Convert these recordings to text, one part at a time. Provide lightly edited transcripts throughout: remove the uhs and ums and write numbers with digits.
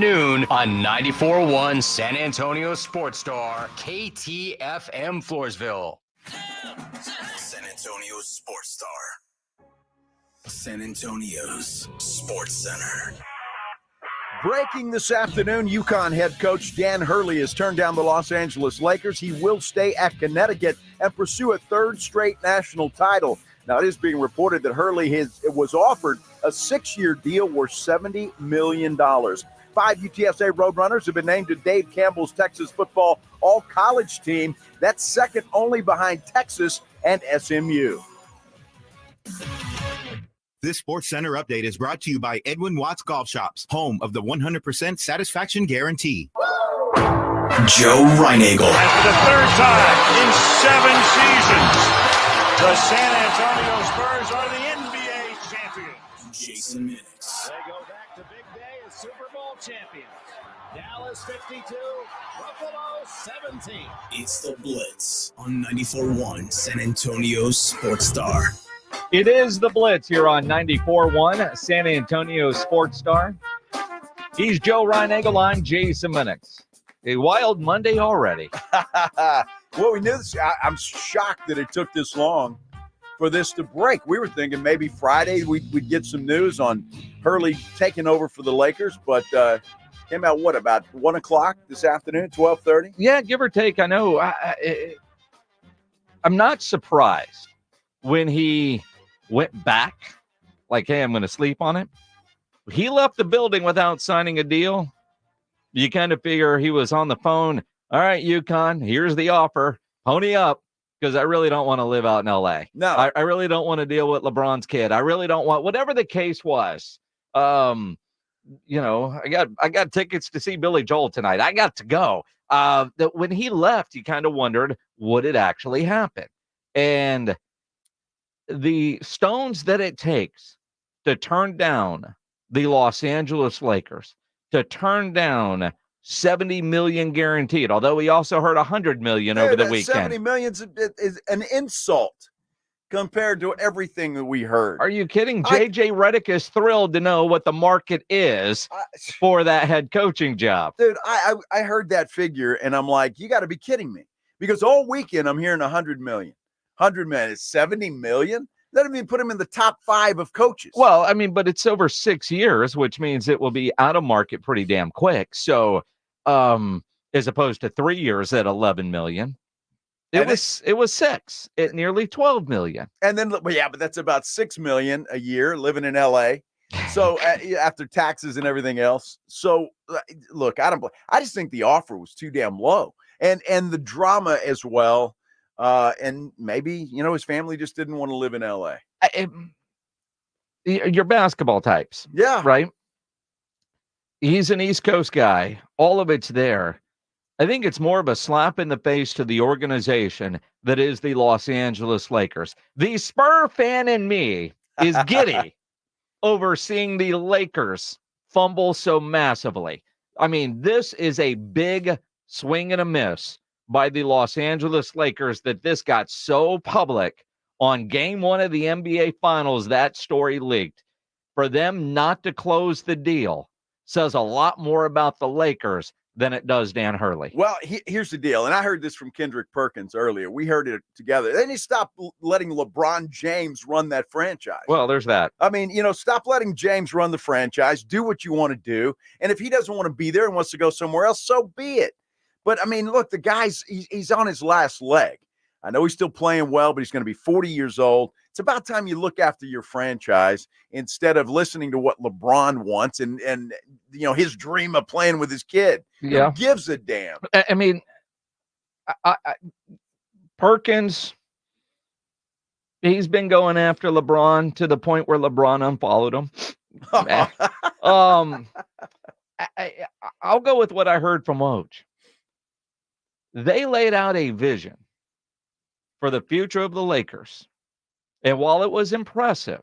noon on 94.1 San Antonio Sports Star, KTFM Floresville. San Antonio's Sports Star. San Antonio's Sports Center. Breaking this afternoon, UConn head coach Dan Hurley has turned down the Los Angeles Lakers. He will stay at Connecticut and pursue a third straight national title. Now, it is being reported that Hurley was offered a 6-year deal worth $70 million. 5 UTSA Roadrunners have been named to Dave Campbell's Texas football all-college team. That's second only behind Texas and SMU. This Sports Center update is brought to you by Edwin Watts Golf Shops, home of the 100% satisfaction guarantee. Joe Reinagel. And for the third time in 7 seasons, the San Antonio Spurs are the NBA champions. Jason Minix. They go back to big day as Super Bowl champions. Dallas 52, Buffalo 17. It's the Blitz on 94.1 San Antonio's Sports Star. It is the Blitz here on 94.1 San Antonio Sports Star. He's Joe Reinagel. I'm Jason Minix. A wild Monday already. Well, we knew this. I'm shocked that it took this long for this to break. We were thinking maybe Friday we'd get some news on Hurley taking over for the Lakers, but came out, about 1 o'clock this afternoon, 12:30? Yeah, give or take. I know. I'm not surprised when he went back, like, hey, I'm going to sleep on it. He left the building without signing a deal. You kind of figure he was on the phone. All right, UConn, here's the offer. Pony up, because I really don't want to live out in L.A. No. I really don't want to deal with LeBron's kid. I really don't want, whatever the case was. I got tickets to see Billy Joel tonight. I got to go. That when he left, you kind of wondered, would it actually happen? And the stones that it takes to turn down the Los Angeles Lakers, to turn down $70 million guaranteed, although we also heard $100 million over the weekend. $70 million is an insult compared to everything that we heard. Are you kidding? JJ Redick is thrilled to know what the market is for that head coaching job. Dude, I heard that figure, and I'm like, you got to be kidding me. Because all weekend I'm hearing $100 million. $100 million is $70 million? That doesn't even put him in the top 5 of coaches. Well, I mean, but it's over 6 years, which means it will be out of market pretty damn quick. So, as opposed to 3 years at $11 million, it was 6 at nearly $12 million. And then, but that's about $6 million a year living in LA. So after taxes and everything else. So look, I just think the offer was too damn low, and the drama as well. And maybe, his family just didn't want to live in LA. Your basketball types. Yeah. Right. He's an East Coast guy. All of it's there. I think it's more of a slap in the face to the organization that is the Los Angeles Lakers. The Spur fan in me is giddy over seeing the Lakers fumble so massively. I mean, this is a big swing and a miss by the Los Angeles Lakers that this got so public on game 1 of the NBA Finals. That story leaked. For them not to close the deal says a lot more about the Lakers than it does Dan Hurley. Well, here's the deal, and I heard this from Kendrick Perkins earlier. We heard it together. They need to stop letting LeBron James run that franchise. Well, there's that. I mean, stop letting James run the franchise. Do what you want to do. And if he doesn't want to be there and wants to go somewhere else, so be it. But, I mean, look, the guy's he's on his last leg. I know he's still playing well, but he's going to be 40 years old. It's about time you look after your franchise instead of listening to what LeBron wants and his dream of playing with his kid. Yeah. Who gives a damn? I mean, Perkins, he's been going after LeBron to the point where LeBron unfollowed him. I'll go with what I heard from Woj. They laid out a vision for the future of the Lakers. And while it was impressive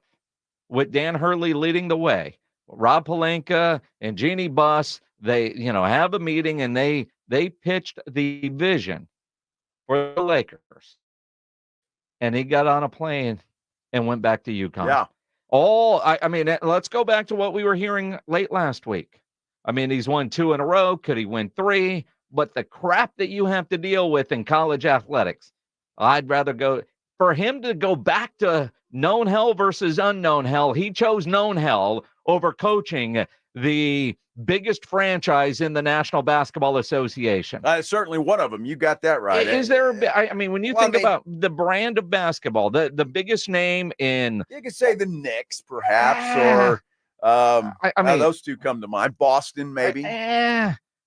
with Dan Hurley leading the way, Rob Pelinka and Jeannie Buss, they, have a meeting and they pitched the vision for the Lakers. And he got on a plane and went back to UConn. Yeah. I mean, let's go back to what we were hearing late last week. I mean, he's won 2 in a row. Could he win 3? But the crap that you have to deal with in college athletics, I'd rather go for him to go back to known hell versus unknown hell. He chose known hell over coaching the biggest franchise in the National Basketball Association. Certainly one of them. You got that right. Is there I mean, when you think about the brand of basketball, the biggest name in... You could say the Knicks, perhaps, or I mean, those two come to mind. Boston, maybe.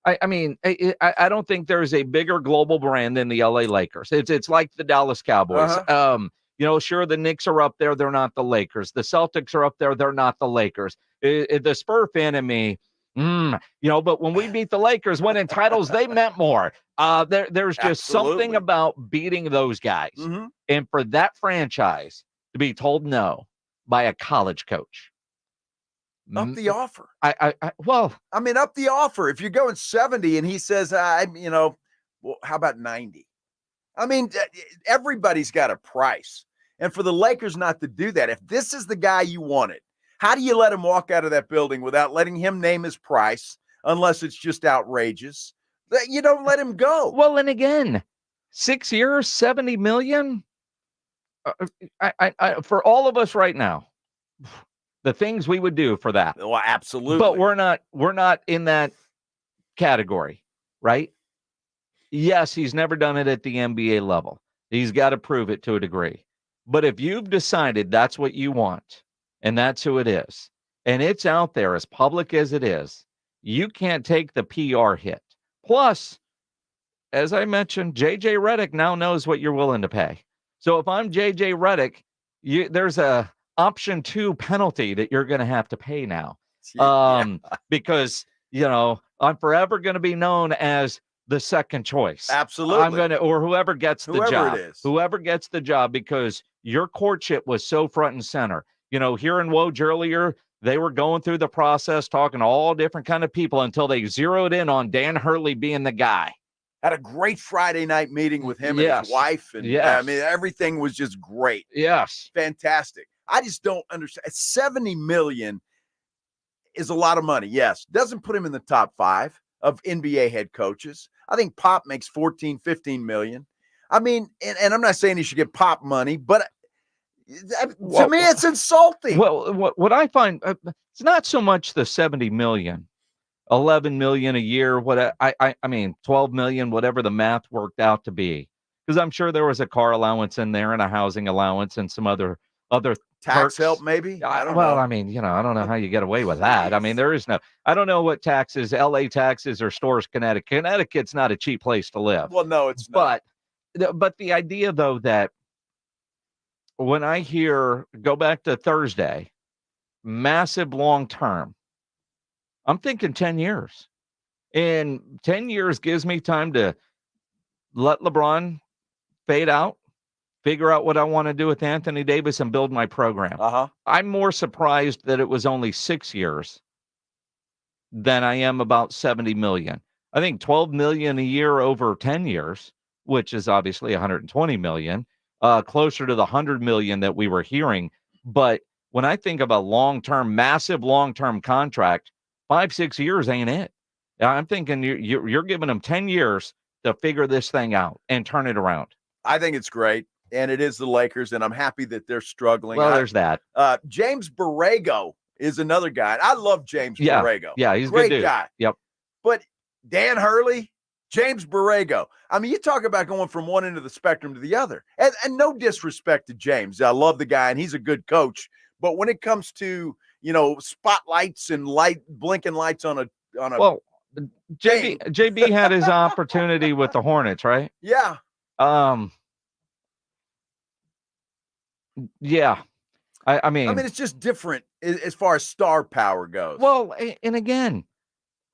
I mean, I don't think there's a bigger global brand than the LA Lakers. It's like the Dallas Cowboys. Sure, the Knicks are up there. They're not the Lakers. The Celtics are up there. They're not the Lakers. The Spur fan in me, but when we beat the Lakers, winning titles, they meant more. There's just something about beating those guys. Mm-hmm. And for that franchise to be told no by a college coach. Up the offer. I mean, up the offer. If you're going 70 and he says, well, how about 90? I mean, everybody's got a price. And for the Lakers not to do that, if this is the guy you wanted, how do you let him walk out of that building without letting him name his price, unless it's just outrageous? You don't let him go. Well, and again, 6 years, 70 million. For all of us right now, the things we would do for that. Well, absolutely. But we're not in that category, right? Yes, he's never done it at the NBA level. He's got to prove it to a degree. But if you've decided that's what you want, and that's who it is, and it's out there as public as it is, you can't take the PR hit. Plus, as I mentioned, JJ Redick now knows what you're willing to pay. So if I'm JJ Redick, there's a option 2 penalty that you're going to have to pay now. Because, I'm forever going to be known as the second choice. Absolutely. Or whoever gets the job. It is. Whoever gets the job, because your courtship was so front and center. Here in Woj earlier, they were going through the process, talking to all different kind of people until they zeroed in on Dan Hurley being the guy. Had a great Friday night meeting with him and his wife. And I mean, everything was just great. Yes. Fantastic. I just don't understand. 70 million is a lot of money. Yes. Doesn't put him in the top 5 of NBA head coaches. I think Pop makes 14, 15 million. I mean, and I'm not saying he should get Pop money, but to me, it's insulting. Well, what I find, it's not so much the 70 million, 11 million a year, I mean, 12 million, whatever the math worked out to be. Because I'm sure there was a car allowance in there and a housing allowance and some other tax perks. help, maybe. I don't know. I mean, I don't know how you get away with that. I mean, there is no. I don't know what taxes, LA taxes or Stores, Connecticut. Connecticut's not a cheap place to live. Well, no, it's not. But the idea though that when I hear go back to Thursday, massive long term, I'm thinking 10 years, and 10 years gives me time to let LeBron fade out. Figure out what I want to do with Anthony Davis and build my program. I'm more surprised that it was only 6 years than I am about 70 million. I think 12 million a year over 10 years, which is obviously 120 million, closer to the 100 million that we were hearing. But when I think of a long-term, massive long-term contract, 5-6 years ain't it. I'm thinking you're giving them 10 years to figure this thing out and turn it around. I think it's great. And it is the Lakers, and I'm happy that they're struggling. Well, there's that. James Borrego is another guy. I love James Borrego. Yeah, he's a great good dude. Guy. Yep. But Dan Hurley, James Borrego. I mean, you talk about going from one end of the spectrum to the other. And no disrespect to James. I love the guy, and he's a good coach. But when it comes to, spotlights and blinking lights on a well, JB had his opportunity with the Hornets, right? Yeah. Yeah. I mean, it's just different as far as star power goes. Well, and again,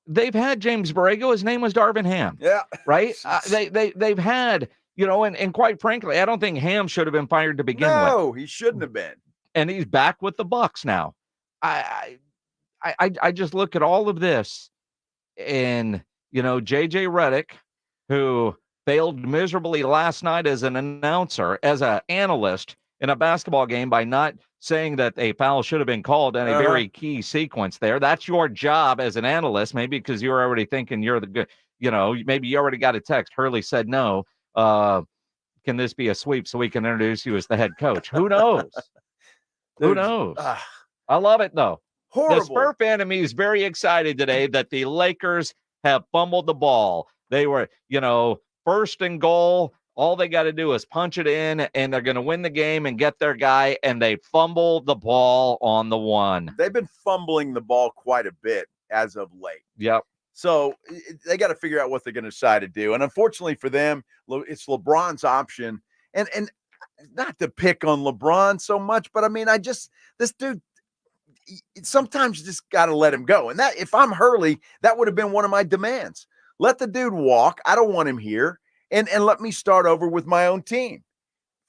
they've had James Borrego. His name was Darvin Ham. Yeah. Right. They've had, and quite frankly, I don't think Ham should have been fired to begin with. No, he shouldn't have been. And he's back with the Bucks now. I just look at all of this, and JJ Redick, who failed miserably last night as an announcer, as an analyst in a basketball game by not saying that a foul should have been called in a very key sequence there. That's your job as an analyst, maybe because you're already thinking you're the good, maybe you already got a text. Hurley said no. Can this be a sweep so we can introduce you as the head coach? Who knows? Who knows? I love it, though. Horrible. The Spur fan of me is very excited today that the Lakers have fumbled the ball. They were, first and goal. All they got to do is punch it in, and they're going to win the game and get their guy, and they fumbled the ball on the one. They've been fumbling the ball quite a bit as of late. Yep. So they got to figure out what they're going to decide to do. And unfortunately for them, it's LeBron's option. And not to pick on LeBron so much, but I mean, this dude, sometimes you just got to let him go. And that, if I'm Hurley, that would have been one of my demands. Let the dude walk. I don't want him here. And let me start over with my own team.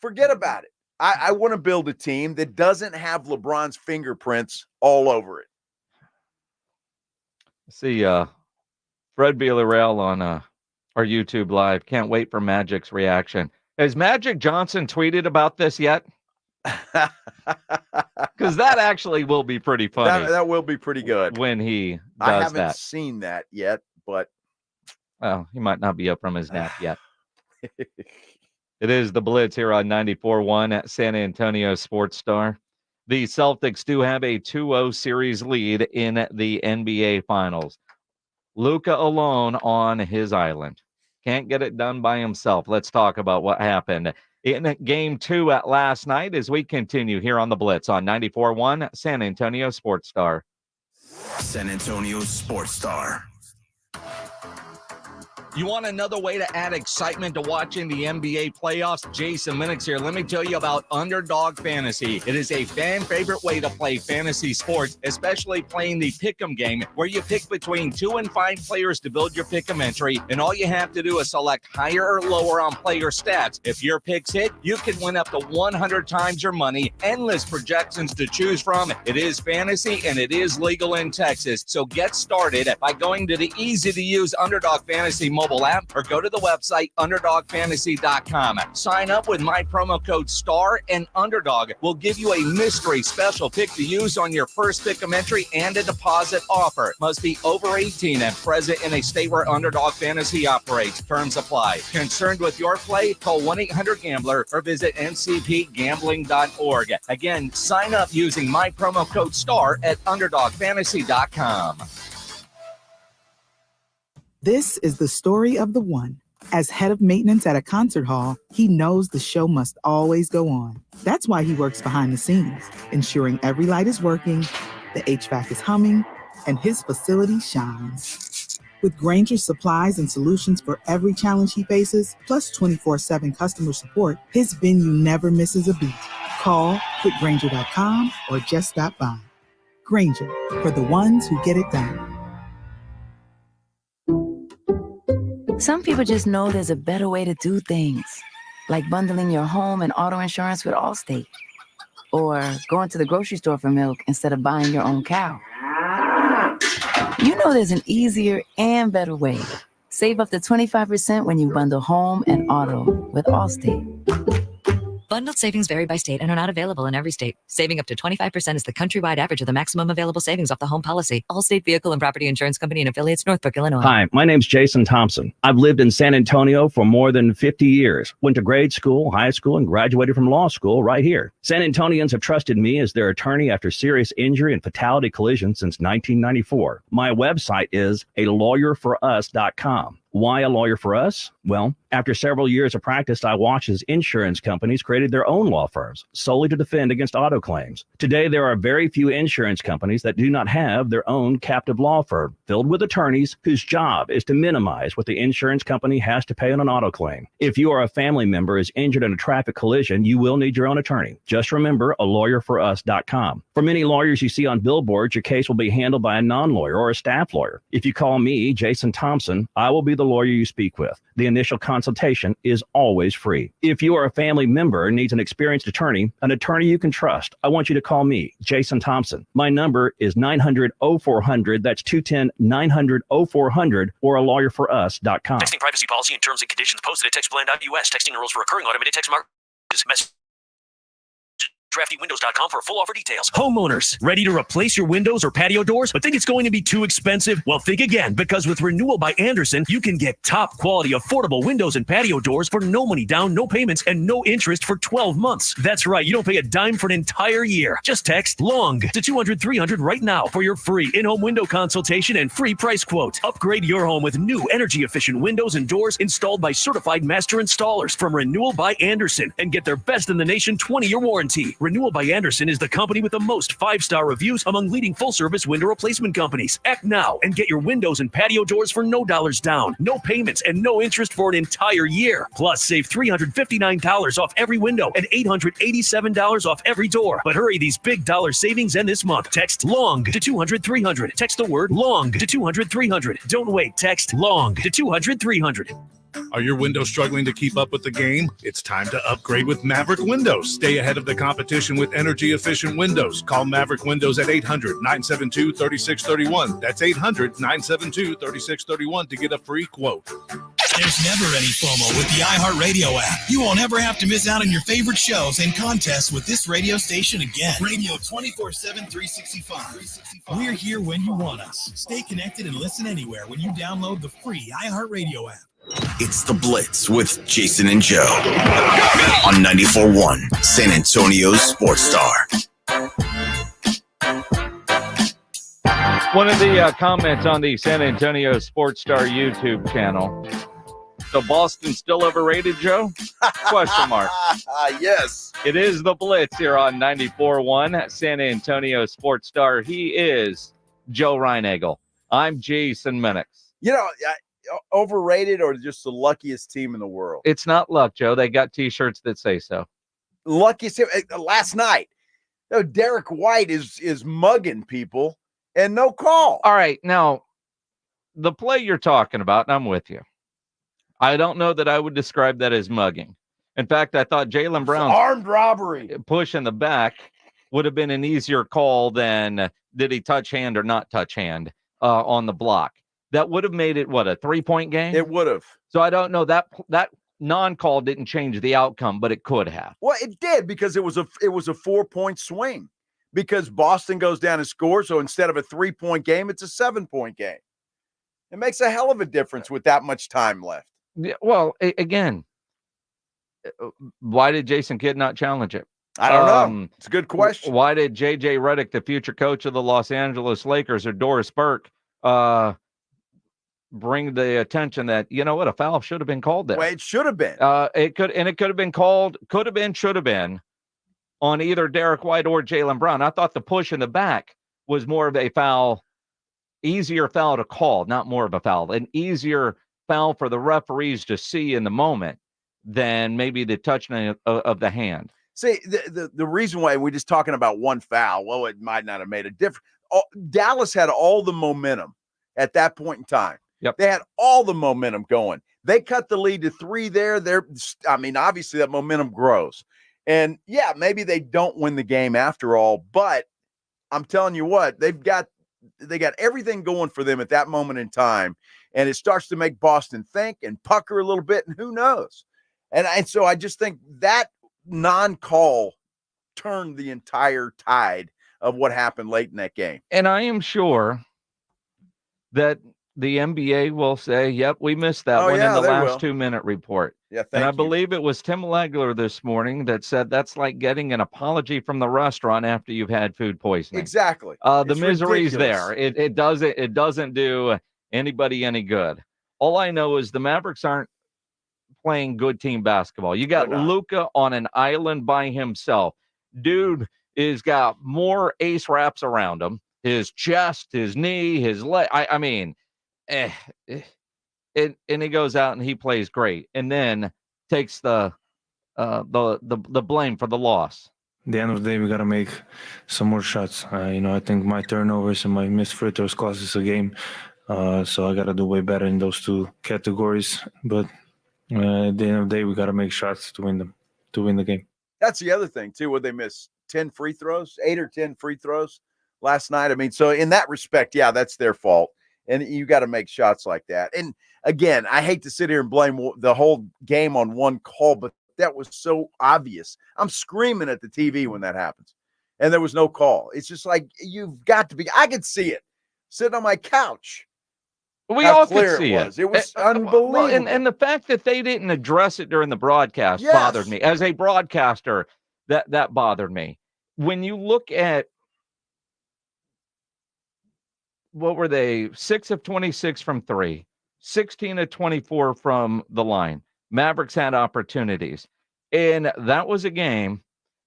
Forget about it. I want to build a team that doesn't have LeBron's fingerprints all over it. See, Fred Villarreal on our YouTube Live. Can't wait for Magic's reaction. Has Magic Johnson tweeted about this yet? Because that actually will be pretty funny. That will be pretty good when he does that. I haven't seen that yet, but well, he might not be up from his nap yet. It is the Blitz here on 94.1 at San Antonio Sports Star. The Celtics do have a 2-0 series lead in the NBA Finals. Luka alone on his island. Can't get it done by himself. Let's talk about what happened in Game 2 at last night as we continue here on the Blitz on 94.1 San Antonio Sports Star. San Antonio Sports Star. You want another way to add excitement to watching the NBA playoffs? Jason Minix here. Let me tell you about Underdog Fantasy. It is a fan favorite way to play fantasy sports, especially playing the pick'em game, where you pick between 2 and 5 players to build your pick'em entry, and all you have to do is select higher or lower on player stats. If your picks hit, you can win up to 100 times your money. Endless projections to choose from. It is fantasy and it is legal in Texas. So get started by going to the easy-to-use Underdog Fantasy mobile app or go to the website underdogfantasy.com. Sign up with my promo code STAR, and Underdog will give you a mystery special pick to use on your first pick'em entry and a deposit offer. Must be over 18 and present in a state where Underdog Fantasy operates. Terms apply. Concerned with your play? Call 1-800-GAMBLER or visit ncpgambling.org. Again, sign up using my promo code STAR at underdogfantasy.com. This is the story of the one. As head of maintenance at a concert hall, he knows the show must always go on. That's why he works behind the scenes, ensuring every light is working, the HVAC is humming, and his facility shines. With Grainger's supplies and solutions for every challenge he faces, plus 24/7 customer support, his venue never misses a beat. Call quickgrainger.com or just stop by. Grainger, for the ones who get it done. Some people just know there's a better way to do things, like bundling your home and auto insurance with Allstate, or going to the grocery store for milk instead of buying your own cow. You know there's an easier and better way. Save up to 25% when you bundle home and auto with Allstate. Bundled savings vary by state and are not available in every state. Saving up to 25% is the countrywide average of the maximum available savings off the home policy. Allstate Vehicle and Property Insurance Company and affiliates, Northbrook, Illinois. Hi, my name's Jason Thompson. I've lived in San Antonio for more than 50 years. Went to grade school, high school, and graduated from law school right here. San Antonians have trusted me as their attorney after serious injury and fatality collision since 1994. My website is alawyerforus.com. Why a lawyer for us? Well, after several years of practice, I watched as insurance companies created their own law firms solely to defend against auto claims. Today, there are very few insurance companies that do not have their own captive law firm filled with attorneys whose job is to minimize what the insurance company has to pay on an auto claim. If you or a family member is injured in a traffic collision, you will need your own attorney. Just remember alawyerforus.com. For many lawyers you see on billboards, your case will be handled by a non-lawyer or a staff lawyer. If you call me, Jason Thompson, I will be the lawyer you speak with. The initial consultation is always free. If you or a family member needs an experienced attorney you can trust, I want you to call me, Jason Thompson. My number is 900-0400. That's 210-900-0400 or alawyerforus.com. Texting privacy policy and terms and conditions posted at textplan.us. Texting enrolls for recurring automated text mark. Message DraftyWindows.com for full offer details. Homeowners, ready to replace your windows or patio doors, but think it's going to be too expensive? Well, think again, because with Renewal by Andersen, you can get top quality, affordable windows and patio doors for no money down, no payments, and no interest for 12 months. That's right, you don't pay a dime for an entire year. Just text LONG to 200-300 right now for your free in-home window consultation and free price quote. Upgrade your home with new energy-efficient windows and doors installed by certified master installers from Renewal by Andersen and get their best in the nation 20-year warranty. Renewal by Andersen is the company with the most 5-star reviews among leading full-service window replacement companies. Act now and get your windows and patio doors for no dollars down, no payments, and no interest for an entire year. Plus, save $359 off every window and $887 off every door. But hurry, these big dollar savings end this month. Text LONG to 200-300. Text the word LONG to 200-300. Don't wait. Text LONG to 200-300. Are your windows struggling to keep up with the game? It's time to upgrade with Maverick Windows. Stay ahead of the competition with energy-efficient windows. Call Maverick Windows at 800-972-3631. That's 800-972-3631 to get a free quote. There's never any FOMO with the iHeartRadio app. You won't ever have to miss out on your favorite shows and contests with this radio station again. Radio 24/7, 365. We're here when you want us. Stay connected and listen anywhere when you download the free iHeartRadio app. It's The Blitz with Jason and Joe on 94.1 San Antonio's Sports Star. One of the comments on the San Antonio Sports Star YouTube channel. So Boston still overrated, Joe? Question mark. Yes. It is The Blitz here on 94.1 San Antonio Sports Star. He is Joe Reinagel. I'm Jason Minix. You know, overrated or just the luckiest team in the world? It's not luck, Joe. They got T-shirts that say so. Luckiest team. Last night, Derek White is mugging people and no call. All right, now, the play you're talking about, and I'm with you. I don't know that I would describe that as mugging. In fact, I thought Jaylen Brown's armed robbery push in the back would have been an easier call than did he touch hand or not touch hand on the block. That would have made it, what, a 3-point game? It would have. So I don't know. That non-call didn't change the outcome, but it could have. Well, it did because it was a 4-point swing because Boston goes down and scores. So instead of a 3-point game, it's a 7-point game. It makes a hell of a difference with that much time left. Yeah, well, again, why did Jason Kidd not challenge it? I don't know. It's a good question. Why did J.J. Redick, the future coach of the Los Angeles Lakers, or Doris Burke, bring the attention that, you know what, a foul should have been called there? Well, it should have been. It could have been called, could have been, should have been on either Derek White or Jaylen Brown. I thought the push in the back was more of a foul, easier foul to call, not more of a foul, an easier foul for the referees to see in the moment than maybe the touching of the hand. See, the reason why we're just talking about one foul, well, it might not have made a difference. Dallas had all the momentum at that point in time. Yep. They had all the momentum going. They cut the lead to 3 there. Obviously that momentum grows. And yeah, maybe they don't win the game after all, but I'm telling you what, they got everything going for them at that moment in time. And it starts to make Boston think and pucker a little bit, and who knows? And so I just think that non-call turned the entire tide of what happened late in that game. And I am sure that the NBA will say, yep, we missed that one in the last 2-minute report. Yeah, and I believe it was Tim Legler this morning that said that's like getting an apology from the restaurant after you've had food poisoning. Exactly. The misery's there. It doesn't do anybody any good. All I know is the Mavericks aren't playing good team basketball. You got Luka on an island by himself. Dude is got more ace wraps around him. His chest, his knee, his leg. And he goes out and he plays great, and then takes the blame for the loss. At the end of the day, we got to make some more shots. I think my turnovers and my missed free throws cost us a game. So I got to do way better in those two categories. But at the end of the day, we got to make shots to win the game. That's the other thing too. Would they miss 10 free throws, 8 or 10 free throws last night? So in that respect, yeah, that's their fault. And you got to make shots like that. And again, I hate to sit here and blame the whole game on one call, but that was so obvious. I'm screaming at the TV when that happens, and there was no call. It's just like, you've got to be. I could see it sitting on my couch. We How all could clear see it was unbelievable. Well, and the fact that they didn't address it during the broadcast bothered me. As a broadcaster, that bothered me. When you look at, what were they? 6 of 26 from 3, 16 of 24 from the line. Mavericks had opportunities. And that was a game,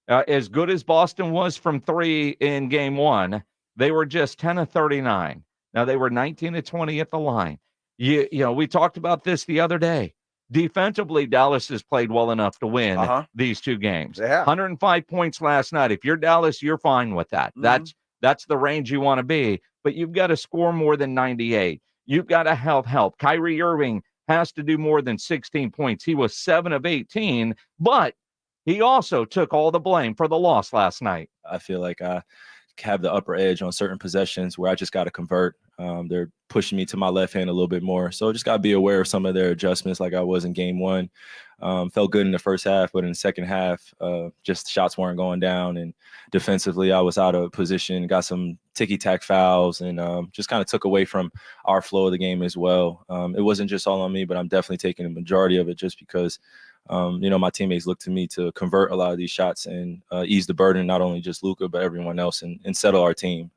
as good as Boston was from 3 in game 1, they were just 10 of 39. Now, they were 19 of 20 at the line. You know, we talked about this the other day. Defensively, Dallas has played well enough to win these 2 games. 105 points last night. If you're Dallas, you're fine with that. That's the range you want to be. But you've got to score more than 98. You've got to have help. Kyrie Irving has to do more than 16 points. He was 7 of 18, but he also took all the blame for the loss last night. I feel like I have the upper edge on certain possessions where I just got to convert. They're pushing me to my left hand a little bit more. So just got to be aware of some of their adjustments like I was in game 1. Felt good in the first half, but in the second half, just shots weren't going down. And defensively, I was out of position, got some ticky-tack fouls, and just kind of took away from our flow of the game as well. It wasn't just all on me, but I'm definitely taking the majority of it just because my teammates look to me to convert a lot of these shots and ease the burden, not only just Luka, but everyone else, and settle our team.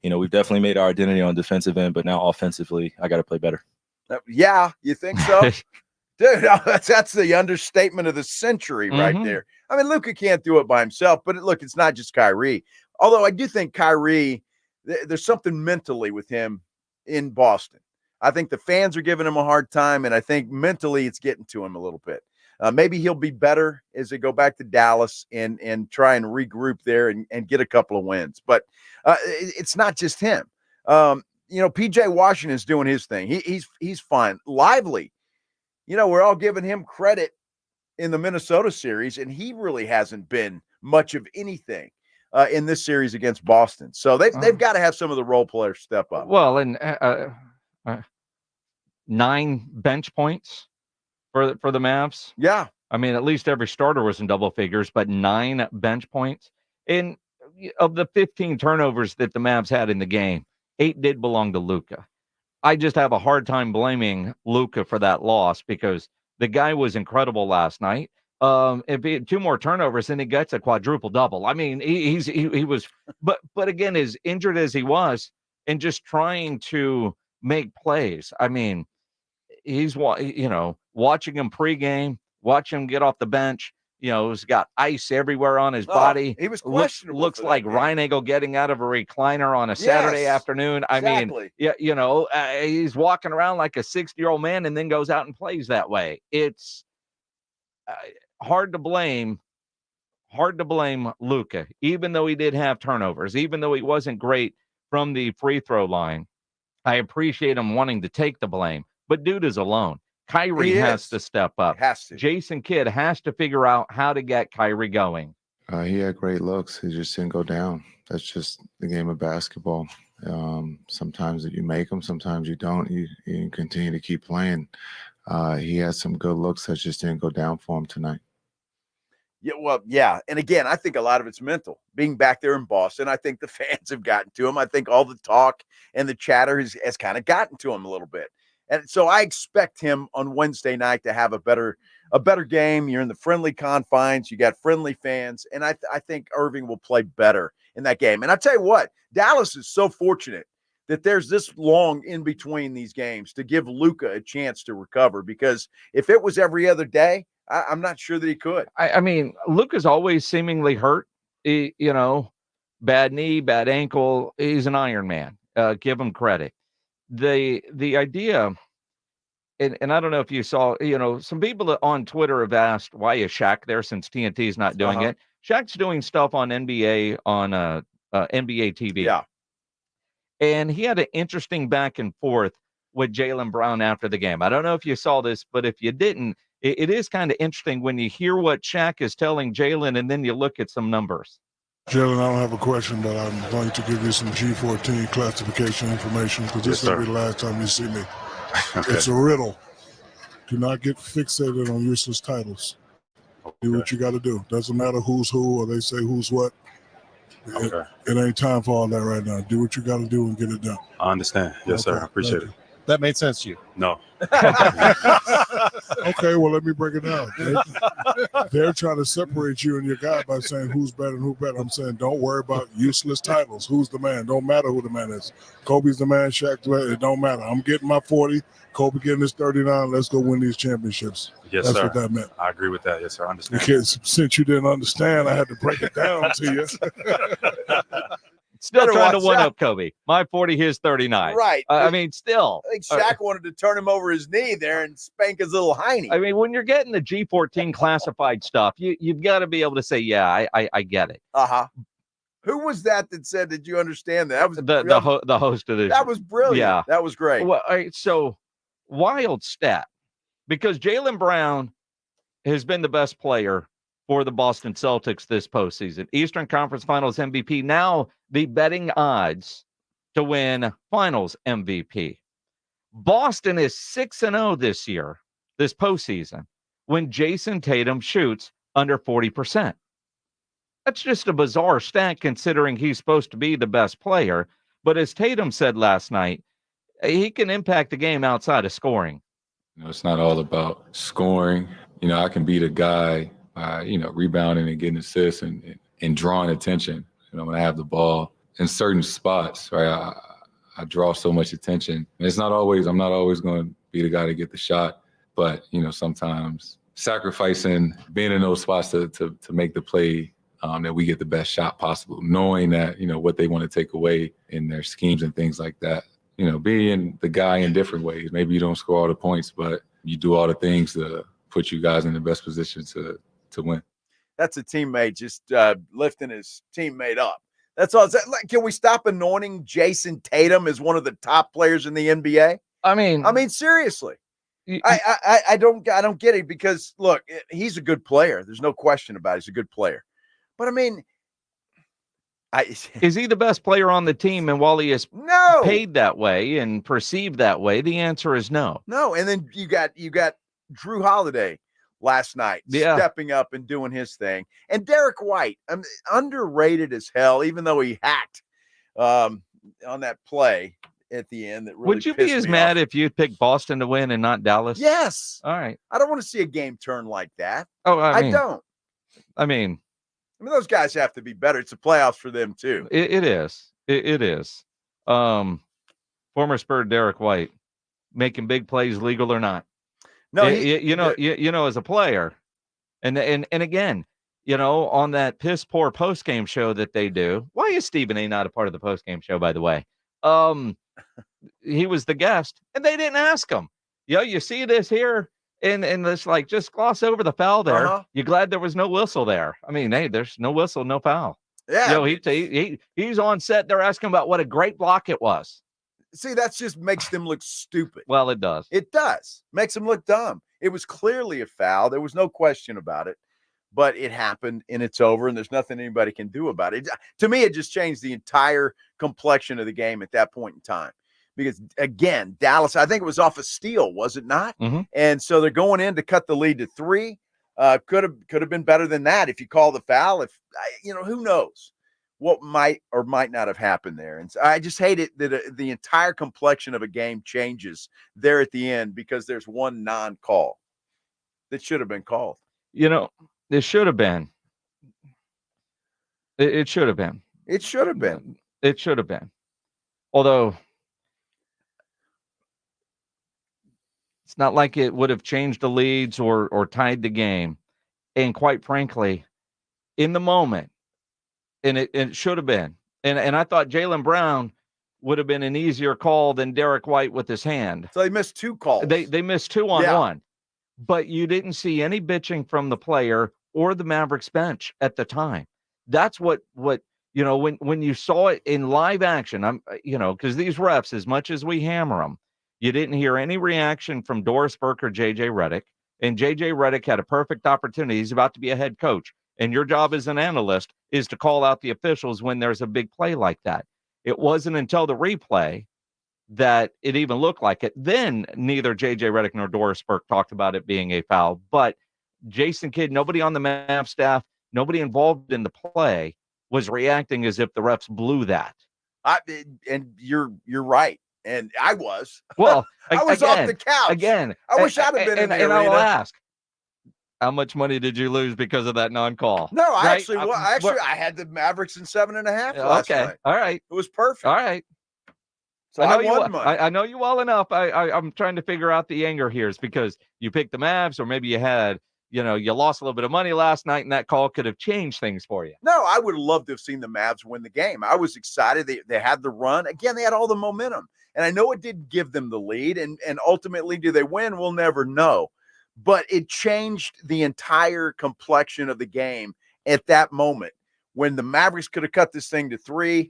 We've definitely made our identity on defensive end, but now offensively, I got to play better. Yeah, you think so? Dude, that's the understatement of the century right there. I mean, Luka can't do it by himself, but look, it's not just Kyrie. Although I do think Kyrie, there's something mentally with him in Boston. I think the fans are giving him a hard time, and I think mentally it's getting to him a little bit. Maybe he'll be better as they go back to Dallas and try and regroup there and get a couple of wins. But it's not just him. PJ Washington's doing his thing. He's fine. Lively. We're all giving him credit in the Minnesota series, and he really hasn't been much of anything in this series against Boston. So they've got to have some of the role players step up. Well, and 9 bench points for the Mavs. Yeah. I mean, at least every starter was in double figures, but 9 bench points. And of the 15 turnovers that the Mavs had in the game, 8 did belong to Luka. I just have a hard time blaming Luka for that loss because the guy was incredible last night. If he had 2 more turnovers, then he gets a quadruple double. I mean, he was, but again, as injured as he was, and just trying to make plays. I mean, he's watching him pregame, watching him get off the bench. He's got ice everywhere on his body. He was questionable. Looks like Ryan Eagle getting out of a recliner on a Saturday afternoon. I mean, he's walking around like a 60-year-old man and then goes out and plays that way. It's hard to blame Luka, even though he did have turnovers, even though he wasn't great from the free throw line. I appreciate him wanting to take the blame, but dude is alone. Kyrie has to step up. Has to. Jason Kidd has to figure out how to get Kyrie going. He had great looks. He just didn't go down. That's just the game of basketball. Sometimes you make them, sometimes you don't. You continue to keep playing. He had some good looks that just didn't go down for him tonight. Yeah, well, yeah. And again, I think a lot of it's mental. Being back there in Boston, I think the fans have gotten to him. I think all the talk and the chatter has kind of gotten to him a little bit. And so I expect him on Wednesday night to have a better game. You're in the friendly confines. You got friendly fans. And I think Irving will play better in that game. And I tell you what, Dallas is so fortunate that there's this long in between these games to give Luka a chance to recover, because if it was every other day, I'm not sure that he could. I mean, Luka's always seemingly hurt. Bad knee, bad ankle. He's an Iron Man. Give him credit. The idea, and I don't know if you saw, some people on Twitter have asked, why is Shaq there since TNT's not doing it? Shaq's doing stuff on NBA TV. Yeah. And he had an interesting back and forth with Jaylen Brown after the game. I don't know if you saw this, but if you didn't, it is kind of interesting when you hear what Shaq is telling Jaylen and then you look at some numbers. Jaylen, I don't have a question, but I'm going to give you some G14 classification information because this will be the last time you see me. Okay. It's a riddle. Do not get fixated on useless titles. Do what you got to do. Doesn't matter who's who or they say who's what. It ain't time for all that right now. Do what you got to do and get it done. I understand. Yes, sir. I appreciate it. That made sense to you? No. Okay, well, let me break it down. They're trying to separate you and your guy by saying who's better and who better. I'm saying don't worry about useless titles. Who's the man? Don't matter who the man is. Kobe's the man, Shaq's the man. It don't matter. I'm getting my 40. Kobe getting his 39. Let's go win these championships. Yes, That's sir. what that meant. I agree with that. Yes, sir. I understand. Because since you didn't understand, I had to break it down to you. Still Better trying to watch one out. up Kobe. My 40, his 39. Right. I mean, still. I think Shaq wanted to turn him over his knee there and spank his little hiney. I mean, when you're getting the G14 classified stuff, you've got to be able to say, yeah, I get it. Uh-huh. Who was that said, did you understand that? That was The host of this. That was brilliant. Yeah. That was great. Well, all right, so wild stat, because Jaylen Brown has been the best player for the Boston Celtics this postseason. Eastern Conference Finals MVP, now the betting odds to win Finals MVP. Boston is 6-0 this year, this postseason, when Jason Tatum shoots under 40%. That's just a bizarre stat considering he's supposed to be the best player. But as Tatum said last night, he can impact the game outside of scoring. It's not all about scoring. I can beat a guy by, rebounding and getting assists and drawing attention. When I have the ball in certain spots, right, I draw so much attention. And I'm not always going to be the guy to get the shot, but, sometimes sacrificing being in those spots to make the play that we get the best shot possible, knowing that, what they want to take away in their schemes and things like that. Being the guy in different ways. Maybe you don't score all the points, but you do all the things to put you guys in the best position to win. That's a teammate just lifting his teammate up. That's all. Can we stop anointing Jason Tatum as one of the top players in the NBA? I mean, seriously. I don't get it because look, he's a good player. There's no question about it. He's a good player. But I mean, is he the best player on the team? And while he is paid that way and perceived that way, the answer is no. No. And then you got Drew Holiday last night stepping up and doing his thing. And Derek White, underrated as hell, even though he hacked on that play at the end. That really would you be as mad off. if you picked Boston to win and not Dallas? Yes. All right. I don't want to see a game turn like that. Oh, I don't. I mean, those guys have to be better. It's the playoffs for them too. It is. It is. Former Spur Derek White making big plays, legal or not. No, as a player, and again, on that piss poor post game show that they do. Why is Stephen A not a part of the post game show? By the way, he was the guest, and they didn't ask him. You see this here. And this just gloss over the foul there. Uh-huh. You glad there was no whistle there? I mean, hey, there's no whistle, no foul. Yeah. He's on set. They're asking about what a great block it was. See, that just makes them look stupid. Well, it does. It does. Makes them look dumb. It was clearly a foul. There was no question about it. But it happened and it's over and there's nothing anybody can do about it. To me, it just changed the entire complexion of the game at that point in time. Because, again, Dallas, I think it was off a steal, was it not? Mm-hmm. And so they're going in to cut the lead to 3. Could have been better than that if you call the foul. Who knows what might or might not have happened there. And so I just hate it that the entire complexion of a game changes there at the end because there's one non-call that should have been called. This should have been. It should have been. It should have been. It should have been. Although it's not like it would have changed the leads or tied the game. And quite frankly, in the moment, and it should have been. And I thought Jaylen Brown would have been an easier call than Derek White with his hand. So they missed 2 calls. They missed 2 on 1. But you didn't see any bitching from the player or the Mavericks bench at the time. That's what when you saw it in live action, because these refs, as much as we hammer them, you didn't hear any reaction from Doris Burke or J.J. Redick. And J.J. Redick had a perfect opportunity. He's about to be a head coach. And your job as an analyst is to call out the officials when there's a big play like that. It wasn't until the replay that it even looked like it. Then neither J.J. Redick nor Doris Burke talked about it being a foul. But Jason Kidd, nobody on the Mavs staff, nobody involved in the play was reacting as if the refs blew that. And you're right. And I was. Well, I was again, off the couch. Again. I wish I'd have been in the and arena. I will ask, how much money did you lose because of that non-call? No, I right? I had the Mavericks in 7.5 last night. All right. It was perfect. All right. So I won money. I know you well enough. I'm trying to figure out the anger here. Is because you picked the Mavs, or maybe you had, you lost a little bit of money last night, and that call could have changed things for you. No, I would have loved to have seen the Mavs win the game. I was excited. They had the run. Again, they had all the momentum. And I know it did give them the lead. And ultimately, do they win? We'll never know. But it changed the entire complexion of the game at that moment when the Mavericks could have cut this thing to 3,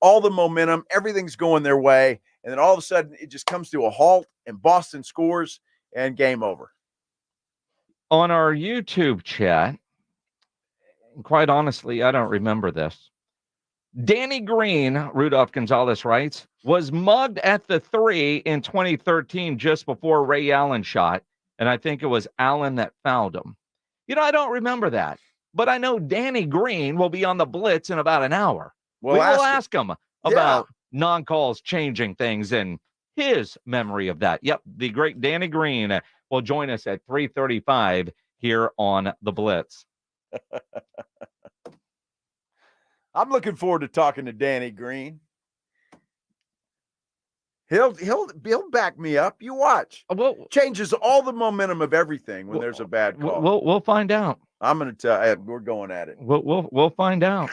all the momentum, everything's going their way. And then all of a sudden it just comes to a halt and Boston scores and game over. On our YouTube chat, quite honestly, I don't remember this. Danny Green, Rudolph Gonzalez writes, was mugged at the 3 in 2013 just before Ray Allen shot. And I think it was Allen that fouled him. I don't remember that. But I know Danny Green will be on the Blitz in about an hour. We will ask him about non-calls changing things and his memory of that. Yep, the great Danny Green will join us at 3:35 here on the Blitz. I'm looking forward to talking to Danny Green. He'll back me up. You watch. Changes all the momentum of everything when there's a bad call. We'll find out. I'm going to tell you, we're going at it. We'll find out.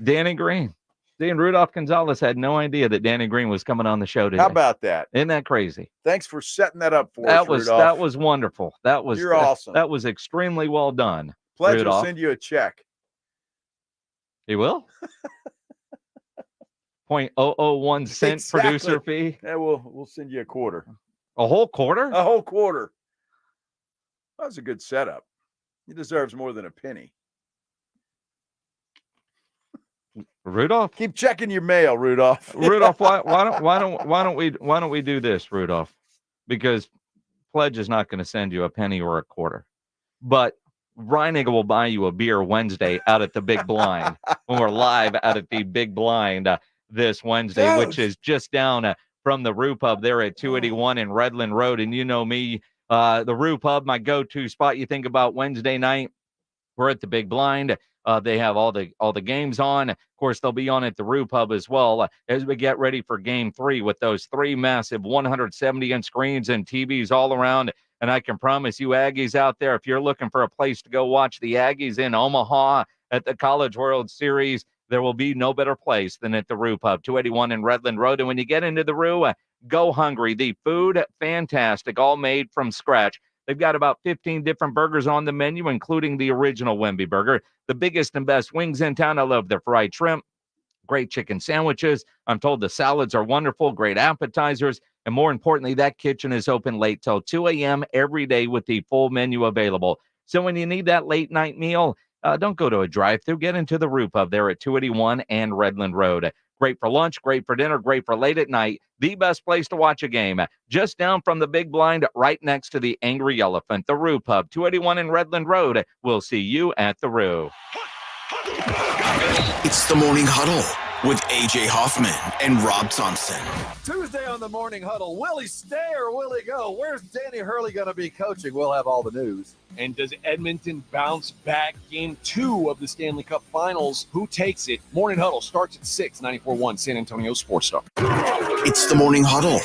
Danny Green. See, and Rudolph Gonzalez had no idea that Danny Green was coming on the show today. How about that? Isn't that crazy? Thanks for setting that up for us, Rudolph. That was wonderful. You're awesome. That was extremely well done. Pledge Rudolph will send you a check. He will? 0.001 cent producer fee. Yeah, we'll send you a quarter. A whole quarter? A whole quarter. That was a good setup. He deserves more than a penny. Rudolph, keep checking your mail, Rudolph. Rudolph, why don't we do this, Rudolph? Because Pledge is not going to send you a penny or a quarter, but Reininger will buy you a beer Wednesday out at the Big Blind when we're live out at the Big Blind this Wednesday, which is just down from the Rue Pub there at 281 in Redland Road. And you know me, the Rue Pub, my go-to spot. You think about Wednesday night, we're at the Big Blind. They have all the games on. Of course, they'll be on at the Rue Pub as well as we get ready for Game 3 with those 3 massive 170-inch screens and TVs all around. And I can promise you Aggies out there, if you're looking for a place to go watch the Aggies in Omaha at the College World Series, there will be no better place than at the Rue Pub, 281 in Redland Road. And when you get into the Rue, go hungry. The food, fantastic, all made from scratch. They've got about 15 different burgers on the menu, including the original Wemby burger. The biggest and best wings in town. I love their fried shrimp. Great chicken sandwiches. I'm told the salads are wonderful, great appetizers. And more importantly, that kitchen is open late till 2 a.m. every day with the full menu available. So when you need that late night meal, don't go to a drive-thru. Get into the Rue Pub there at 281 and Redland Road. Great for lunch, great for dinner, great for late at night. The best place to watch a game. Just down from the Big Blind, right next to the Angry Elephant, the Rue Pub, 281 in Redland Road. We'll see you at the Rue. It's the Morning Huddle with A.J. Hoffman and Rob Thompson. Tuesday on the Morning Huddle. Will he stay or will he go? Where's Danny Hurley going to be coaching? We'll have all the news. And does Edmonton bounce back? Game 2 of the Stanley Cup Finals. Who takes it? Morning Huddle starts at 6, 94.1 San Antonio Sports Star. It's the Morning Huddle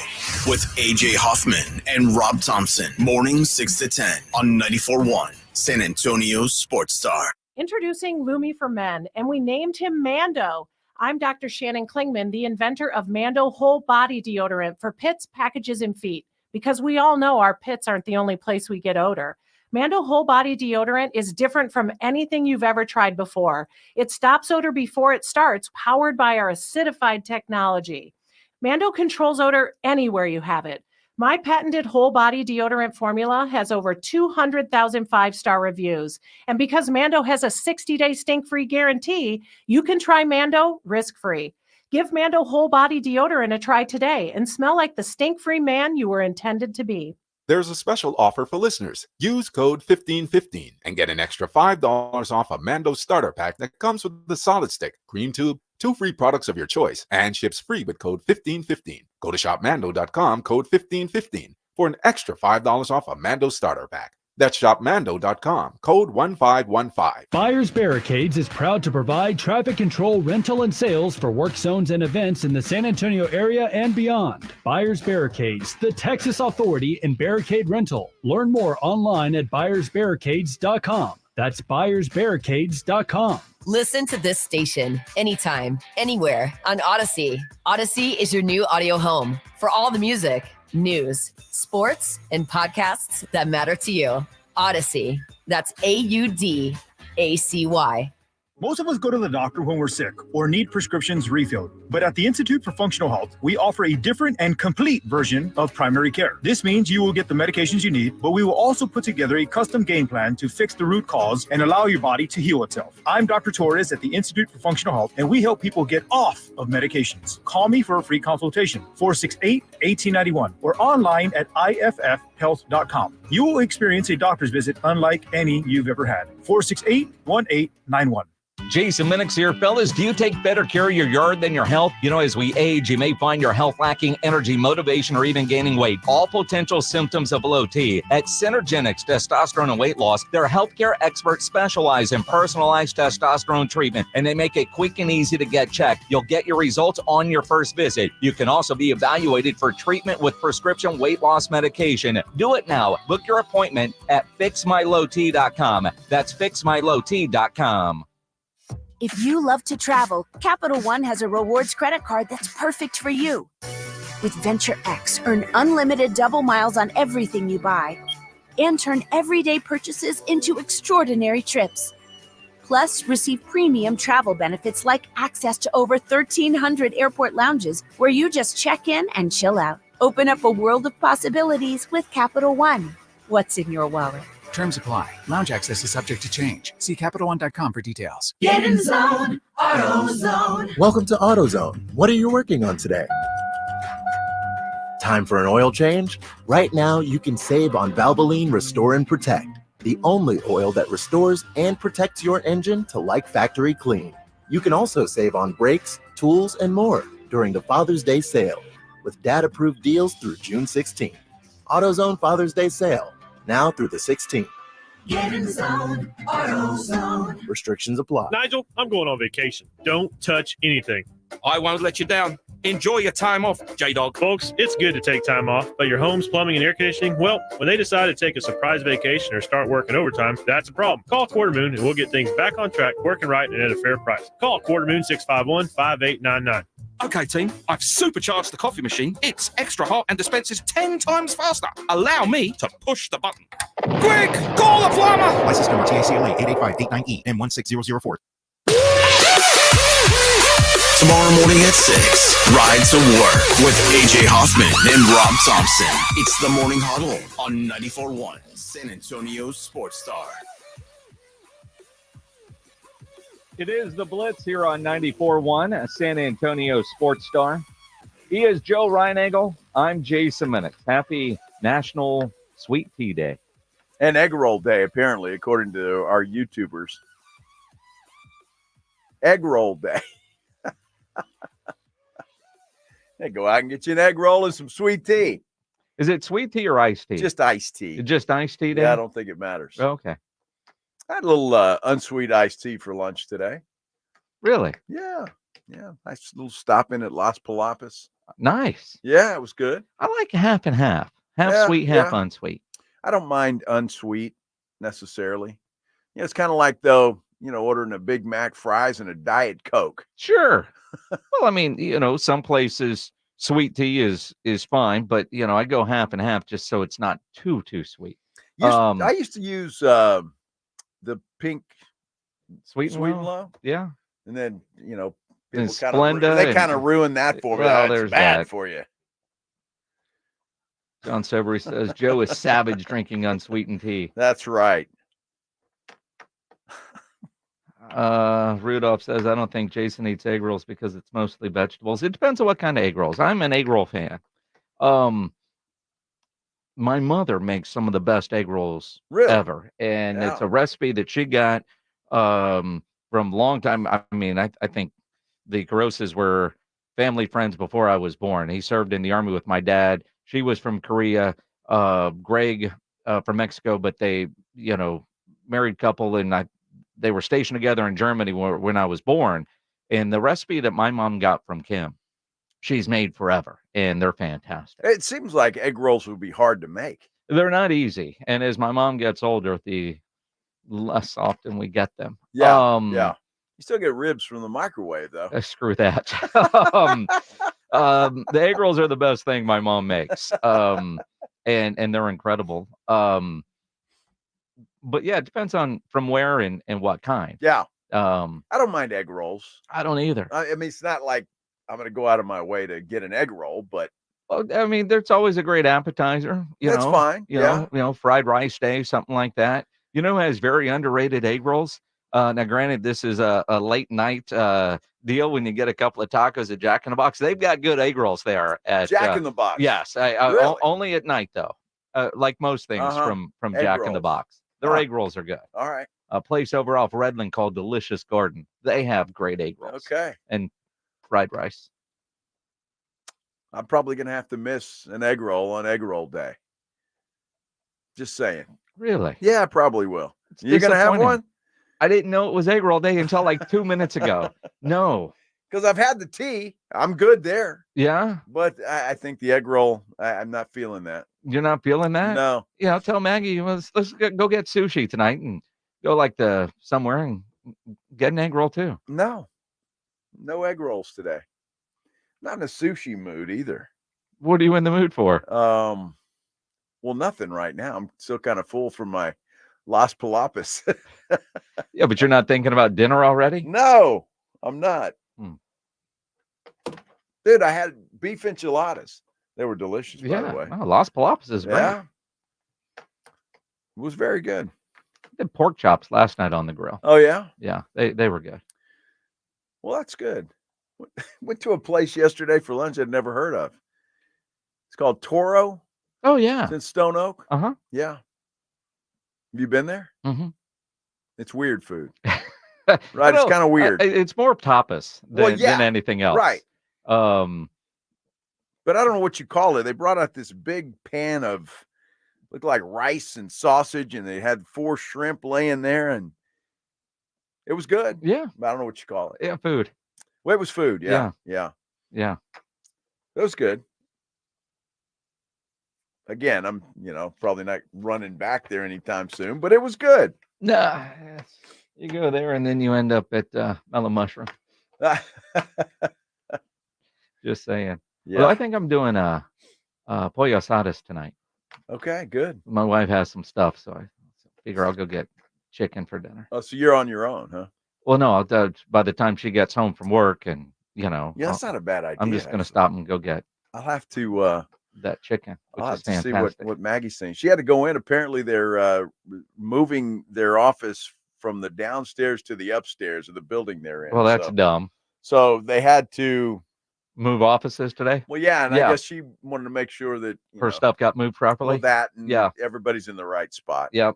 with A.J. Hoffman and Rob Thompson. Morning 6 to 10 on 94.1 San Antonio Sports Star. Introducing Lumi for Men, and we named him Mando. I'm Dr. Shannon Klingman, the inventor of Mando Whole Body Deodorant for pits, packages, and feet, because we all know our pits aren't the only place we get odor. Mando Whole Body Deodorant is different from anything you've ever tried before. It stops odor before it starts, powered by our acidified technology. Mando controls odor anywhere you have it. My patented whole body deodorant formula has over 200,000 5-star reviews. And because Mando has a 60-day stink-free guarantee, you can try Mando risk-free. Give Mando whole body deodorant a try today and smell like the stink-free man you were intended to be. There's a special offer for listeners. Use code 1515 and get an extra $5 off a Mando starter pack that comes with the solid stick, cream tube, 2 free products of your choice, and ships free with code 1515. Go to shopmando.com, code 1515 for an extra $5 off a Mando starter pack. That's shopmando.com, code 1515. Buyers Barricades is proud to provide traffic control, rental, and sales for work zones and events in the San Antonio area and beyond. Buyers Barricades, the Texas authority in barricade rental. Learn more online at buyersbarricades.com. That's buyersbarricades.com. Listen to this station anytime, anywhere on Odyssey. Odyssey is your new audio home for all the music, news, sports, and podcasts that matter to you. Odyssey. That's AUDACY. Most of us go to the doctor when we're sick or need prescriptions refilled. But at the Institute for Functional Health, we offer a different and complete version of primary care. This means you will get the medications you need, but we will also put together a custom game plan to fix the root cause and allow your body to heal itself. I'm Dr. Torres at the Institute for Functional Health, and we help people get off of medications. Call me for a free consultation, 468-1891, or online at iffhealth.com. You will experience a doctor's visit unlike any you've ever had. 468-1891. Jason Minix here. Fellas, do you take better care of your yard than your health? You know, as we age, you may find your health lacking energy, motivation, or even gaining weight. All potential symptoms of low T. At Synergenics Testosterone and Weight Loss, their healthcare experts specialize in personalized testosterone treatment, and they make it quick and easy to get checked. You'll get your results on your first visit. You can also be evaluated for treatment with prescription weight loss medication. Do it now. Book your appointment at fixmylowt.com. That's fixmylowt.com. If you love to travel, Capital One has a rewards credit card that's perfect for you. With Venture X, earn unlimited double miles on everything you buy and turn everyday purchases into extraordinary trips. Plus, receive premium travel benefits like access to over 1,300 airport lounges where you just check in and chill out. Open up a world of possibilities with Capital One. What's in your wallet? Terms apply. Lounge access is subject to change. See CapitalOne.com for details. Get in the zone, AutoZone. Welcome to AutoZone. What are you working on today? Time for an oil change? Right now, you can save on Valvoline Restore and Protect, the only oil that restores and protects your engine to like factory clean. You can also save on brakes, tools, and more during the Father's Day sale with dad-approved deals through June 16th. AutoZone Father's Day sale. Now through the 16th. Get in the zone, AutoZone. Restrictions apply. Nigel, I'm going on vacation. Don't touch anything. I won't let you down. Enjoy your time off, J-Dog. Folks, it's good to take time off, but your home's plumbing and air conditioning, well, when they decide to take a surprise vacation or start working overtime, that's a problem. Call Quarter Moon and we'll get things back on track, working right and at a fair price. Call Quarter Moon 651-5899. Okay, team, I've supercharged the coffee machine. It's extra hot and dispenses 10 times faster. Allow me to push the button. Quick, call the plumber! License number TACLA 88589E M16004. Tomorrow morning at 6, Ride to Work with AJ Hoffman and Rob Thompson. It's the Morning Huddle on 94.1 San Antonio Sports Star. It is the Blitz here on 94.1 San Antonio Sports Star. He is Joe Reinagel. I'm Jason Minix. Happy National Sweet Tea Day. And Egg Roll Day, apparently, according to our YouTubers. Egg Roll Day. Hey, go out and get you an egg roll and some sweet tea. Is it sweet tea or iced tea? Just iced tea. Just iced tea day? Yeah, I don't think it matters. Okay. I had a little unsweet iced tea for lunch today. Really? Yeah. Yeah. Nice little stop in at Las Palapas. Nice. Yeah, it was good. I like half and half. Half sweet, half unsweet. I don't mind unsweet necessarily. Yeah, it's kind of like, though, ordering a Big Mac, fries, and a Diet Coke. Sure. Well, I mean, some places sweet tea is fine, but, I go half and half just so it's not too sweet. I used to use the pink Sweet and Low. Yeah. And then, people kind of ruined that for me. Well, That's there's bad that. for you. John Sobery says Joe is savage drinking unsweetened tea. That's right. Rudolph says, I don't think Jason eats egg rolls because it's mostly vegetables. It depends on what kind of egg rolls. I'm an egg roll fan. my mother makes some of the best egg rolls ever, and it's a recipe that she got from a long time. I mean, I think the Carosas were family friends before I was born. He served in the Army with my dad. She was from Korea. Greg from Mexico, but they, married couple, and they were stationed together in Germany when I was born. And the recipe that my mom got from Kim, she's made forever, and they're fantastic. It seems like egg rolls would be hard to make. They're not easy, and as my mom gets older, the less often we get them. Yeah, yeah. You still get ribs from the microwave, though. Screw that. The egg rolls are the best thing my mom makes, and they're incredible. But yeah, it depends on from where and what kind. Yeah. I don't mind egg rolls. I don't either. I mean, it's not like I'm going to go out of my way to get an egg roll, but I mean, there's always a great appetizer. That's fine. You know, fried rice day, something like that. You know, who has very underrated egg rolls. Now, granted, this is a late night deal when you get a couple of tacos at Jack in the Box. They've got good egg rolls there at Jack in the Box. Yes, Really? Only at night though. Like most things from Egg Jack in the rolls. Box, their egg rolls are good. All right. A place over off Redland called Delicious Garden. They have great egg rolls. Okay. And fried rice. I'm probably going to have to miss an egg roll on egg roll day. Just saying. Really? Yeah, I probably will. You going to have disappointing. one? I didn't know it was egg roll day until like 2 minutes ago. No. Because I've had the tea. I'm good there. Yeah? But I think the egg roll, I'm not feeling that. You're not feeling that? No. Yeah, I'll tell Maggie, let's go get sushi tonight and go like somewhere and get an egg roll too. No egg rolls today. Not in a sushi mood either. What are you in the mood for? Well, nothing right now. I'm still kind of full from my Las Palapas. Yeah, but you're not thinking about dinner already? No, I'm not. Dude, I had beef enchiladas. They were delicious, by the way. Oh, Las Palapas is great. Yeah. It was very good. I did pork chops last night on the grill. Oh, yeah? Yeah, they were good. Well, that's good. Went to a place yesterday for lunch I'd never heard of. It's called Toro. Oh, yeah. It's in Stone Oak. Uh-huh. Yeah. Have you been there? Mm-hmm. It's weird food. Right? It's kind of weird. It's more tapas than anything else. Right. But I don't know what you call it. They brought out this big pan of looked like rice and sausage, and they had 4 shrimp laying there, and it was good. Yeah. I don't know what you call it. Yeah, food. Well, it was food. Yeah. Yeah. It was good. Again, I'm, probably not running back there anytime soon, but it was good. Nah, you go there and then you end up at Mellow Mushroom. Just saying. Yeah. Well, I think I'm doing pollo asadas tonight. Okay, good. My wife has some stuff, so I figure I'll go get chicken for dinner. Oh, so you're on your own, huh? Well, no, by the time she gets home from work and, Yeah, that's not a bad idea. I'm just going to stop and go get I'll have to that chicken, which I'll is have to fantastic. see what Maggie's saying. She had to go in. Apparently, they're moving their office from the downstairs to the upstairs of the building they're in. Well, that's dumb. So they had to move offices today. Well, yeah, and I guess she wanted to make sure that her stuff got moved properly. Well, that and everybody's in the right spot. Yep.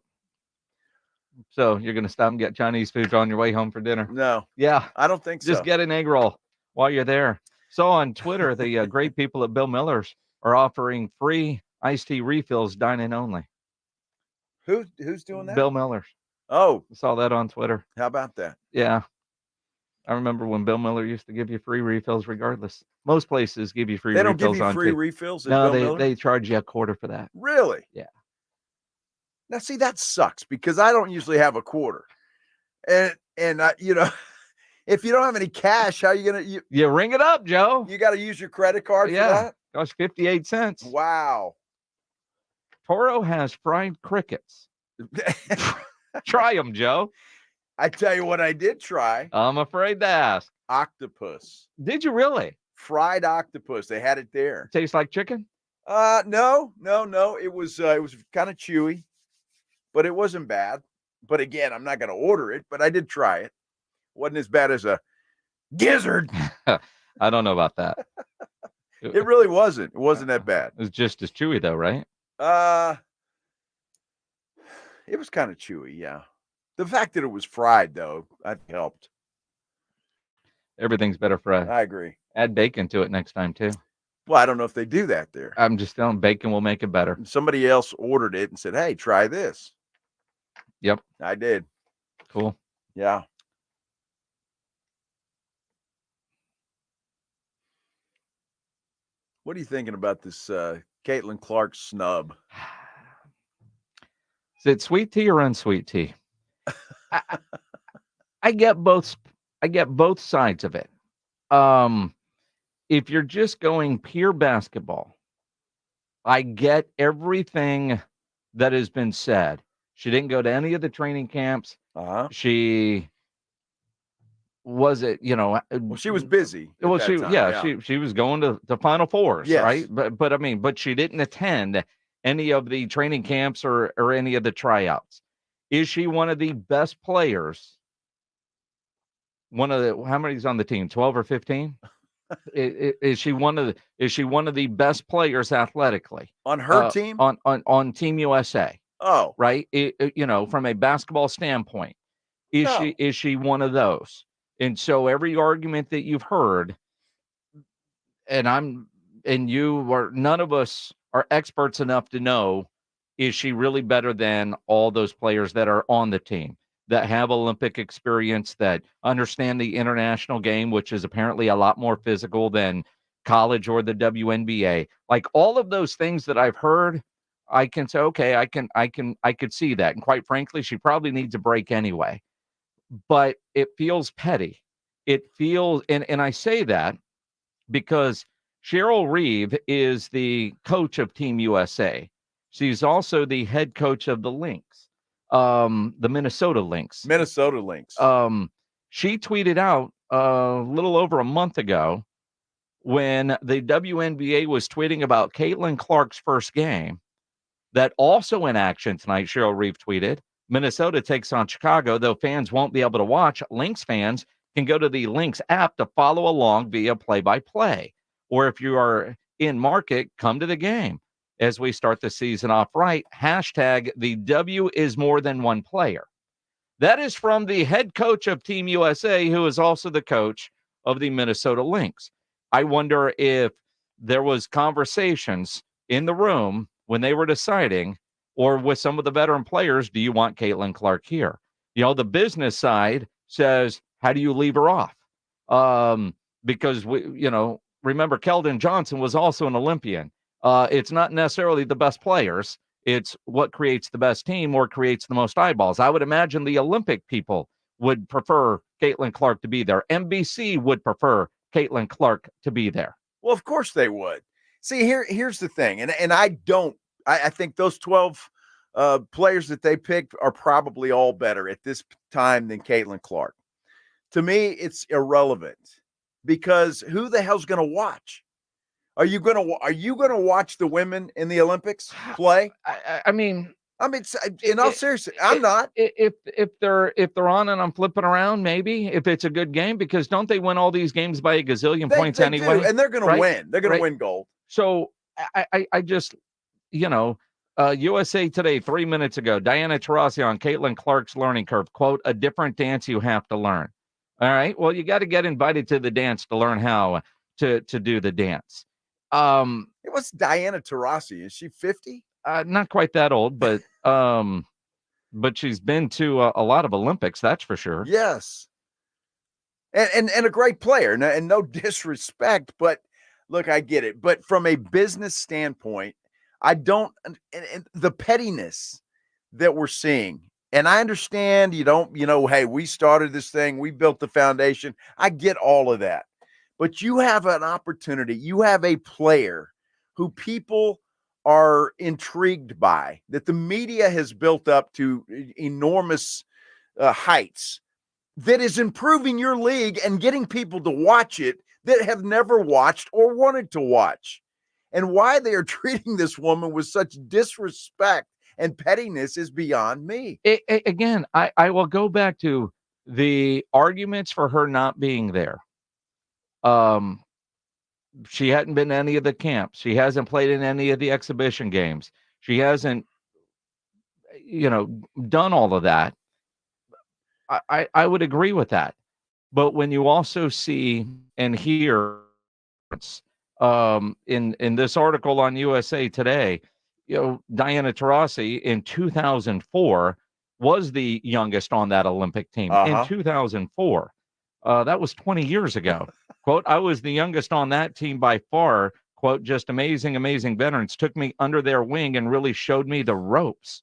So you're going to stop and get Chinese food on your way home for dinner? No. Yeah. I don't think so. Just get an egg roll while you're there. So on Twitter, the great people at Bill Miller's are offering free iced tea refills, dine-in only. Who's doing that? Bill Miller's. Oh. I saw that on Twitter. How about that? Yeah. I remember when Bill Miller used to give you free refills regardless. Most places give you free refills. They don't give you free refills at Bill Miller? They charge you $0.25 for that. Really? Yeah. Now, see, that sucks because I don't usually have $0.25. And if you don't have any cash, how are you going to? You ring it up, Joe. You got to use your credit card for that? Costs 58 cents. Wow. Toro has fried crickets. Try them, Joe. I tell you what I did try. I'm afraid to ask. Octopus. Did you really? Fried octopus. They had it there. Tastes like chicken? No. It was kind of chewy, but it wasn't bad. But again, I'm not going to order it, but I did try it. Wasn't as bad as a gizzard. I don't know about that. It really wasn't. It wasn't that bad. It was just as chewy though, right? It was kind of chewy, yeah. The fact that it was fried, though, that helped. Everything's better fried. I agree. Add bacon to it next time, too. Well, I don't know if they do that there. I'm just telling bacon will make it better. Somebody else ordered it and said, hey, try this. Yep. I did. Cool. Yeah. What are you thinking about this Caitlin Clark snub? Is it sweet tea or unsweet tea? I get both. I get both sides of it. If you're just going pure basketball, I get everything that has been said. She didn't go to any of the training camps. She wasn't, well, she was busy. Well, she was going to Final Fours, Yes. right? But she didn't attend any of the training camps or any of the tryouts. Is she one of the best players? How many's on the team? 12 or 15? Is she one of the best players athletically on her team? On Team USA? Oh, right. From a basketball standpoint, is she one of those? And so every argument that you've heard, none of us are experts enough to know, is she really better than all those players that are on the team, that have Olympic experience, that understand the international game, which is apparently a lot more physical than college or the WNBA? Like all of those things that I've heard, I can say, okay, I could see that. And quite frankly, she probably needs a break anyway. But it feels petty. It feels, and I say that because Cheryl Reeve is the coach of Team USA. She's also the head coach of the Lynx, the Minnesota Lynx. She tweeted out a little over a month ago when the WNBA was tweeting about Caitlin Clark's first game, that also in action tonight, Cheryl Reeve tweeted, Minnesota takes on Chicago, though fans won't be able to watch. Lynx fans can go to the Lynx app to follow along via play-by-play. Or if you are in market, come to the game. As we start the season off right, hashtag the W is more than one player. That is from the head coach of Team USA, who is also the coach of the Minnesota Lynx. I wonder if there was conversations in the room when they were deciding, or with some of the veteran players, do you want Caitlin Clark here? The business side says, how do you leave her off? Because remember, Keldon Johnson was also an Olympian. It's not necessarily the best players. It's what creates the best team or creates the most eyeballs. I would imagine the Olympic people would prefer Caitlin Clark to be there. NBC would prefer Caitlin Clark to be there. Well, of course they would. See, here's the thing, and I think those 12 players that they picked are probably all better at this time than Caitlin Clark. To me, it's irrelevant because who the hell's going to watch? Are you going to watch the women in the Olympics play? I mean, in all seriousness, I'm not. If they're on and I'm flipping around, maybe if it's a good game, because don't they win all these games by a gazillion points anyway? Do, and they're going to win. They're going to win gold. So I just, USA Today 3 minutes ago, Diana Taurasi on Caitlin Clark's learning curve, quote, a different dance you have to learn. All right. Well, you got to get invited to the dance to learn how to do the dance. What's Diana Taurasi? Is she 50? Not quite that old, but she's been to a lot of Olympics, that's for sure. Yes. And a great player. And no disrespect, but look, I get it. But from a business standpoint, I don't, and the pettiness that we're seeing, and I understand hey, we started this thing, we built the foundation. I get all of that. But you have an opportunity. You have a player who people are intrigued by, that the media has built up to enormous heights, that is improving your league and getting people to watch it that have never watched or wanted to watch. And why they are treating this woman with such disrespect and pettiness is beyond me. Again, I will go back to the arguments for her not being there. She hadn't been to any of the camps. She hasn't played in any of the exhibition games. She hasn't, done all of that. I would agree with that. But when you also see and hear in this article on USA Today, Diana Taurasi in 2004 was the youngest on that Olympic team. In 2004, that was 20 years ago. Quote, I was the youngest on that team by far. Quote, just amazing, amazing veterans took me under their wing and really showed me the ropes.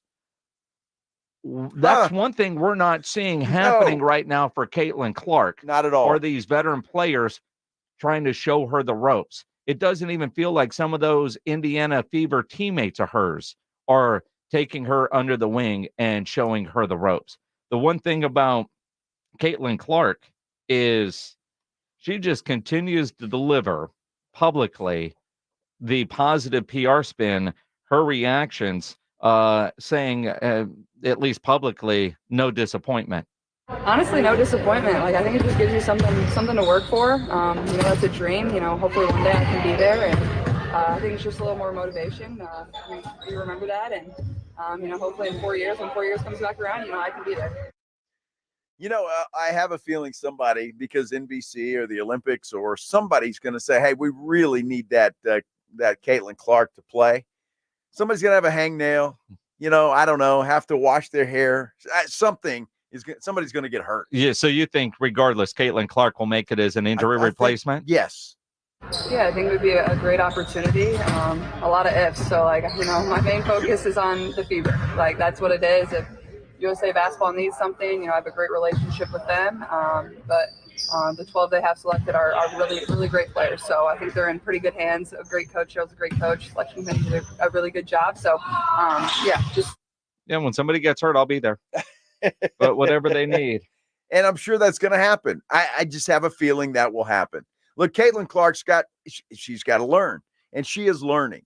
That's one thing we're not seeing happening right now for Caitlin Clark. Not at all. Or these veteran players trying to show her the ropes. It doesn't even feel like some of those Indiana Fever teammates of hers are taking her under the wing and showing her the ropes. The one thing about Caitlin Clark is she just continues to deliver publicly the positive PR spin, her reactions, saying, at least publicly, no disappointment. Honestly, no disappointment. Like, I think it just gives you something to work for. That's a dream. Hopefully one day I can be there, and I think it's just a little more motivation. You remember that, and hopefully in 4 years, when 4 years comes back around, I can be there. I have a feeling somebody, because NBC or the Olympics or somebody's going to say, hey, we really need that Caitlin Clark to play. Somebody's going to have a hangnail, I don't know, have to wash their hair. Somebody's going to get hurt. Yeah, so you think regardless, Caitlin Clark will make it as an injury replacement? Yes. Yeah, I think it would be a great opportunity. A lot of ifs. So, my main focus is on the Fever. That's what it is. If USA Basketball needs something, I have a great relationship with them. But the 12 they have selected are really, really great players. So I think they're in pretty good hands. A great coach. Charles, a great coach. Selection committee did a really good job. So, when somebody gets hurt, I'll be there. But whatever they need. And I'm sure that's going to happen. I just have a feeling that will happen. Look, Caitlin Clark's she's got to learn, and she is learning.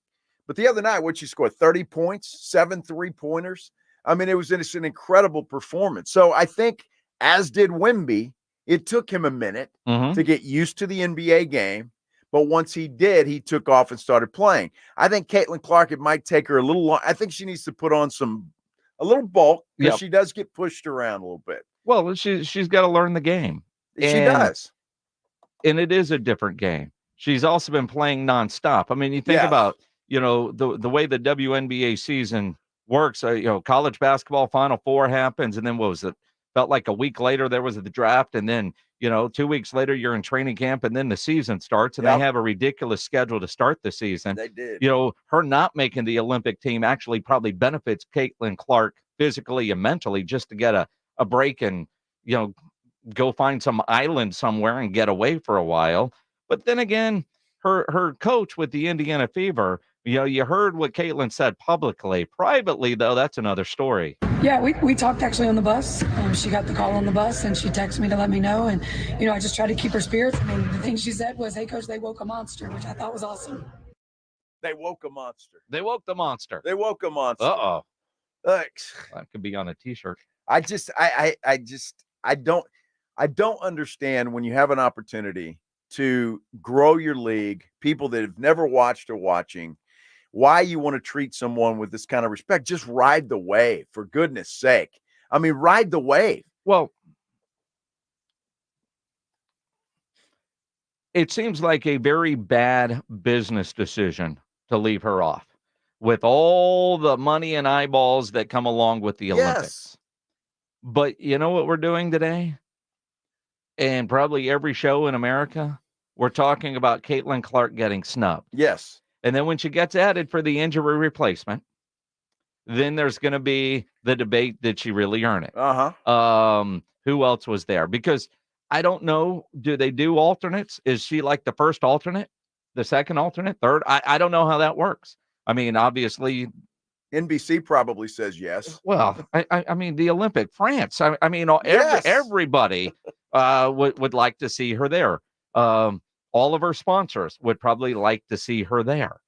But the other night, she scored 30 points, 7 3-pointers. I mean, it was an incredible performance. So I think, as did Wemby, it took him a minute to get used to the NBA game. But once he did, he took off and started playing. I think Caitlin Clark, it might take her a little long. I think she needs to put on a little bulk, because she does get pushed around a little bit. Well, she's got to learn the game. She does. And it is a different game. She's also been playing nonstop. I mean, you think about, the way the WNBA season works. College basketball Final Four happens, and then what was it? Felt like a week later there was the draft, and then 2 weeks later you're in training camp, and then the season starts, and they have a ridiculous schedule to start the season. They did. Her not making the Olympic team actually probably benefits Caitlin Clark physically and mentally, just to get a break and go find some island somewhere and get away for a while. But then again, her coach with the Indiana Fever, you heard what Caitlin said publicly. Privately, though, that's another story. Yeah, we talked actually on the bus. She got the call on the bus, and she texted me to let me know. And, I just tried to keep her spirits. I mean, the thing she said was, hey, Coach, they woke a monster, which I thought was awesome. They woke a monster. They woke the monster. They woke a monster. Uh-oh. Thanks. That could be on a T-shirt. I don't understand when you have an opportunity to grow your league, people that have never watched or watching, why you want to treat someone with this kind of respect. Just ride the wave, for goodness sake. I mean, ride the wave. Well, it seems like a very bad business decision to leave her off, with all the money and eyeballs that come along with the Olympics. But you know what we're doing today? And probably every show in America, we're talking about Caitlin Clark getting snubbed. Yes. And then when she gets added for the injury replacement, then there's going to be the debate, did she really earn it? Who else was there? Because I don't know, do they do alternates? Is she like the first alternate, the second alternate, third? I don't know how that works. I mean, obviously, NBC probably says yes. Well, I mean, the Olympic France. I mean, everybody would like to see her there. All of her sponsors would probably like to see her there.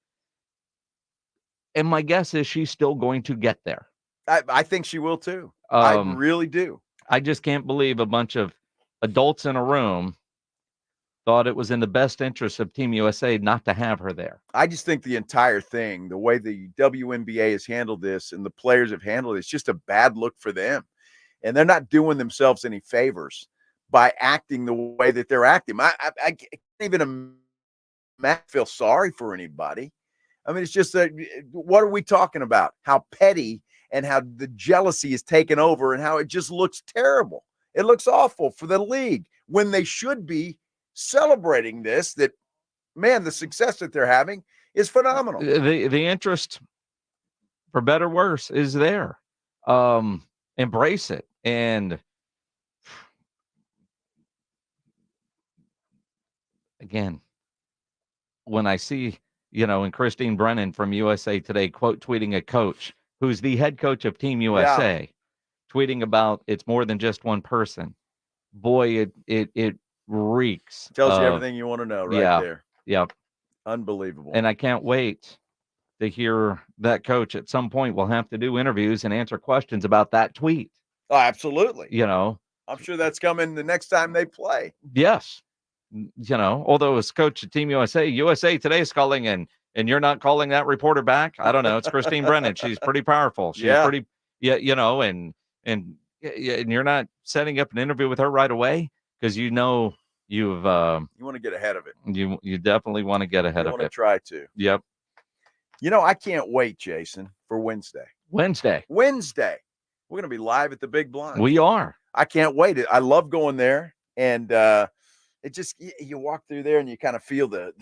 And my guess is she's still going to get there. I think she will too. I really do. I just can't believe a bunch of adults in a room thought it was in the best interest of Team USA not to have her there. I just think the entire thing, the way the WNBA has handled this and the players have handled it, it's just a bad look for them. And they're not doing themselves any favors by acting the way that they're acting. I can't even feel sorry for anybody. I mean, it's just that, what are we talking about? How petty and how the jealousy is taken over and how it just looks terrible. It looks awful for the league when they should be celebrating this, that, man, the success that they're having is phenomenal. The interest, for better or worse, is there. Embrace it. And again, when I see, and Christine Brennan from USA Today quote tweeting a coach who's the head coach of Team USA, tweeting about it's more than just one person. Boy, it reeks. Tells you everything you want to know there. Yep. Unbelievable. And I can't wait to hear that coach at some point will have to do interviews and answer questions about that tweet. Oh, absolutely. I'm sure that's coming the next time they play. Yes. Although as coach of Team USA Today is calling and you're not calling that reporter back. I don't know. It's Christine Brennan. She's pretty powerful. She's pretty, and you're not setting up an interview with her right away because you want to get ahead of it. You definitely want to get ahead of it. You want to try to. Yep. I can't wait, Jason, for Wednesday. Wednesday. We're going to be live at the Big Blind. We are. I can't wait. I love going there. And it just, you walk through there and you kind of feel the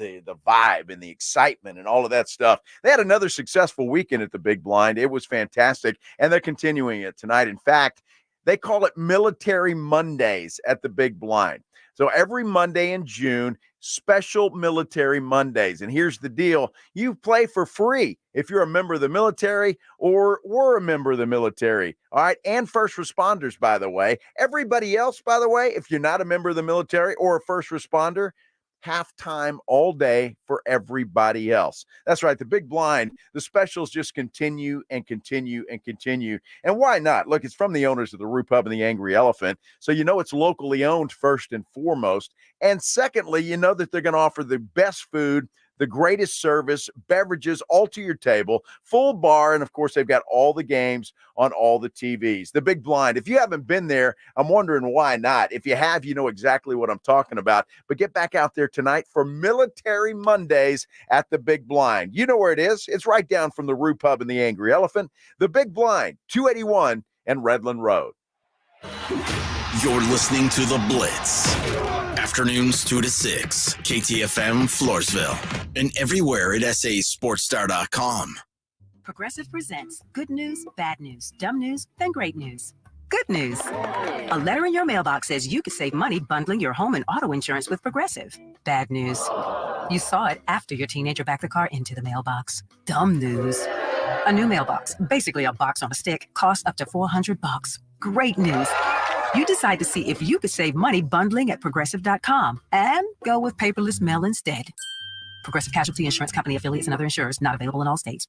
vibe and the excitement and all of that stuff. They had another successful weekend at the Big Blind. It was fantastic. And they're continuing it tonight. In fact, they call it Military Mondays at the Big Blind. So every Monday in June, special Military Mondays. And here's the deal. You play for free if you're a member of the military or were a member of the military. All right. And first responders, by the way. Everybody else, by the way, if you're not a member of the military or a first responder, halftime all day for everybody else. That's right. The Big Blind, the specials just continue and continue and continue. And why not? Look, it's from the owners of the Roux Pub and the Angry Elephant. So it's locally owned first and foremost. And secondly, that they're going to offer the best food, the greatest service, beverages, all to your table, full bar. And of course, they've got all the games on all the TVs. The Big Blind. If you haven't been there, I'm wondering why not. If you have, you know exactly what I'm talking about. But get back out there tonight for Military Mondays at the Big Blind. You know where it is. It's right down from the Roux Pub and the Angry Elephant. The Big Blind, 281 and Redland Road. You're listening to The Blitz. Afternoons 2 to 6, KTFM Floresville, and everywhere at sasportstar.com. Progressive presents good news, bad news, dumb news, then great news. Good news. A letter in your mailbox says you could save money bundling your home and auto insurance with Progressive. Bad news. You saw it after your teenager backed the car into the mailbox. Dumb news. A new mailbox, basically a box on a stick, costs up to $400. Great news. You decide to see if you could save money bundling at Progressive.com and go with paperless mail instead. Progressive Casualty Insurance Company affiliates and other insurers not available in all states.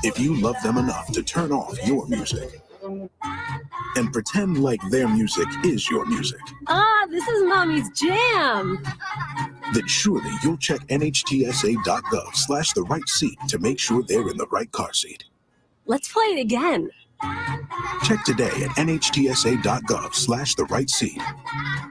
If you love them enough to turn off your music and pretend like their music is your music, this is Mommy's jam. then surely you'll check NHTSA.gov/the right seat to make sure they're in the right car seat. Let's play it again. Check today at NHTSA.gov/the right seat.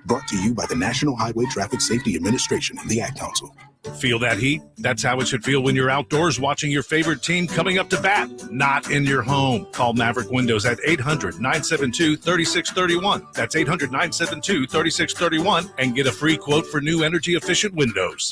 Brought to you by the National Highway Traffic Safety Administration and the Ad Council. Feel that heat? That's how it should feel when you're outdoors watching your favorite team coming up to bat, not in your home. Call Maverick Windows at 800-972-3631. That's 800-972-3631 and get a free quote for new energy-efficient windows.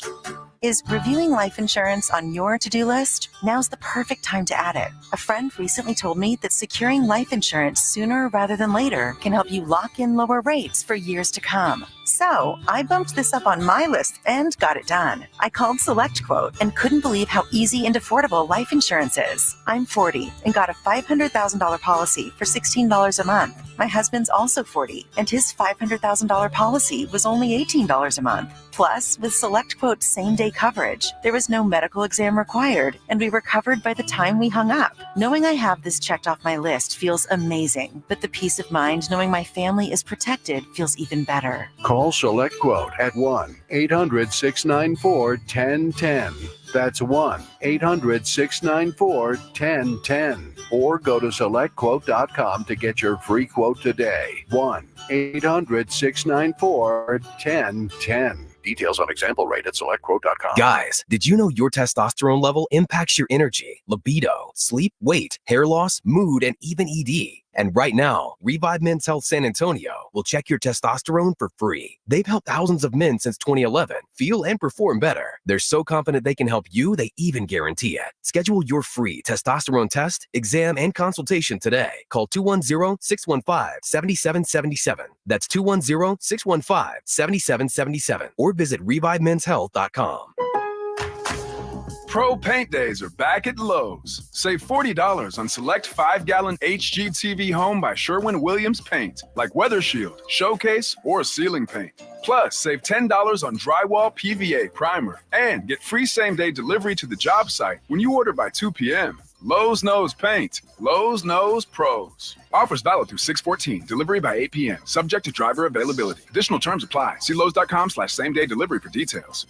Is reviewing life insurance on your to-do list? Now's the perfect time to add it. A friend recently told me that securing life insurance sooner rather than later can help you lock in lower rates for years to come. So I bumped this up on my list and got it done. I called SelectQuote and couldn't believe how easy and affordable life insurance is. I'm 40 and got a $500,000 policy for $16 a month. My husband's also 40, and his $500,000 policy was only $18 a month. Plus, with SelectQuote's same-day coverage, there was no medical exam required, and we were covered by the time we hung up. Knowing I have this checked off my list feels amazing, but the peace of mind knowing my family is protected feels even better. Call SelectQuote at 1-800-694-1010. That's 1-800-694-1010. Or go to SelectQuote.com to get your free quote today. 1-800-694-1010. Details on example rate at SelectQuote.com. Guys, did you know your testosterone level impacts your energy, libido, sleep, weight, hair loss, mood, and even ED? And right now, Revive Men's Health San Antonio will check your testosterone for free. They've helped thousands of men since 2011 feel and perform better. They're so confident they can help you, they even guarantee it. Schedule your free testosterone test, exam, and consultation today. Call 210-615-7777. That's 210-615-7777. Or visit ReviveMen'sHealth.com. Pro Paint Days are back at Lowe's. Save $40 on select 5-gallon HGTV Home by Sherwin-Williams paint, like Weather Shield, Showcase, or Ceiling Paint. Plus, save $10 on drywall PVA primer and get free same-day delivery to the job site when you order by 2 p.m. Lowe's knows paint. Lowe's knows pros. Offers valid through 6/14. Delivery by 8 p.m. Subject to driver availability. Additional terms apply. See Lowe's.com/same-day delivery for details.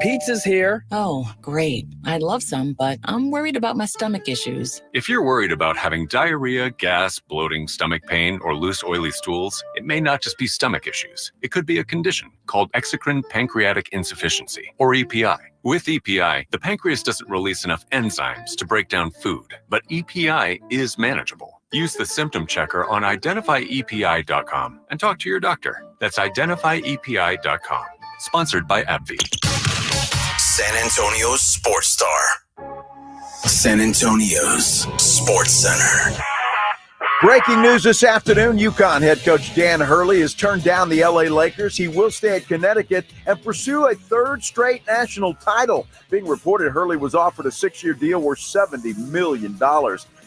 Pizza's here. Oh, great. I'd love some, but I'm worried about my stomach issues. If you're worried about having diarrhea, gas, bloating, stomach pain, or loose, oily stools, it may not just be stomach issues. It could be a condition called exocrine pancreatic insufficiency, or EPI. With EPI, the pancreas doesn't release enough enzymes to break down food, but EPI is manageable. Use the symptom checker on identifyepi.com and talk to your doctor. That's identifyepi.com. Sponsored by AbbVie. San Antonio's Sports Star. San Antonio's Sports Center. Breaking news this afternoon, UConn head coach Dan Hurley has turned down the LA Lakers. He will stay at Connecticut and pursue a third straight national title. Being reported, Hurley was offered a 6-year deal worth $70 million.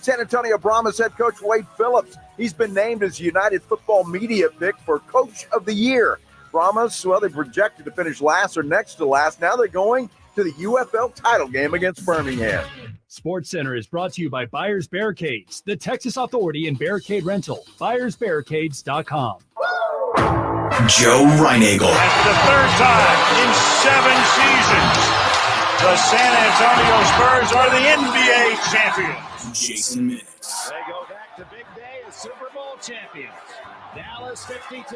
San Antonio Brahmas head coach Wade Phillips, he's been named as United Football Media pick for Coach of the Year. Brahmas, well, they projected to finish last or next to last. Now they're going to the UFL title game against Birmingham. Sports Center is brought to you by Buyers Barricades, the Texas Authority in Barricade Rental. BuyersBarricades.com. Joe Reinagel. For the third time in 7 seasons, the San Antonio Spurs are the NBA champions. Jason Minix. They go back to big day as Super Bowl champions. Dallas 52,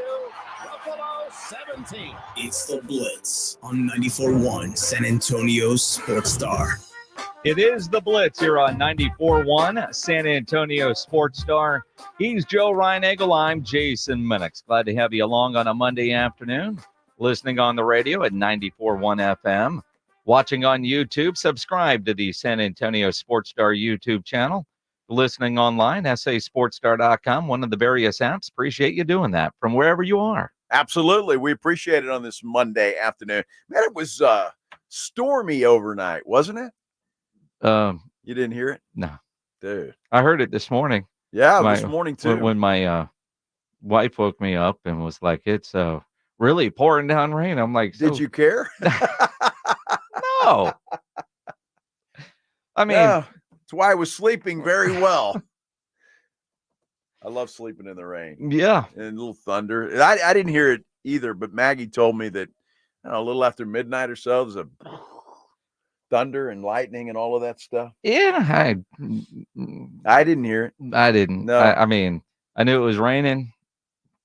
Buffalo 17. It's the Blitz on 94.1 San Antonio's Sports Star. It is the Blitz here on 94.1 San Antonio Sports Star. He's Joe Reinagel. I'm Jason Minix. Glad to have you along on a Monday afternoon. Listening on the radio at 94.1 FM. Watching on YouTube, subscribe to the San Antonio Sports Star YouTube channel. Listening online, sasportstar.com, one of the various apps. Appreciate you doing that from wherever you are. Absolutely. We appreciate it on this Monday afternoon. Man, it was stormy overnight, wasn't it? You didn't hear it? No. Dude. I heard it this morning. Yeah, this morning too. When my wife woke me up and was like, it's really pouring down rain. I'm like, did you care? No. I mean, yeah, that's why I was sleeping very well. I love sleeping in the rain. Yeah. And a little thunder. I didn't hear it either, but Maggie told me that a little after midnight or so, there's a thunder and lightning and all of that stuff. Yeah. I didn't hear it. I didn't. No. I mean, I knew it was raining.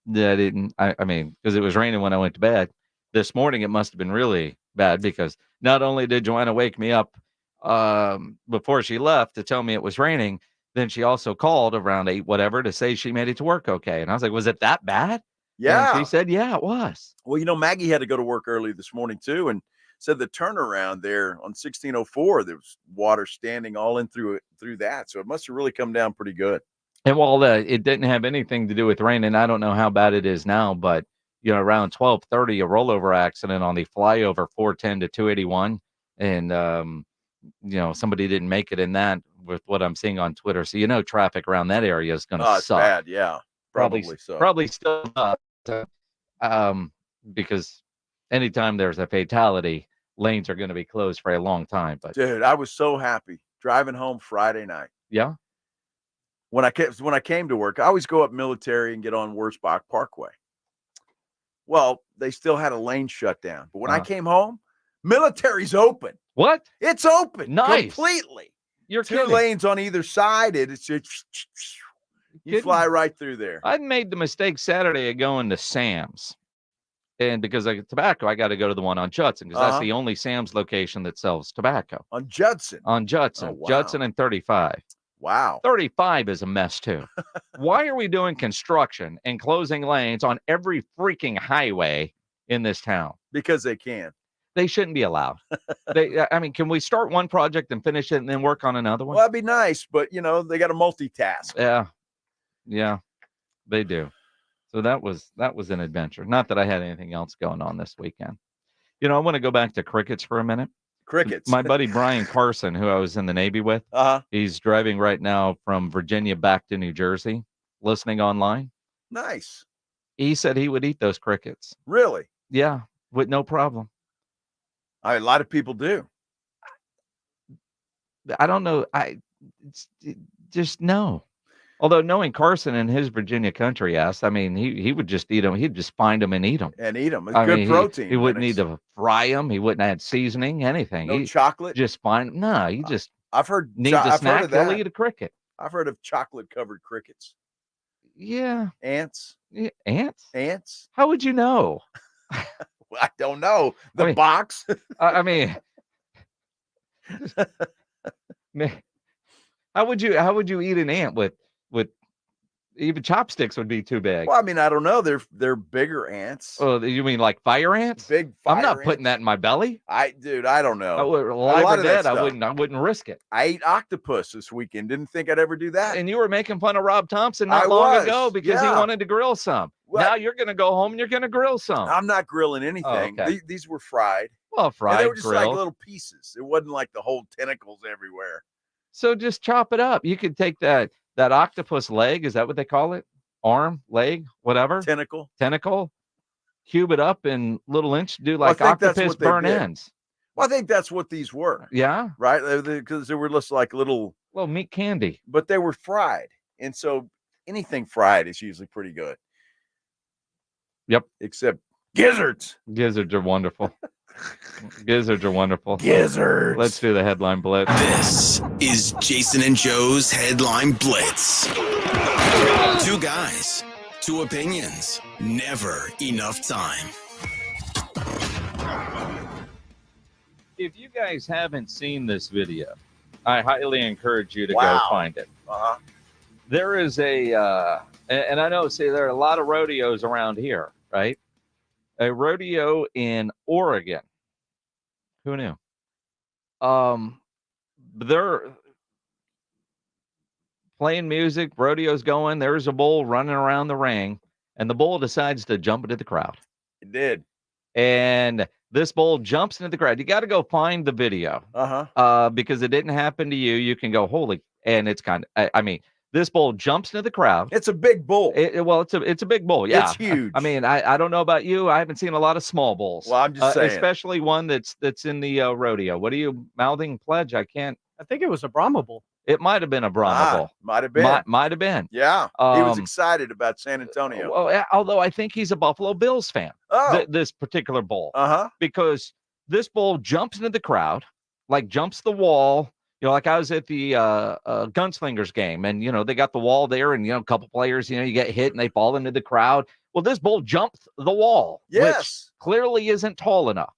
I didn't. I mean, because it was raining when I went to bed. This morning, it must have been really bad because not only did Joanna wake me up before she left to tell me it was raining, then she also called around 8 whatever to say she made it to work okay. And I was like, was it that bad? Yeah. And she said, yeah, it was. Well, Maggie had to go to work early this morning too, and said the turnaround there on 1604, there was water standing all in through that. So it must have really come down pretty good. And while it didn't have anything to do with rain, and I don't know how bad it is now, but around 12:30, a rollover accident on the flyover 410 to 281, and somebody didn't make it in that with what I'm seeing on Twitter. So, traffic around that area is going to it's suck. bad. Yeah, probably so. Probably still not. Because anytime there's a fatality, lanes are going to be closed for a long time. But dude, I was so happy driving home Friday night. Yeah. When I came to work, I always go up Military and get on Wurzbach Parkway. Well, they still had a lane shut down. But when I came home, Military's open. What? It's open. Nice. Completely. You're 2 kidding. lanes on either side. You fly right through there. I made the mistake Saturday of going to Sam's. And because I get tobacco, I got to go to the one on Judson because that's the only Sam's location that sells tobacco. On Judson? On Judson. Oh, wow. Judson and 35. Wow. 35 is a mess, too. Why are we doing construction and closing lanes on every freaking highway in this town? Because they can. They shouldn't be allowed. Can we start one project and finish it and then work on another one? Well, that'd be nice, but, they got to multitask. Yeah, they do. So that was an adventure. Not that I had anything else going on this weekend. I want to go back to crickets for a minute. Crickets. My buddy Brian Carson, who I was in the Navy with, he's driving right now from Virginia back to New Jersey, listening online. Nice. He said he would eat those crickets. Really? Yeah, with no problem. A lot of people do. I don't know. Just no. Although knowing Carson and his Virginia country ass, he would just eat them. He'd just find them and eat them. And eat them. It's good protein. He wouldn't need to fry them. He wouldn't add seasoning, anything. No chocolate? Just find them. No, you just I've heard needs a snack. He'll eat a cricket. I've heard of chocolate-covered crickets. Yeah. Ants? Yeah. Ants? Ants? How would you know? I don't know. The box? How would you eat an ant with even chopsticks would be too big? Well, I don't know. They're bigger ants. Oh, you mean like fire ants? Big fire I'm not ants. putting that in my belly. I don't know. Alive or dead, I wouldn't risk it. I ate octopus this weekend. Didn't think I'd ever do that. And you were making fun of Rob Thompson not long ago because he wanted to grill some. Well, now you're going to go home and you're going to grill some. I'm not grilling anything. Oh, okay. These were fried. Well, fried, and they were just grilled. like little pieces. It wasn't like the whole tentacles everywhere. So just chop it up. You could take that octopus leg. Is that what they call it? Arm, leg, whatever. Tentacle. Cube it up in little do like octopus burn ends. Well, I think that's what these were. Yeah. Right? Because they were just like little meat candy. But they were fried. And so anything fried is usually pretty good. Yep. Except gizzards. Gizzards are wonderful. Gizzards are wonderful. Gizzards. Let's do the headline blitz. This is Jason and Joe's Headline Blitz. 2 guys, 2 opinions, never enough time. If you guys haven't seen this video, I highly encourage you to go find it. There is and I know, there are a lot of rodeos around here, right? A rodeo in Oregon. Who knew? They're playing music, rodeo's going. There's a bull running around the ring, and the bull decides to jump into the crowd. It did. And this bull jumps into the crowd. You got to go find the video. Because it didn't happen to you. You can go, holy, and it's kind of, this bull jumps into the crowd. It's a big bull. It's a big bull. Yeah, it's huge. I don't know about you. I haven't seen a lot of small bulls. Well, I'm just saying, especially one that's in the rodeo. What are you mouthing, Pledge? I can't. I think it was a Brahma bull. It might have been a Brahma bull. Might have been. Might have been. Yeah, he was excited about San Antonio. Well, although I think he's a Buffalo Bills fan. This particular bull. Because this bull jumps into the crowd, like jumps the wall. Like I was at the Gunslingers game, and they got the wall there, and a couple players, you get hit and they fall into the crowd. Well, this bull jumped the wall, which clearly isn't tall enough,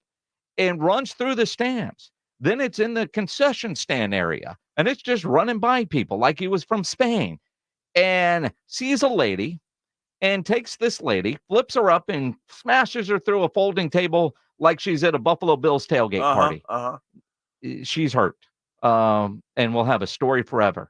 and runs through the stands. Then it's in the concession stand area, and it's just running by people like he was from Spain, and sees a lady, and takes this lady, flips her up, and smashes her through a folding table like she's at a Buffalo Bills tailgate party. She's hurt. And we'll have a story forever.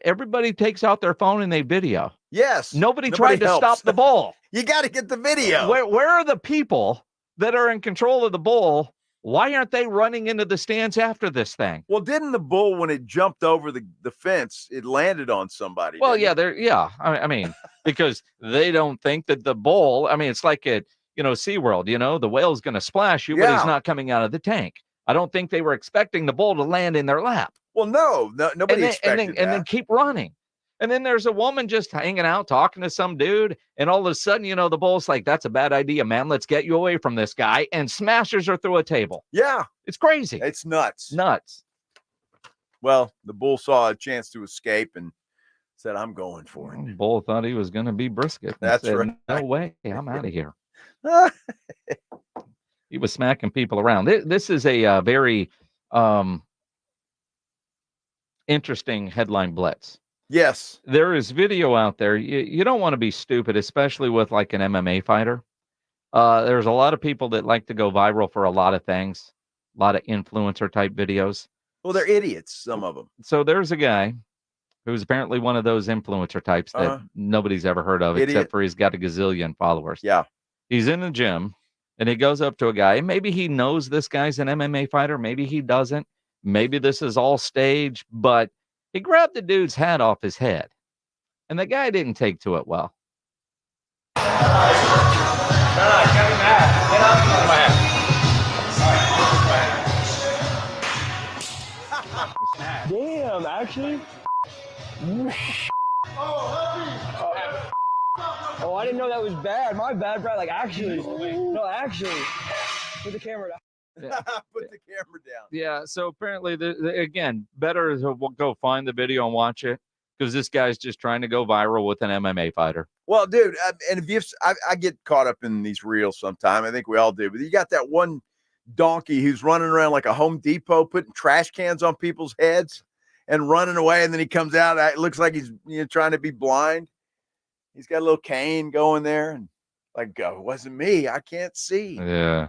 Everybody takes out their phone and they video. Yes. Nobody tried to stop the bull. You got to get the video. Where are the people that are in control of the bull Why aren't they running into the stands after this thing? Well, didn't the bull, when it jumped over the fence, it landed on somebody? Well, yeah, I mean, because they don't think that the bull, I mean, it's like at, SeaWorld, the whale's going to splash you, but he's not coming out of the tank. I don't think they were expecting the bull to land in their lap. Well, nobody expected that. And then keep running. And then there's a woman just hanging out, talking to some dude. And all of a sudden, the bull's like, that's a bad idea, man. Let's get you away from this guy. And smashes her through a table. Yeah. It's crazy. It's nuts. Nuts. Well, the bull saw a chance to escape and said, I'm going for it. The bull thought he was going to be brisket. That's said, right. No way. I'm out of here. He was smacking people around. This is a very interesting headline blitz. Yes. There is video out there. You don't want to be stupid, especially with like an MMA fighter. There's a lot of people that like to go viral for a lot of things, a lot of influencer type videos. Well, they're idiots, some of them. So there's a guy who's apparently one of those influencer types that nobody's ever heard of, except for he's got a gazillion followers. Yeah. He's in the gym and he goes up to a guy. And maybe he knows this guy's an MMA fighter. Maybe he doesn't. Maybe this is all staged, but he grabbed the dude's hat off his head, and the guy didn't take to it well. Damn, actually? Oh, I didn't know that was bad. My bad, Brad. Like, actually. No, actually. Put the camera down. Put the camera down. Yeah, so apparently, again, better to go find the video and watch it, because this guy's just trying to go viral with an MMA fighter. Well, dude, and if I get caught up in these reels sometime. I think we all do. But you got that one donkey who's running around like a Home Depot, putting trash cans on people's heads and running away, and then he comes out. It looks like he's trying to be blind. He's got a little cane going there, and like, it wasn't me. I can't see. Yeah.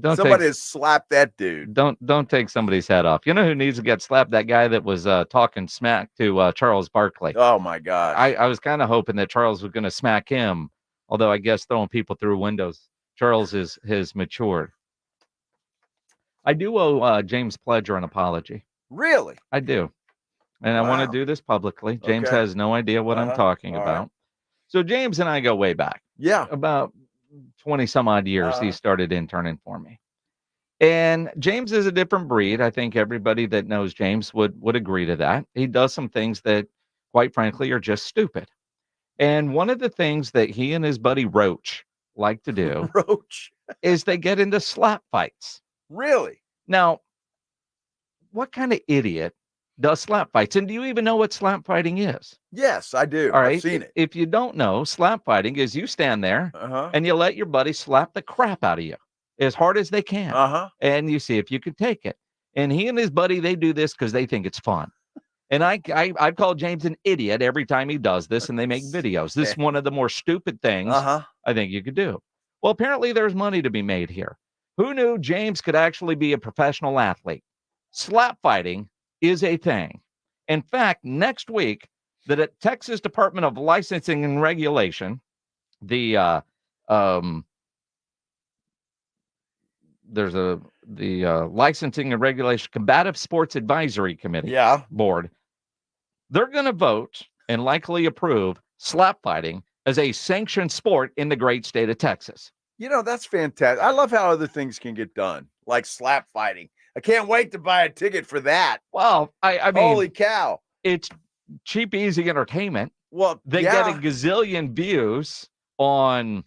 Somebody has slapped that dude. Don't take somebody's head off. You know who needs to get slapped? That guy that was talking smack to Charles Barkley. Oh my God! I was kind of hoping that Charles was going to smack him, although I guess throwing people through windows. Charles has matured. I do owe James Pledger an apology. Really? I do, and I want to do this publicly. James has no idea what I'm talking about. Right. So James and I go way back. Yeah, about 20 some odd years he started interning for me. And James is a different breed. I think everybody that knows James would agree to that. He does some things that, quite frankly, are just stupid. And one of the things that he and his buddy Roach like to do is they get into slap fights. Really? Now, what kind of idiot does slap fights? And do you even know what slap fighting is? Yes, I do. All right. I've seen it. If you don't know, slap fighting is you stand there and you let your buddy slap the crap out of you as hard as they can. And you see if you can take it. And he and his buddy, they do this because they think it's fun. And I call James an idiot every time he does this, and they make videos. This is one of the more stupid things I think you could do. Well, apparently there's money to be made here. Who knew James could actually be a professional athlete? Slap fighting is a thing. In fact, next week, the Texas Department of Licensing and Regulation, the Licensing and Regulation Combative Sports Advisory Committee board, they're going to vote and likely approve slap fighting as a sanctioned sport in the great state of Texas. That's fantastic. I love how other things can get done, like slap fighting. I can't wait to buy a ticket for that. Well, I mean, holy cow. It's cheap, easy entertainment. Well, they get a gazillion views on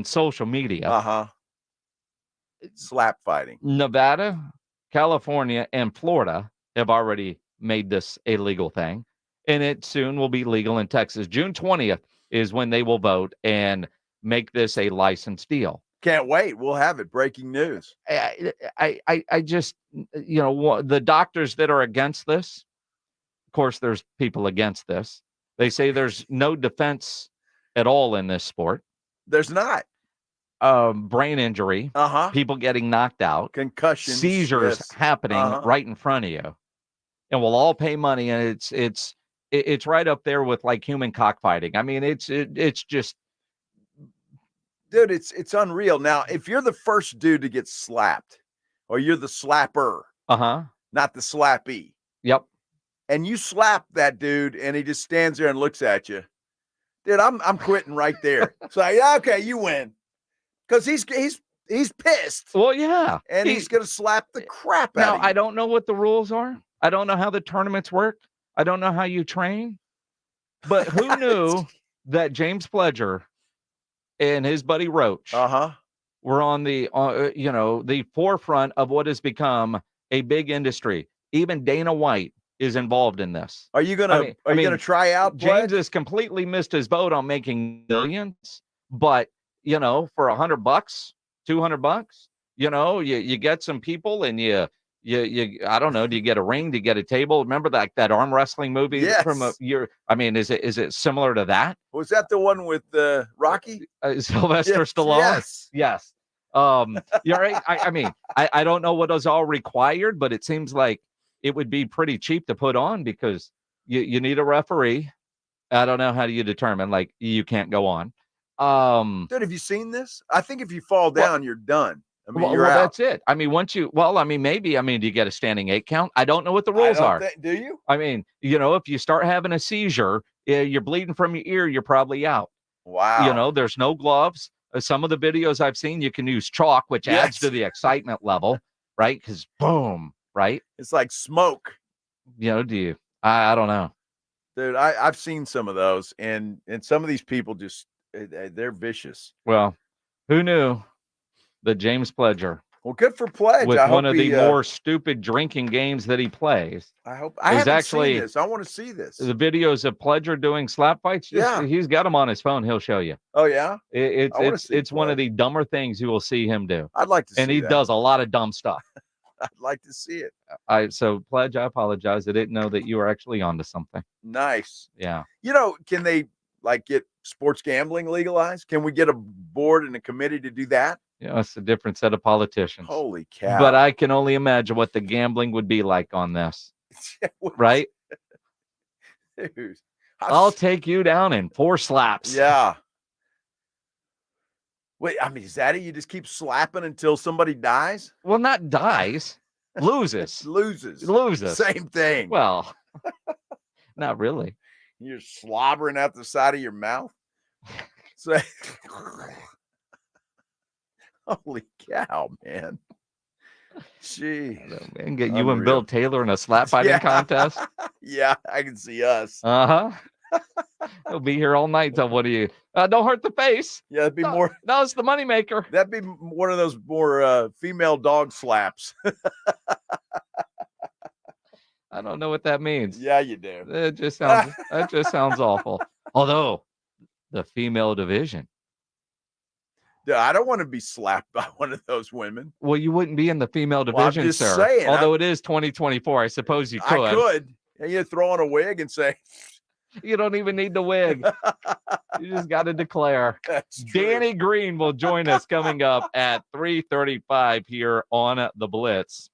social media. Slap fighting. Nevada, California, and Florida have already made this a legal thing, and it soon will be legal in Texas. June 20th is when they will vote and make this a licensed deal. Can't wait. We'll have it. Breaking news. I just, the doctors that are against this, of course, there's people against this. They say there's no defense at all in this sport. There's not. Brain injury, people getting knocked out, concussions, seizures happening right in front of you, and we'll all pay money. And it's right up there with like human cockfighting. I mean, it's just Dude, it's unreal. Now, if you're the first dude to get slapped, or you're the slapper, not the slappy. Yep. And you slap that dude, and he just stands there and looks at you. Dude, I'm quitting right there. So, yeah, okay, you win, because he's pissed. Well, yeah, and he's gonna slap the crap out of you. I don't know what the rules are. I don't know how the tournaments work. I don't know how you train. But who knew that James Pledger and his buddy Roach were on the the forefront of what has become a big industry. Even Dana White is involved in this. Are you gonna gonna try out? James has completely missed his boat on making millions, but for $100, $200, you get some people and you I don't know, do you get a ring? Do you get a table? Remember that arm wrestling movie from a year? I mean, is it similar to that? Was that the one with Rocky? Sylvester Stallone? Yes. You're right. I don't know what is all required, but it seems like it would be pretty cheap to put on because you need a referee. I don't know, how do you determine like you can't go on? Dude, have you seen this? I think if you fall down, you're done. I mean, you're out. That's it. I mean, maybe do you get a standing 8 count? I don't know what the rules are. Do you? I mean, if you start having a seizure, you're bleeding from your ear, you're probably out. Wow. There's no gloves. Some of the videos I've seen, you can use chalk, which adds to the excitement level, right? Because boom, right? It's like smoke. Do you? I don't know. Dude, I've seen some of those, and some of these people just, they're vicious. Well, who knew that James Pledger? Well, good for Pledge. With one of the more stupid drinking games that he plays. I haven't seen this. I want to see this. The videos of Pledger doing slap fights. He's got them on his phone. He'll show you. Oh yeah, it's one of the dumber things you will see him do. I'd like to see and he that. does a lot of dumb stuff. I'd like to see it. So Pledge, I apologize. I didn't know that you were actually onto something. Nice. Yeah. Can they get sports gambling legalized? Can we get a board and a committee to do that? It's a different set of politicians. Holy cow. But I can only imagine what the gambling would be like on this. Right? Dude. I'll take you down in 4 slaps. Yeah. Wait, I mean, is that it? You just keep slapping until somebody dies? Well, not dies. Loses. Loses. Same thing. Well, not really. You're slobbering out the side of your mouth. So, holy cow, man. Gee. Man, get you and Bill Taylor in a slap fighting contest. Yeah, I can see us. He'll be here all night. What do you? Don't hurt the face. Yeah, that'd be more. No, it's the moneymaker. That'd be one of those more female dog slaps. I don't know what that means. Yeah, you do. That just sounds awful. Although the female division. Yeah, I don't want to be slapped by one of those women. Well, you wouldn't be in the female division, I'm just sir. saying, Although it is 2024, I suppose you could. I could. And you throw on a wig and say, you don't even need the wig. You just got to declare. That's true. Danny Green will join us coming up at 3:35 here on the Blitz.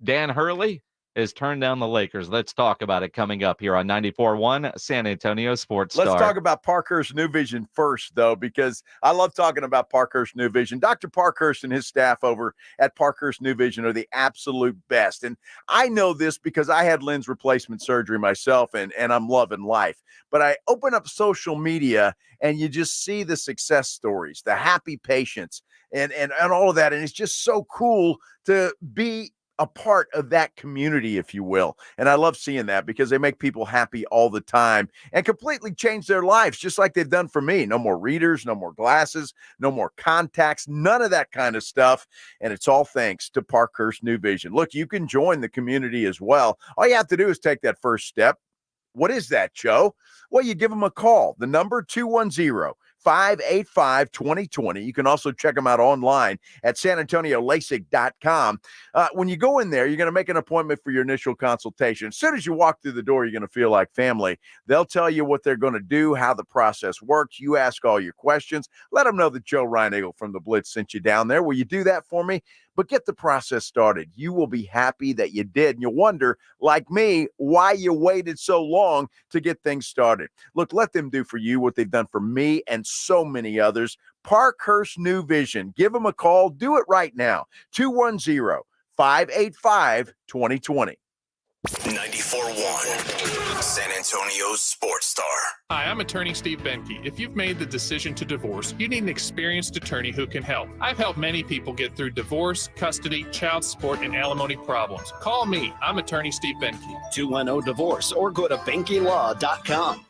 Dan Hurley has turned down the Lakers. Let's talk about it coming up here on 94.1 San Antonio Sports Star. Let's talk about Parkhurst New Vision first, though, because I love talking about Parkhurst New Vision. Dr. Parkhurst and his staff over at Parkhurst New Vision are the absolute best. And I know this because I had lens replacement surgery myself, and I'm loving life. But I open up social media, and you just see the success stories, the happy patients, and all of that. And it's just so cool to be a part of that community, if you will. And I love seeing that because they make people happy all the time and completely change their lives, just like they've done for me. No more readers, no more glasses, no more contacts, none of that kind of stuff. And it's all thanks to Parkhurst New Vision. Look, you can join the community as well. All you have to do is take that first step. What is that, Joe? Well, you give them a call. The number 210-585-2020. You can also check them out online at sanantoniolasik.com. When you go in there, you're going to make an appointment for your initial consultation. As soon as you walk through the door, you're going to feel like family. They'll tell you what they're going to do, how the process works. You ask all your questions. Let them know that Joe Reinigle from the Blitz sent you down there. Will you do that for me? but get the process started. You will be happy that you did, and you'll wonder, like me, why you waited so long to get things started. Look, let them do for you what they've done for me and so many others. Parkhurst New Vision. Give them a call. Do it right now. 210-585-2020. 94.1 San Antonio's Sports Star. Hi, I'm attorney Steve Benke. If you've made the decision to divorce, you need an experienced attorney who can help. I've helped many people get through divorce, custody, child support, and alimony problems. Call me. I'm attorney Steve Benke. 210-DIVORCE or go to BenkeLaw.com.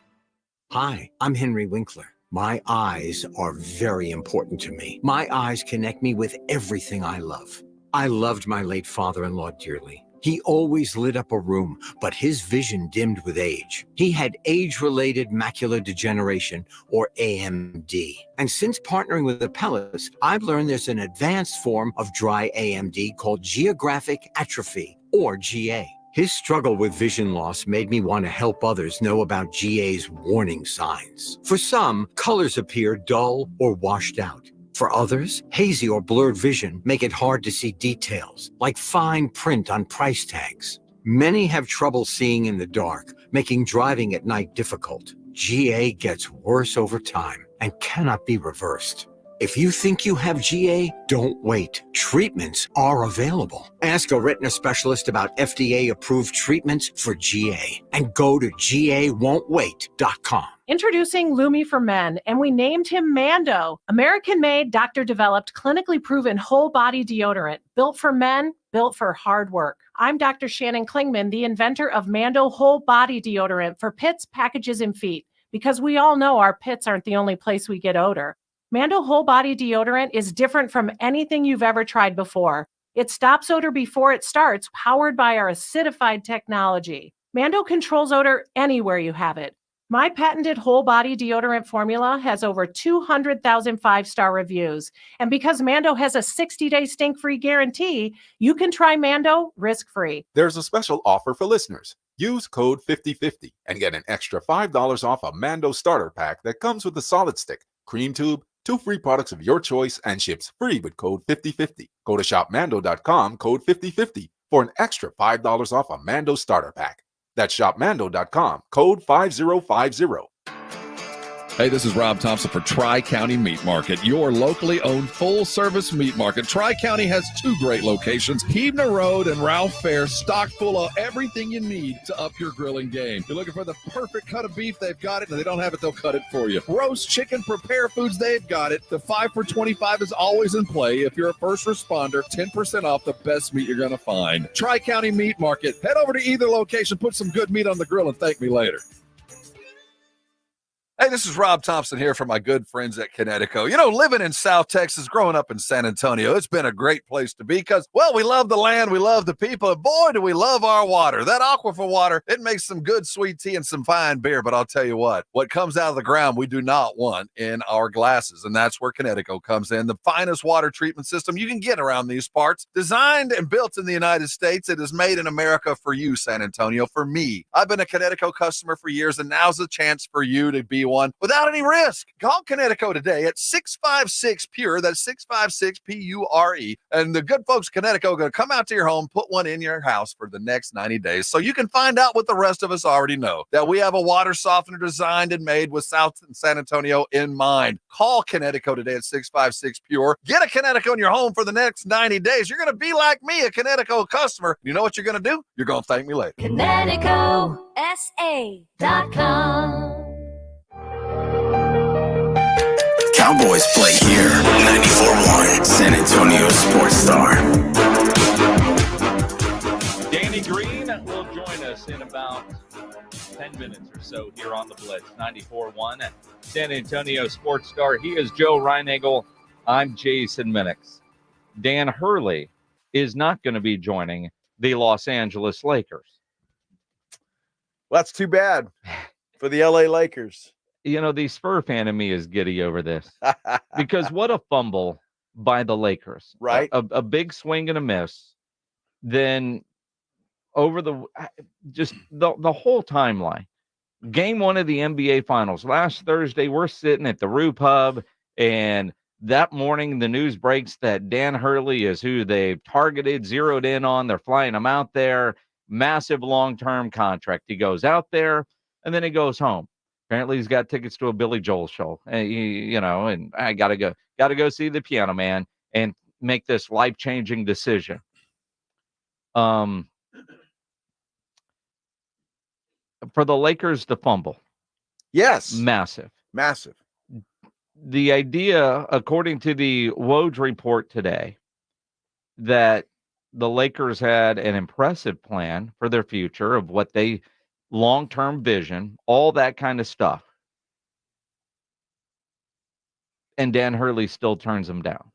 Hi, I'm Henry Winkler. My eyes are very important to me. My eyes connect me with everything I love. I loved my late father-in-law dearly. He always lit up a room, but his vision dimmed with age. He had age-related macular degeneration, or AMD. And since partnering with Apellis, I've learned there's an advanced form of dry AMD called geographic atrophy, or GA. His struggle with vision loss made me want to help others know about GA's warning signs. For some, colors appear dull or washed out. For others, hazy or blurred vision make it hard to see details, like fine print on price tags. Many have trouble seeing in the dark, making driving at night difficult. GA gets worse over time and cannot be reversed. If you think you have GA, don't wait. Treatments are available. Ask a retina specialist about FDA-approved treatments for GA and go to GAWon'tWait.com. Introducing Lumi for Men, and we named him Mando. American-made, doctor-developed, clinically proven whole-body deodorant. Built for men, built for hard work. I'm Dr. Shannon Klingman, the inventor of Mando whole-body deodorant for pits, packages, and feet. Because we all know our pits aren't the only place we get odor. Mando whole body deodorant is different from anything you've ever tried before. It stops odor before it starts, powered by our acidified technology. Mando controls odor anywhere you have it. My patented whole body deodorant formula has over 200,000 5-star reviews. And because Mando has a 60-day stink-free guarantee, you can try Mando risk-free. There's a special offer for listeners. Use code 5050 and get an extra $5 off a Mando starter pack that comes with a solid stick, cream tube, 2 free products of your choice, and ships free with code 5050. Go to shopmando.com, code 5050 for an extra $5 off a Mando starter pack. That's shopmando.com, code 5050. Hey, this is Rob Thompson for Tri-County Meat Market, your locally owned full-service meat market. Tri-County has 2 great locations, Keebner Road and Ralph Fair, stocked full of everything you need to up your grilling game. You're looking for the perfect cut of beef, they've got it. If they don't have it, they'll cut it for you. Roast chicken, prepare foods, they've got it. The 5 for $25 is always in play. If you're a first responder, 10% off the best meat you're going to find. Tri-County Meat Market. Head over to either location, put some good meat on the grill, and thank me later. Hey, this is Rob Thompson here from my good friends at Connecticut. You know, living in South Texas, growing up in San Antonio, it's been a great place to be because, well, we love the land, we love the people, and boy, do we love our water. That aquifer water, it makes some good sweet tea and some fine beer, but I'll tell you what comes out of the ground we do not want in our glasses, and that's where Connecticut comes in. The finest water treatment system you can get around these parts. Designed and built in the United States, it is made in America for you, San Antonio, for me. I've been a Connecticut customer for years, and now's the chance for you to be one without any risk. Call Connecticut today at 656-PURE. That's 656-PURE. And the good folks at Connecticut are going to come out to your home, put one in your house for the next 90 days so you can find out what the rest of us already know, that we have a water softener designed and made with South San Antonio in mind. Call Connecticut today at 656-PURE. Get a Connecticut in your home for the next 90 days. You're going to be like me, a Connecticut customer. You know what you're going to do? You're going to thank me later. ConnecticutSA.com. Cowboys play here. 94.1 San Antonio Sports Star. Danny Green will join us in about 10 minutes or so here on the Blitz. 94.1 San Antonio Sports Star. He is Joe Reinagel. I'm Jason Minix. Dan Hurley is not going to be joining the Los Angeles Lakers. Well, that's too bad for the LA Lakers. You know, the Spur fan in me is giddy over this because what a fumble by the Lakers, right? A big swing and a miss. Then over the whole timeline, game 1 of the NBA Finals last Thursday, we're sitting at the Roof Hub and That morning, the news breaks that Dan Hurley is who they've targeted, zeroed in on. They're flying him out there. Massive long-term contract. He goes out there, and then he goes home. Apparently, he's got tickets to a Billy Joel show. And and I got to go see the Piano Man and make this life-changing decision. For the Lakers to fumble. Yes. Massive. The idea, according to the Woj report today, that the Lakers had an impressive plan for their future of what they long-term vision, all that kind of stuff. And Dan Hurley still turns them down.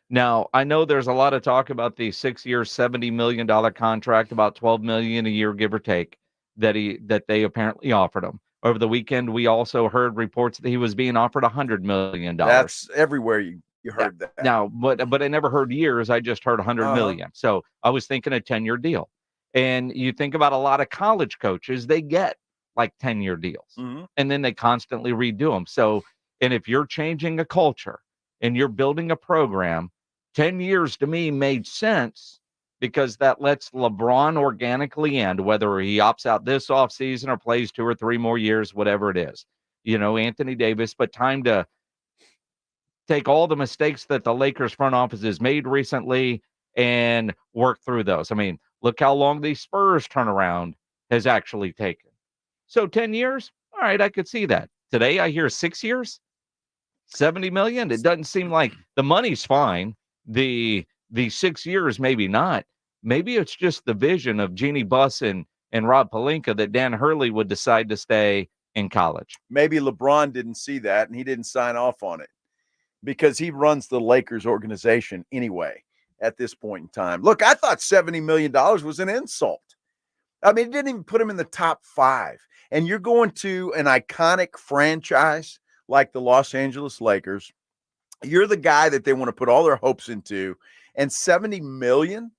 Now, I know there's a lot of talk about the 6-year, $70 million contract, about $12 million a year, give or take, that they apparently offered him. Over the weekend, we also heard reports that he was being offered $100 million. That's everywhere you heard that. Now, but I never heard years. I just heard $100 million. So I was thinking a 10-year deal. And you think about a lot of college coaches, they get like 10-year deals. And then they constantly redo them. So, and if you're changing a culture and you're building a program, 10 years to me made sense because that lets LeBron organically end, whether he opts out this offseason or plays 2 or 3 more years, whatever it is. Anthony Davis, but time to take all the mistakes that the Lakers front office has made recently and work through those. I mean, look how long the Spurs turnaround has actually taken. So 10 years, all right, I could see that. Today I hear 6 years, $70 million. It doesn't seem like the money's fine. The 6 years, maybe not. Maybe it's just the vision of Jeannie Buss and Rob Pelinka that Dan Hurley would decide to stay in college. Maybe LeBron didn't see that and he didn't sign off on it because he runs the Lakers organization anyway at this point in time. Look, I thought $70 million was an insult. I mean, it didn't even put him in the top 5. And you're going to an iconic franchise like the Los Angeles Lakers. You're the guy that they want to put all their hopes into, and $70 million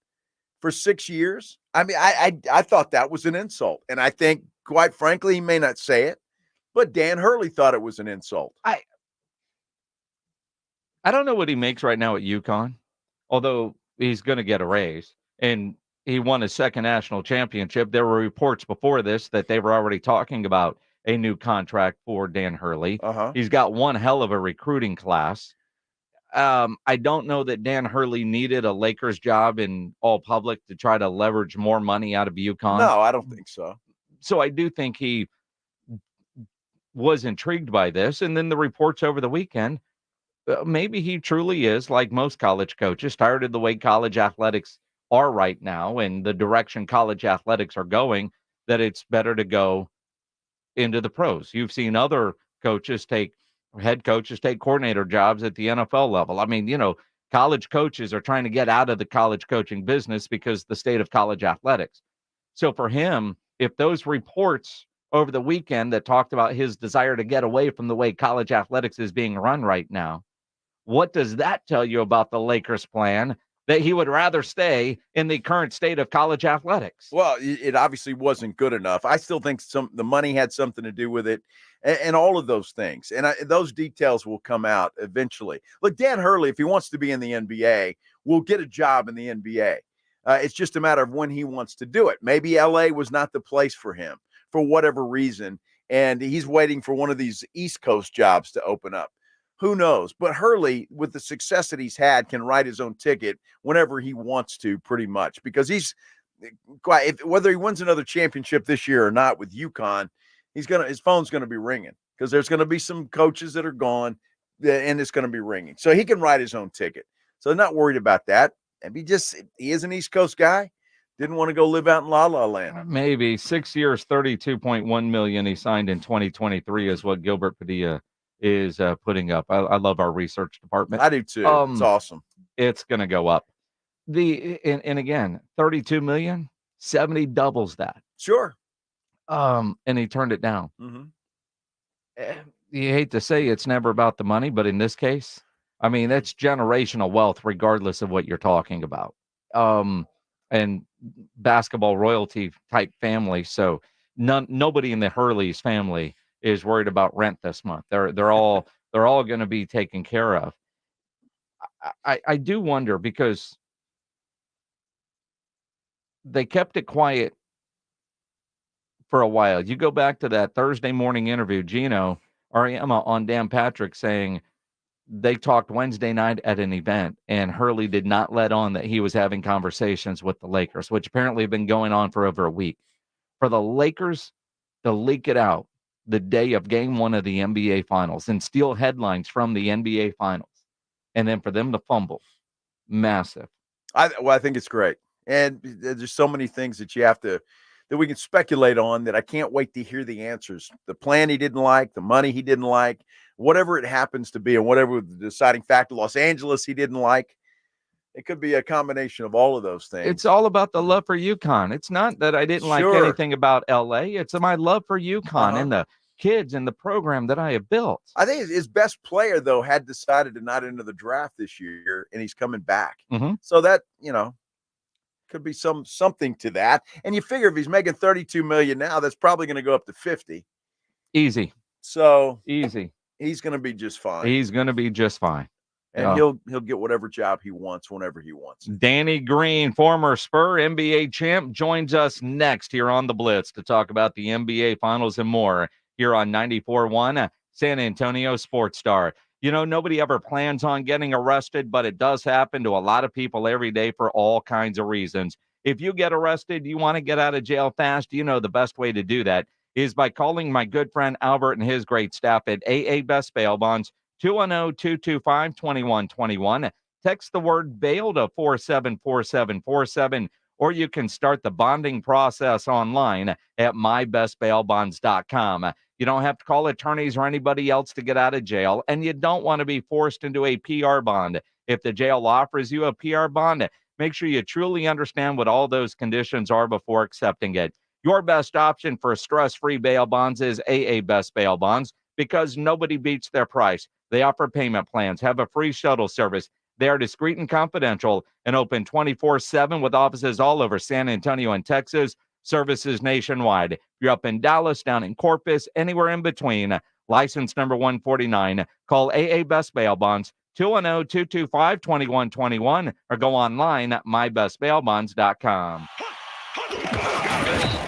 for 6 years. I mean, I thought that was an insult. And I think, quite frankly, he may not say it, but Dan Hurley thought it was an insult. I don't know what he makes right now at UConn, although he's going to get a raise. And he won his second national championship. There were reports before this that they were already talking about a new contract for Dan Hurley. He's got one hell of a recruiting class. I don't know that Dan Hurley needed a Lakers job in all public to try to leverage more money out of UConn. No, I don't think so. So I do think he was intrigued by this. And then the reports over the weekend, maybe he truly is, like most college coaches, tired of the way college athletics are right now and the direction college athletics are going, that it's better to go into the pros. You've seen other coaches head coaches take coordinator jobs at the NFL level. I mean, college coaches are trying to get out of the college coaching business because the state of college athletics. So for him, if those reports over the weekend that talked about his desire to get away from the way college athletics is being run right now, what does that tell you about the Lakers' plan that he would rather stay in the current state of college athletics? Well, it obviously wasn't good enough. I still think the money had something to do with it and all of those things. And those details will come out eventually. Look, Dan Hurley, if he wants to be in the NBA, will get a job in the NBA. It's just a matter of when he wants to do it. Maybe LA was not the place for him for whatever reason. And he's waiting for one of these East Coast jobs to open up. Who knows? But Hurley, with the success that he's had, can write his own ticket whenever he wants to, pretty much, because he's whether he wins another championship this year or not with UConn, his phone's going to be ringing because there's going to be some coaches that are gone and it's going to be ringing. So he can write his own ticket. So not worried about that. And he is an East Coast guy. Didn't want to go live out in La La Land. Maybe 6 years, $32.1 million he signed in 2023 is what Gilbert Padilla is putting up. I love our research department. I do too. It's awesome. It's going to go up. And again, 32 million, 70 doubles that. Sure. And he turned it down. Mm-hmm. You hate to say it's never about the money, but in this case, I mean, that's generational wealth, regardless of what you're talking about. And basketball royalty type family. So nobody in the Hurley's family is worried about rent this month. They're all going to be taken care of. I do wonder because they kept it quiet for a while. You go back to that Thursday morning interview, Gino Ariema on Dan Patrick saying they talked Wednesday night at an event, and Hurley did not let on that he was having conversations with the Lakers, which apparently have been going on for over a week. For the Lakers to leak it out the day of game one of the NBA Finals and steal headlines from the NBA Finals, and then for them to fumble, massive. I think it's great. And there's so many things that we can speculate on that I can't wait to hear the answers. The plan he didn't like, the money he didn't like, whatever it happens to be, and whatever the deciding factor, Los Angeles he didn't like. It could be a combination of all of those things. It's all about the love for UConn. It's not that I didn't like anything about LA. It's my love for UConn and the kids and the program that I have built. I think his best player, though, had decided to not enter the draft this year, and he's coming back. So that, could be something to that. And you figure if he's making $32 million now, that's probably going to go up to 50. Easy. So easy. He's going to be just fine. He's going to be just fine. And he'll get whatever job he wants whenever he wants. Danny Green, former Spur NBA champ, joins us next here on the Blitz to talk about the NBA Finals and more here on 94.1 San Antonio Sports Star. Nobody ever plans on getting arrested, but it does happen to a lot of people every day for all kinds of reasons. If you get arrested, you want to get out of jail fast, the best way to do that is by calling my good friend Albert and his great staff at AA Best Bail Bonds, 210-225-2121. Text the word bail to 474747, or you can start the bonding process online at mybestbailbonds.com. You don't have to call attorneys or anybody else to get out of jail, and you don't want to be forced into a PR bond. If the jail offers you a PR bond, make sure you truly understand what all those conditions are before accepting it. Your best option for stress-free bail bonds is AA Best Bail Bonds because nobody beats their price. They offer payment plans, have a free shuttle service. They are discreet and confidential and open 24/7 with offices all over San Antonio and Texas, services nationwide. If you're up in Dallas, down in Corpus, anywhere in between, license number 149, call AA Best Bail Bonds, 210-225-2121, or go online at mybestbailbonds.com.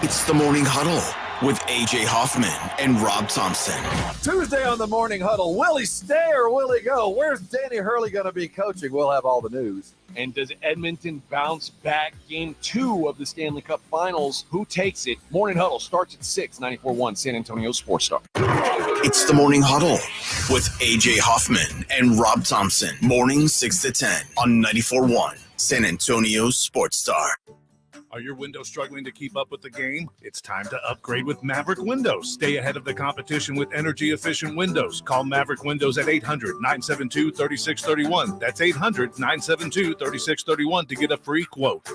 It's the Morning Huddle with AJ Hoffman and Rob Thompson. Tuesday on the Morning Huddle. Will he stay or will he go? Where's Danny Hurley going to be coaching? We'll have all the news. And does Edmonton bounce back? Game 2 of the Stanley Cup Finals. Who takes it? Morning Huddle starts at 6, 94.1 San Antonio Sports Star. It's the Morning Huddle with AJ Hoffman and Rob Thompson. Morning 6 to 10 on 94.1 San Antonio Sports Star. Are your windows struggling to keep up with the game? It's time to upgrade with Maverick Windows. Stay ahead of the competition with energy-efficient windows. Call Maverick Windows at 800-972-3631. That's 800-972-3631 to get a free quote.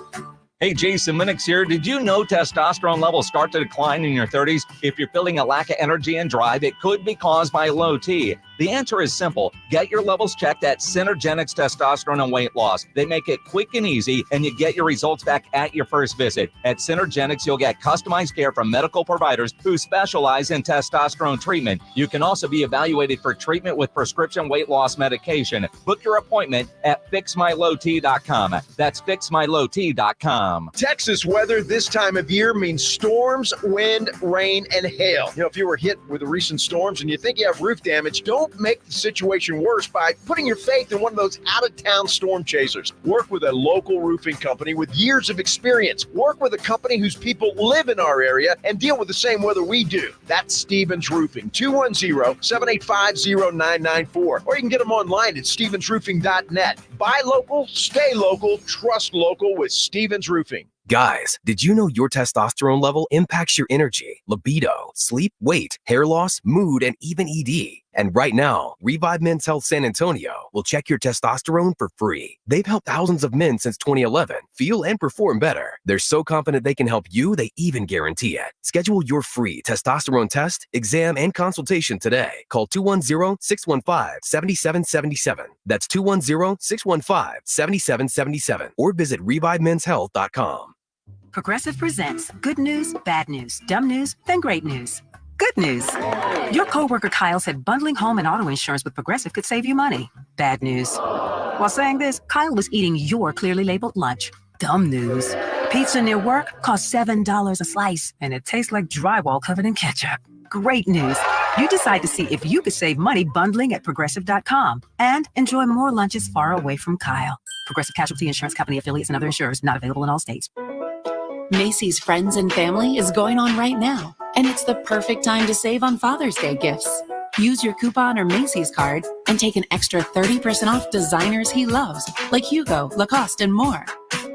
Hey, Jason Minix here. Did you know testosterone levels start to decline in your 30s? If you're feeling a lack of energy and drive, it could be caused by low T. The answer is simple. Get your levels checked at Synergenics Testosterone and Weight Loss. They make it quick and easy, and you get your results back at your first visit. At Synergenics, you'll get customized care from medical providers who specialize in testosterone treatment. You can also be evaluated for treatment with prescription weight loss medication. Book your appointment at fixmylowt.com. That's fixmylowt.com. Texas weather this time of year means storms, wind, rain, and hail. If you were hit with the recent storms and you think you have roof damage, don't make the situation worse by putting your faith in one of those out-of-town storm chasers. Work with a local roofing company with years of experience. Work with a company whose people live in our area and deal with the same weather we do. That's Stevens Roofing, 210-785-0994. Or you can get them online at stevensroofing.net. Buy local, stay local, trust local with Stevens Roofing. Guys, did you know your testosterone level impacts your energy, libido, sleep, weight, hair loss, mood, and even ED? And right now, Revive Men's Health San Antonio will check your testosterone for free. They've helped thousands of men since 2011 feel and perform better. They're so confident they can help you, they even guarantee it. Schedule your free testosterone test, exam, and consultation today. Call 210-615-7777. That's 210-615-7777. Or visit ReviveMen'sHealth.com. Progressive presents good news, bad news, dumb news, then great news. Good news. Your coworker Kyle said bundling home and auto insurance with Progressive could save you money. Bad news. While saying this, Kyle was eating your clearly labeled lunch. Dumb news. Pizza near work costs $7 a slice, and it tastes like drywall covered in ketchup. Great news. You decide to see if you could save money bundling at Progressive.com and enjoy more lunches far away from Kyle. Progressive Casualty Insurance Company affiliates and other insurers not available in all states. Macy's Friends and Family is going on right now, and it's the perfect time to save on Father's Day gifts. Use your coupon or Macy's card and take an extra 30% off designers he loves, like Hugo, Lacoste, and more.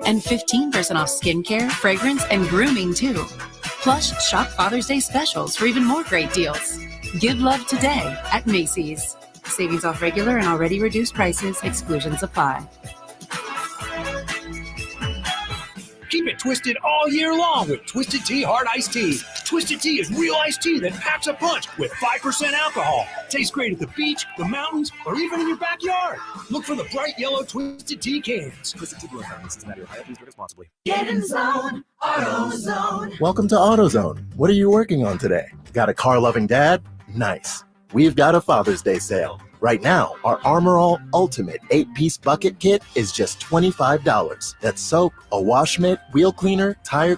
And 15% off skincare, fragrance, and grooming, too. Plus, shop Father's Day specials for even more great deals. Give love today at Macy's. Savings off regular and already reduced prices. Exclusions apply. Keep it twisted all year long with Twisted Tea Hard Iced Tea. Twisted Tea is real iced tea that packs a punch with 5% alcohol. Tastes great at the beach, the mountains, or even in your backyard. Look for the bright yellow Twisted Tea cans. Twisted Tea Blue Mountain, Cincinnati, Ohio. Please drink responsibly. Get in zone, AutoZone. Welcome to AutoZone. What are you working on today? Got a car-loving dad? Nice. We've got a Father's Day sale. Right now, our Armor All Ultimate 8-piece bucket kit is just $25. That's soap, a wash mitt, wheel cleaner, tire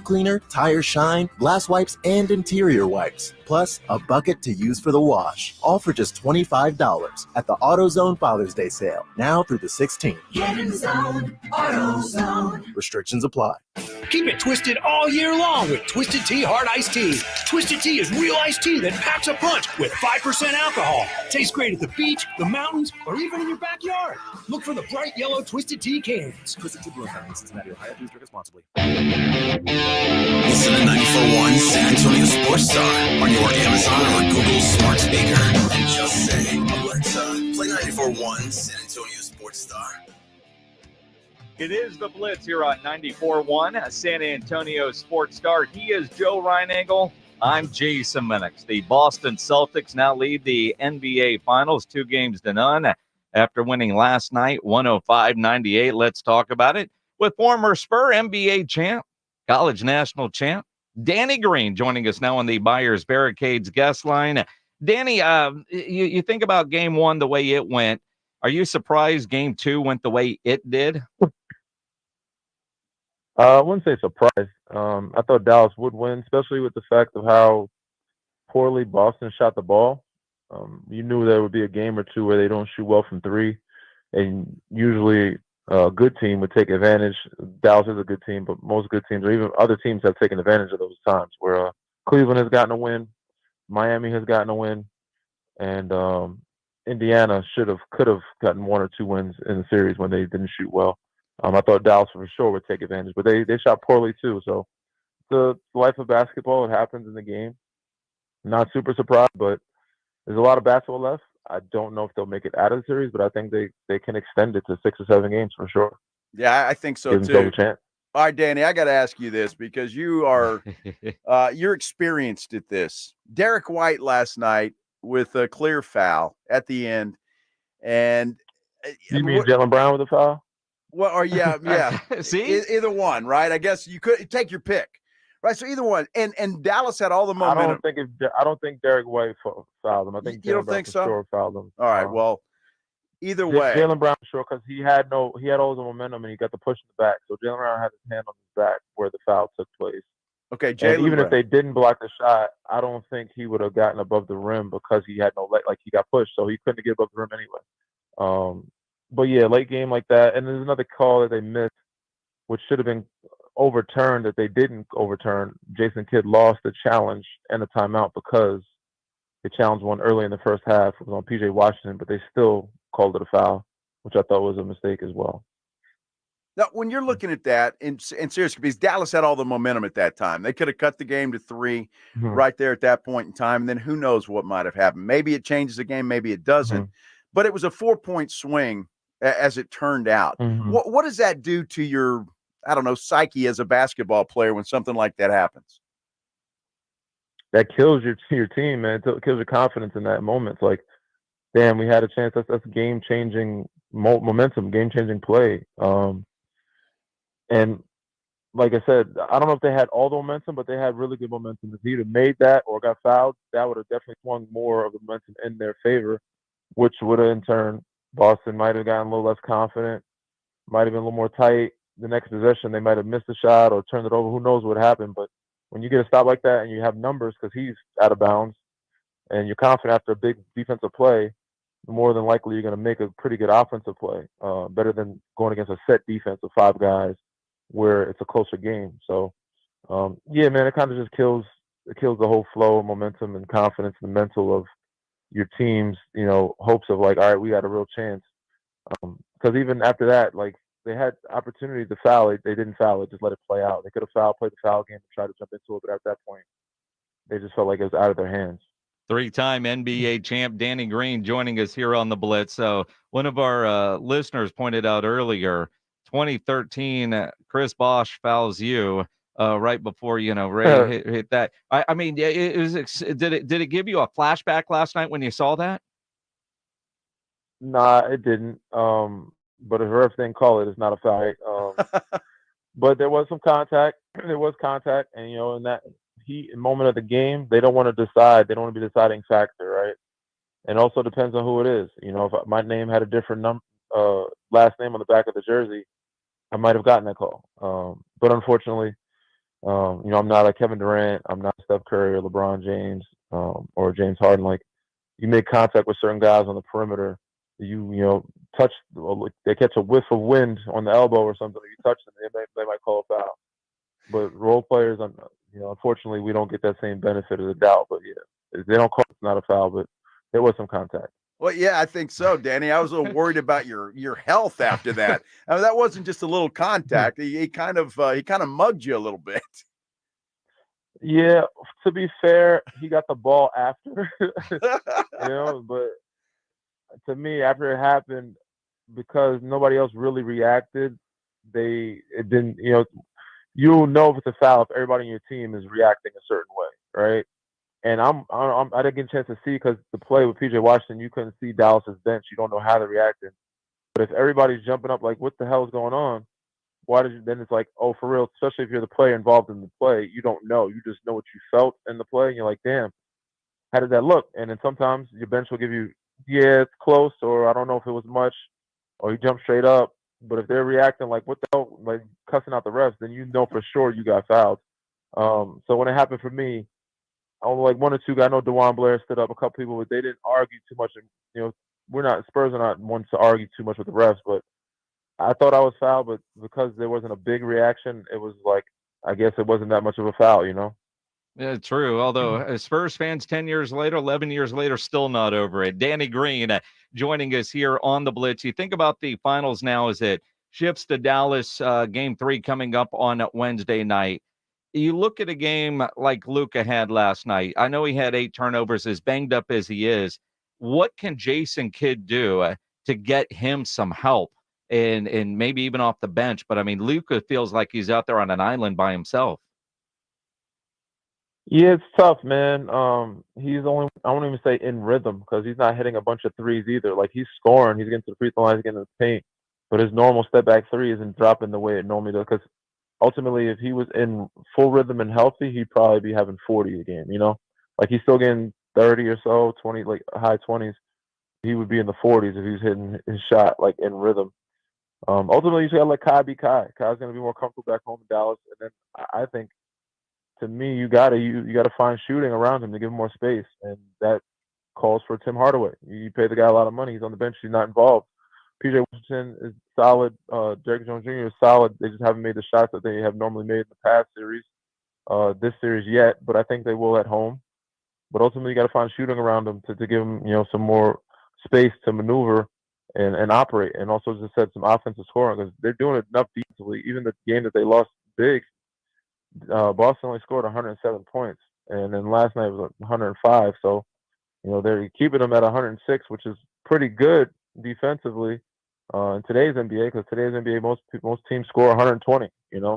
shine, glass wipes, and interior wipes. Plus, a bucket to use for the wash. All for just $25 at the AutoZone Father's Day sale. Now through the 16th. Get in zone, AutoZone. Restrictions apply. Keep it twisted all year long with Twisted Tea Hard Iced Tea. Twisted Tea is real iced tea that packs a punch with 5% alcohol. Tastes great at the beach, the mountains, or even in your backyard. Look for the bright yellow Twisted Tea cans. Twisted Tea Blue Mountain, Cincinnati, Ohio. Please drink responsibly. Listen to 94.1 San Antonio Sports Star on your Amazon or Google smart speaker and just say, Alexa, play 94.1 San Antonio Sports Star. It is the Blitz here on 94.1 San Antonio Sports Star. He is Joe Reinagel. I'm Jason Minix. The Boston Celtics now lead the NBA Finals 2-0 after winning last night 105-98. Let's talk about it with former Spur NBA champ, college national champ, Danny Green, joining us now on the Buyers Barricades guest line. Danny, you think about game one, the way it went. Are you surprised game two went the way it did? I wouldn't say surprised. I thought Dallas would win, especially with the fact of how poorly Boston shot the ball. You knew there would be a game or two where they don't shoot well from three, and usually a good team would take advantage. Dallas is a good team, but most good teams, or even other teams, have taken advantage of those times where Cleveland has gotten a win, Miami has gotten a win, and Indiana could have gotten one or two wins in the series when they didn't shoot well. I thought Dallas for sure would take advantage, but they shot poorly too. So the life of basketball, it happens in the game. Not super surprised, but there's a lot of basketball left. I don't know if they'll make it out of the series, but I think they can extend it to 6 or 7 games for sure. Yeah, I think so too. All right, Danny, I got to ask you this because you are you're experienced at this. Derek White last night with a clear foul at the end, and you mean Jaylen Brown with a foul? Well, or yeah. See, either one, right? I guess you could take your pick, right? So either one, and Dallas had all the momentum. I don't think Derek White fouled him. I think you don't think so? Sure fouled him. All right, well, either way, Jaylen Brown sure, because he had all the momentum and he got the push in the back. So Jaylen Brown had his hand on his back where the foul took place. Okay, Jaylen. Even if they didn't block the shot, I don't think he would have gotten above the rim because he had no leg. Like he got pushed, so he couldn't get above the rim anyway. But yeah, late game like that. And there's another call that they missed, which should have been overturned that they didn't overturn. Jason Kidd lost the challenge and the timeout because the challenge won early in the first half. It was on PJ Washington, but they still called it a foul, which I thought was a mistake as well. Now, when you're looking at that, and seriously, because Dallas had all the momentum at that time. They could have cut the game to 3 right there at that point in time, and then who knows what might have happened. Maybe it changes the game, maybe it doesn't. But it was a 4-point swing as it turned out. What does that do to your, I don't know, psyche as a basketball player when something like that happens? That kills your team, man. It kills your confidence in that moment. It's like, damn, we had a chance. That's game-changing momentum, game-changing play. And like I said, I don't know if they had all the momentum, but they had really good momentum. If he either made that or got fouled, that would have definitely swung more of the momentum in their favor, which would have in turn Boston might have gotten a little less confident, might have been a little more tight. The next possession, they might have missed a shot or turned it over. Who knows what happened? But when you get a stop like that and you have numbers because he's out of bounds and you're confident after a big defensive play, more than likely you're going to make a pretty good offensive play, better than going against a set defense of 5 guys where it's a closer game. So, yeah, man, it kind of just kills the whole flow, momentum, and confidence and mental of your team's, hopes of like, all right, we got a real chance. Because even after that, like, they had opportunity to foul it. They didn't foul it, just let it play out. They could have played the foul game and tried to jump into it, but at that point, they just felt like it was out of their hands. 3-time NBA champ Danny Green joining us here on the Blitz. So one of our listeners pointed out earlier, 2013, Chris Bosh fouls you right before Ray hit that. I mean, did it give you a flashback last night when you saw that? Nah, it didn't. But if ref didn't call it, it's not a foul. But there was some contact. There was contact, and in that moment of the game, they don't want to decide. They don't want to be the deciding factor, right? And also depends on who it is. If my name had a different last name on the back of the jersey, I might have gotten that call. But unfortunately, I'm not a Kevin Durant. I'm not Steph Curry or LeBron James or James Harden. Like, you make contact with certain guys on the perimeter. You touch, they catch a whiff of wind on the elbow or something. If you touch them, they might call a foul. But role players, unfortunately, we don't get that same benefit of the doubt. But yeah, if they don't call it, it's not a foul. But there was some contact. Well, yeah, I think so, Danny. I was a little worried about your health after that. I mean, that wasn't just a little contact. He kind of mugged you a little bit. Yeah, to be fair, he got the ball after, but to me, after it happened, because nobody else really reacted, it didn't, you'll know if it's a foul if everybody on your team is reacting a certain way, right? And I didn't get a chance to see because the play with PJ Washington, you couldn't see Dallas's bench. You don't know how they're reacting. But if everybody's jumping up like, what the hell is going on? Then it's like, oh, for real, especially if you're the player involved in the play, you don't know. You just know what you felt in the play. And you're like, damn, how did that look? And then sometimes your bench will give you, yeah, it's close, or I don't know if it was much, or you jump straight up. But if they're reacting like, what the hell, like cussing out the refs, then you know for sure you got fouled. So when it happened for me, only like 1 or 2 guys. I know DeJuan Blair stood up, a couple people, but they didn't argue too much. And, Spurs are not ones to argue too much with the refs, but I thought I was fouled, but because there wasn't a big reaction, it was like, I guess it wasn't that much of a foul, Yeah, true. Although Spurs fans 10 years later, 11 years later, still not over it. Danny Green joining us here on the Blitz. You think about the finals now as it shifts to Dallas, game 3 coming up on Wednesday night. You look at a game like Luka had last night. I know he had 8 turnovers, as banged up as he is. What can Jason Kidd do to get him some help and maybe even off the bench? But I mean, Luka feels like he's out there on an island by himself. Yeah, it's tough, man. He's only, I won't even say in rhythm, because he's not hitting a bunch of threes either. Like, he's scoring, he's getting to the free throw line, he's getting to the paint, but his normal step back 3 isn't dropping the way it normally does. Because ultimately, if he was in full rhythm and healthy, he'd probably be having 40 a game, Like, he's still getting 30 or so, 20, like high 20s. He would be in the 40s if he was hitting his shot, like, in rhythm. Ultimately, you just got to let Kai be Kai. Kai's going to be more comfortable back home in Dallas. And then I think, to me, you got to find shooting around him to give him more space. And that calls for Tim Hardaway. You pay the guy a lot of money. He's on the bench. He's not involved. PJ Washington is solid. Derrick Jones Jr. is solid. They just haven't made the shots that they have normally made in the past series, this series yet. But I think they will at home. But ultimately, you got to find shooting around them to give them, some more space to maneuver and operate. And also, as I said, some offensive scoring, because they're doing enough defensively. Even the game that they lost big, Boston only scored 107 points. And then last night was 105. So, they're keeping them at 106, which is pretty good defensively in today's NBA, because today's NBA, most teams score 120,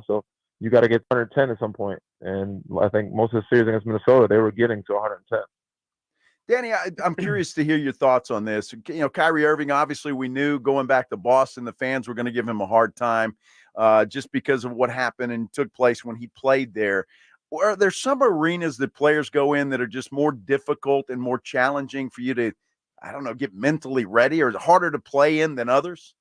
so you got to get 110 at some point. And I think most of the series against Minnesota, they were getting to 110. Danny, I'm curious to hear your thoughts on this. Kyrie Irving, obviously we knew going back to Boston, the fans were going to give him a hard time just because of what happened and took place when he played there. Or are there some arenas that players go in that are just more difficult and more challenging for you to, I don't know, get mentally ready, or is it harder to play in than others?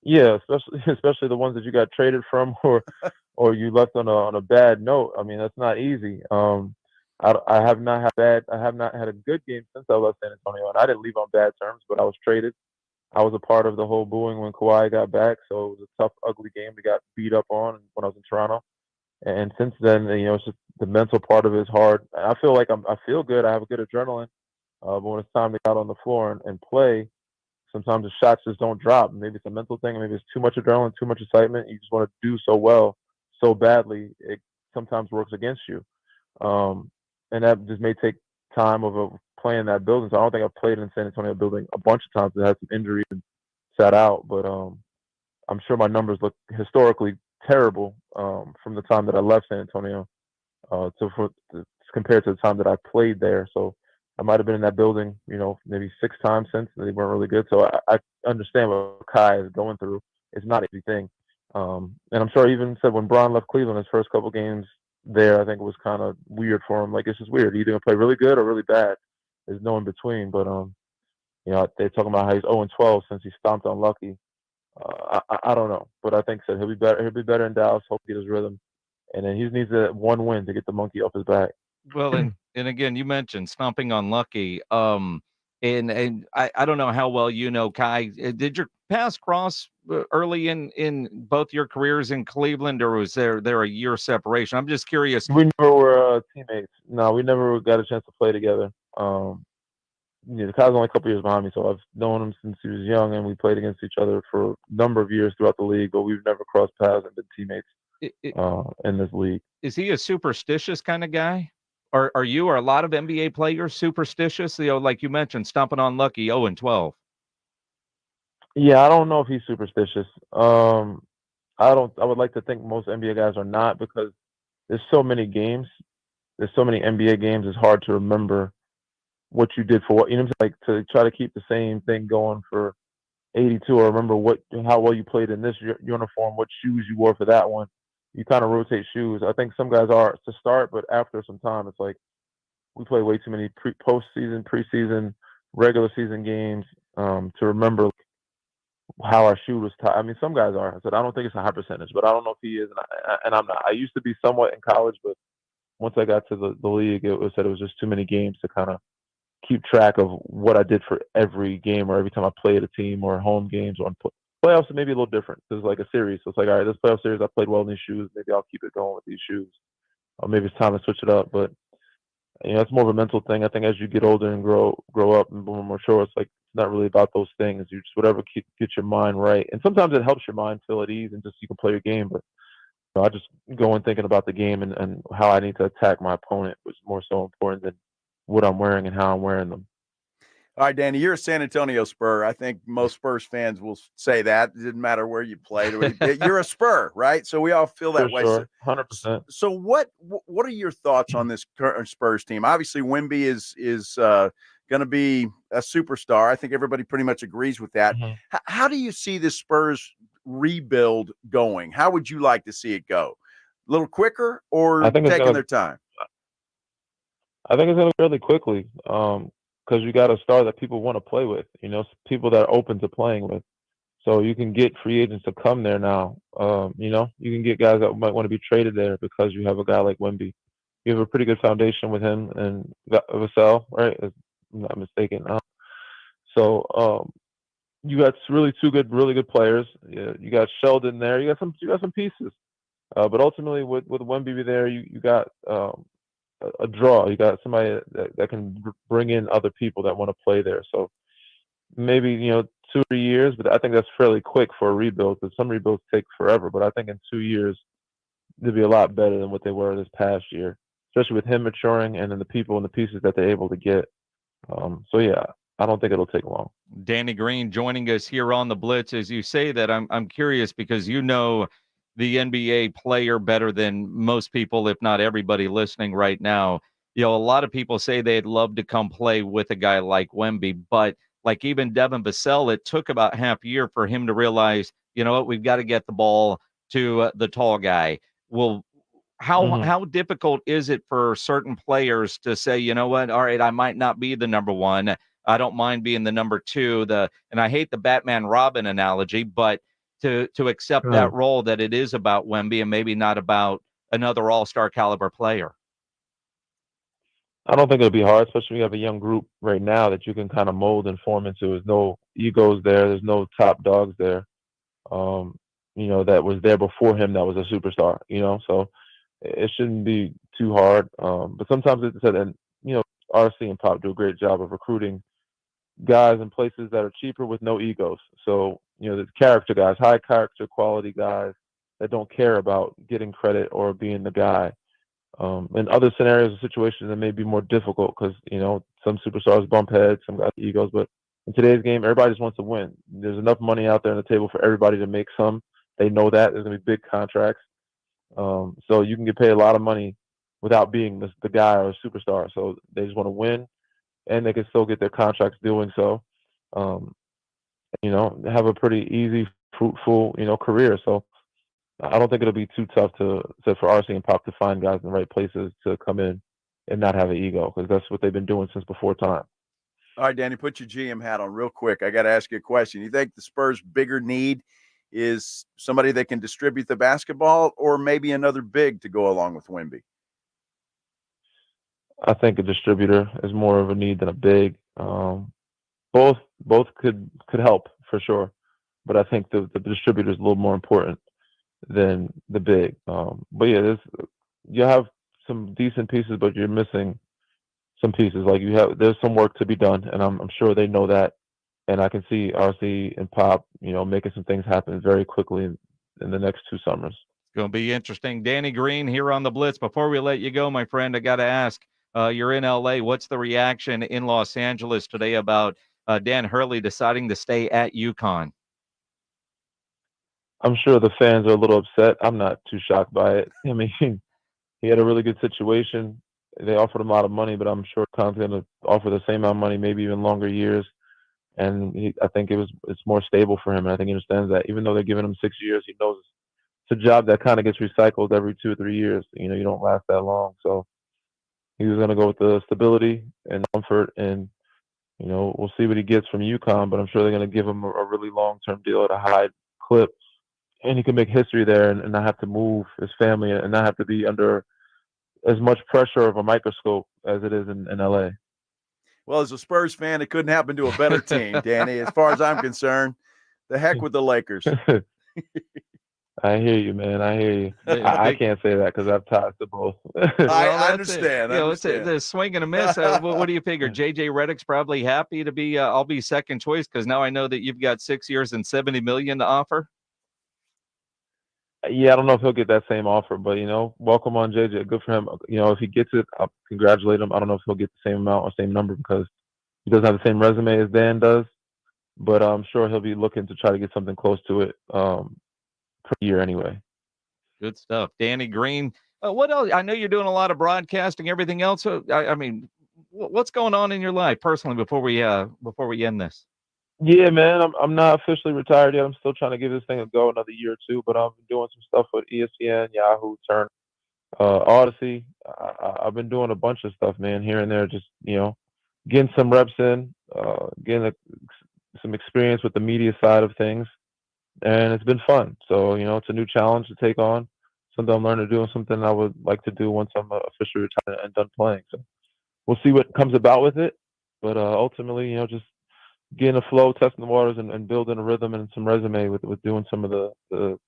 Yeah, especially the ones that you got traded from or you left on a bad note. I mean, that's not easy. I have not had a good game since I left San Antonio, and I didn't leave on bad terms, but I was traded. I was a part of the whole booing when Kawhi got back, so it was a tough, ugly game. We got beat up on when I was in Toronto, and since then, it's just the mental part of it is hard. I feel like I feel good. I have a good adrenaline, but when it's time to get out on the floor and play, sometimes the shots just don't drop. Maybe it's a mental thing. Maybe it's too much adrenaline, too much excitement. You just want to do so well, so badly. It sometimes works against you. And that just may take time of playing that building. So I don't think I've played in San Antonio building a bunch of times. It had some injuries and sat out. But I'm sure my numbers look historically terrible from the time that I left San Antonio compared to the time that I played there. So I might have been in that building, maybe 6 times since. They weren't really good. So I understand what Kai is going through. It's not an easy thing. And I'm sure I even said when Bron left Cleveland, his first couple games there, I think it was kind of weird for him. Like, it's just weird. You're either going to play really good or really bad. There's no in between. But, they're talking about how he's 0-12 since he stomped on Lucky. I don't know. But I think so. He'll be better. He'll be better in Dallas. Hope he gets his rhythm. And then he needs that one win to get the monkey off his back. Well, and again, you mentioned stomping on Lucky. And I don't know how well you know Kai. Did your paths cross early in both your careers in Cleveland, or was there a year separation? I'm just curious. We never were teammates. No, we never got a chance to play together. Kai's only a couple years behind me, so I've known him since he was young, and we played against each other for a number of years throughout the league, but we've never crossed paths and been teammates in this league. Is he a superstitious kind of guy? Are a lot of NBA players superstitious? Like you mentioned, stomping on Lucky, 0-12. Yeah, I don't know if he's superstitious. I would like to think most NBA guys are not, because there's so many games. There's so many NBA games. It's hard to remember what you did for what. Like, to try to keep the same thing going for 82, or remember how well you played in this uniform, what shoes you wore for that one. You kind of rotate shoes. I think some guys are to start, but after some time, it's like we play way too many postseason, preseason, regular season games to remember how our shoe was tied. I mean, some guys are. I said I don't think it's a high percentage, but I don't know if he is, and I'm not. I used to be somewhat in college, but once I got to the league, it was just too many games to kind of keep track of what I did for every game or every time I played a team or home games or playoffs. It may be a little different. It's like a series. So it's like, all right, this playoff series, I played well in these shoes. Maybe I'll keep it going with these shoes. Or maybe it's time to switch it up. But it's more of a mental thing. I think as you get older and grow up and more mature, it's like it's not really about those things. You just whatever get your mind right. And sometimes it helps your mind feel at ease and just you can play your game. But I just go in thinking about the game and how I need to attack my opponent was more so important than what I'm wearing and how I'm wearing them. All right, Danny, you're a San Antonio Spur. I think most Spurs fans will say that. It didn't matter where you played. You're a Spur, right? So we all feel that way. Sure, 100%. So what are your thoughts on this current Spurs team? Obviously, Wemby is going to be a superstar. I think everybody pretty much agrees with that. Mm-hmm. How do you see the Spurs rebuild going? How would you like to see it go? A little quicker or taking their time? I think it's going to go fairly quickly. Because you got a star that people want to play with, people that are open to playing with. So you can get free agents to come there now. You can get guys that might want to be traded there because you have a guy like Wemby. You have a pretty good foundation with him and Vassell, right? If I'm not mistaken. So you got really really good players. You got Sheldon there. You got some pieces. But ultimately, with Wemby there, you got a draw. You got somebody that can bring in other people that want to play there. So maybe 2 or 3 years, but I think that's fairly quick for a rebuild because some rebuilds take forever. But I think in 2 years they'll be a lot better than what they were this past year, especially with him maturing and then the people and the pieces that they're able to get. So yeah, I don't think it'll take long. Danny Green joining us here on the Blitz. As you say that, I'm curious because the NBA player better than most people, if not everybody listening right now. A lot of people say they'd love to come play with a guy like Wemby, but like even Devin Vassell, it took about half a year for him to realize, we've got to get the ball to the tall guy. Well, how difficult is it for certain players to say, all right, I might not be the number one, I don't mind being the number 2. And I hate the Batman Robin analogy, but to accept that role, that it is about Wemby and maybe not about another all-star caliber player. I don't think it'll be hard, especially when you have a young group right now that you can kind of mold and form into. There's no egos there. There's no top dogs there. That was there before him that was a superstar, so it shouldn't be too hard. But sometimes it's said, and, RC and Pop do a great job of recruiting guys in places that are cheaper with no egos. So, there's character guys, high character quality guys that don't care about getting credit or being the guy. In other scenarios or situations, it may be more difficult because, some superstars bump heads, some got egos. But in today's game, everybody just wants to win. There's enough money out there on the table for everybody to make some. They know that. There's going to be big contracts. So you can get paid a lot of money without being the guy or a superstar. So they just want to win, and they can still get their contracts doing so. Have a pretty easy, fruitful, career. So I don't think it'll be too tough for RC and Pop to find guys in the right places to come in and not have an ego, because that's what they've been doing since before time. All right, Danny, put your GM hat on real quick. I got to ask you a question. You think the Spurs' bigger need is somebody that can distribute the basketball, or maybe another big to go along with Wemby? I think a distributor is more of a need than a big. Both could help for sure, but I think the distributor is a little more important than the big. But yeah, you have some decent pieces, but you're missing some pieces. Like there's some work to be done, and I'm sure they know that. And I can see RC and Pop, making some things happen very quickly in the next 2 summers. It's going to be interesting. Danny Green here on the Blitz. Before we let you go, my friend, I got to ask, you're in LA. What's the reaction in Los Angeles today about Dan Hurley deciding to stay at UConn? I'm sure the fans are a little upset. I'm not too shocked by it. I mean, he had a really good situation. They offered him a lot of money, but I'm sure UConn's going to offer the same amount of money, maybe even longer years. And I think it's more stable for him, and I think he understands that. Even though they're giving him 6 years, he knows it's a job that kind of gets recycled every 2 or 3 years. You don't last that long. So he was going to go with the stability and comfort, and we'll see what he gets from UConn. But I'm sure they're going to give him a really long-term deal at a high clip, and he can make history there and not have to move his family and not have to be under as much pressure of a microscope as it is in LA. Well, as a Spurs fan, it couldn't happen to a better team, Danny. As far as I'm concerned, the heck with the Lakers. I hear you, man. I hear you. I can't say that because I've ties to both. I understand. It's a swing and a miss. What do you figure? JJ Redick's probably happy to be. I'll be second choice because now I know that you've got 6 years and $70 million to offer. Yeah, I don't know if he'll get that same offer, but welcome on JJ. Good for him. If he gets it, I'll congratulate him. I don't know if he'll get the same amount or same number because he doesn't have the same resume as Dan does, but I'm sure he'll be looking to try to get something close to it per year anyway. Good stuff, Danny Green. What else? I know you're doing a lot of broadcasting, everything else. I mean, what's going on in your life personally before we end this? Yeah, man, I'm not officially retired yet. I'm still trying to give this thing a go another year or two, but I've been doing some stuff with ESPN, Yahoo, Turner, Odyssey. I've been doing a bunch of stuff, man, here and there, just, getting some reps in, getting some experience with the media side of things, and it's been fun. So, it's a new challenge to take on, something I'm learning to do and something I would like to do once I'm officially retired and done playing. So we'll see what comes about with it, but ultimately, just getting a flow, testing the waters, and building a rhythm and some resume with doing some of the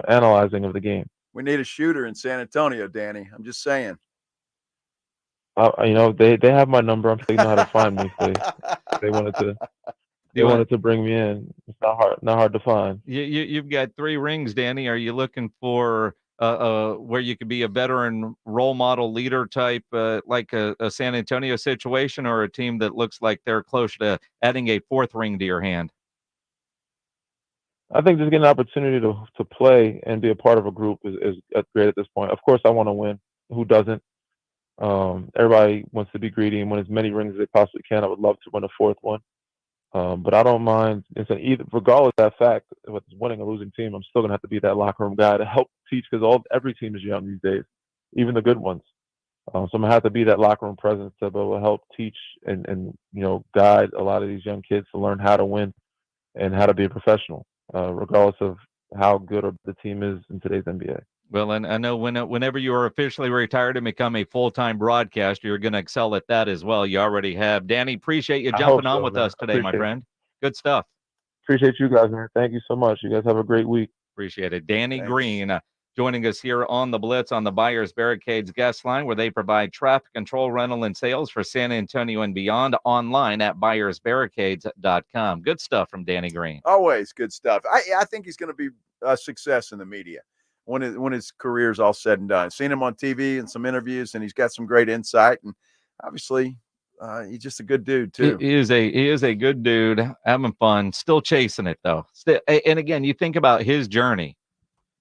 analyzing of the game. We need a shooter in San Antonio, Danny. I'm just saying. They have my number. I'm sure they know how to find me. They wanted to bring me in. It's not hard to find. You've got 3 rings, Danny. Are you looking for where you could be a veteran role model leader type, like a San Antonio situation, or a team that looks like they're close to adding a 4th ring to your hand? I think just getting an opportunity to play and be a part of a group is great at this point. Of course, I want to win. Who doesn't? Everybody wants to be greedy and win as many rings as they possibly can. I would love to win a 4th one. But I don't mind. Regardless of that fact, whether it's winning or losing team, I'm still gonna have to be that locker room guy to help teach, because every team is young these days, even the good ones. So I'm gonna have to be that locker room presence to be able to help teach and guide a lot of these young kids to learn how to win and how to be a professional, regardless of how good the team is in today's NBA. Well, and I know whenever you are officially retired and become a full-time broadcaster, you're going to excel at that as well. You already have. Danny, appreciate you jumping on with us today, my friend. Good stuff. Appreciate you guys, man. Thank you so much. You guys have a great week. Appreciate it. Danny Green joining us here on the Blitz on the Buyers Barricades guest line, where they provide traffic control, rental, and sales for San Antonio and beyond, online at buyersbarricades.com. Good stuff from Danny Green. Always good stuff. I think he's going to be a success in the media when his career's all said and done. Seen him on TV and some interviews, and he's got some great insight. And obviously, he's just a good dude too. He is a good dude, having fun, still chasing it though. And again, you think about his journey,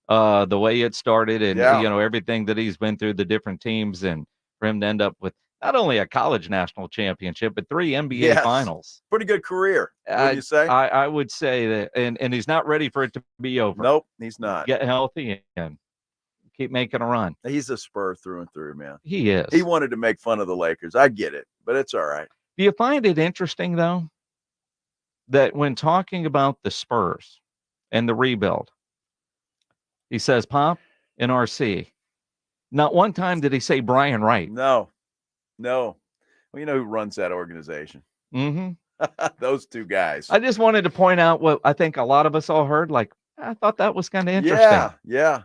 the way it started, and everything that he's been through, the different teams, and for him to end up with not only a college national championship, but 3 NBA finals. Pretty good career. What do you say? I would say that, and he's not ready for it to be over. Nope, he's not. Get healthy and keep making a run. He's a Spur through and through, man. He is. He wanted to make fun of the Lakers. I get it, but it's all right. Do you find it interesting, though, that when talking about the Spurs and the rebuild, he says Pop and RC. Not one time did he say Brian Wright. No. Well, you know who runs that organization. Mm-hmm. Those two guys. I just wanted to point out what I think a lot of us all heard. Like, I thought that was kind of interesting. Yeah.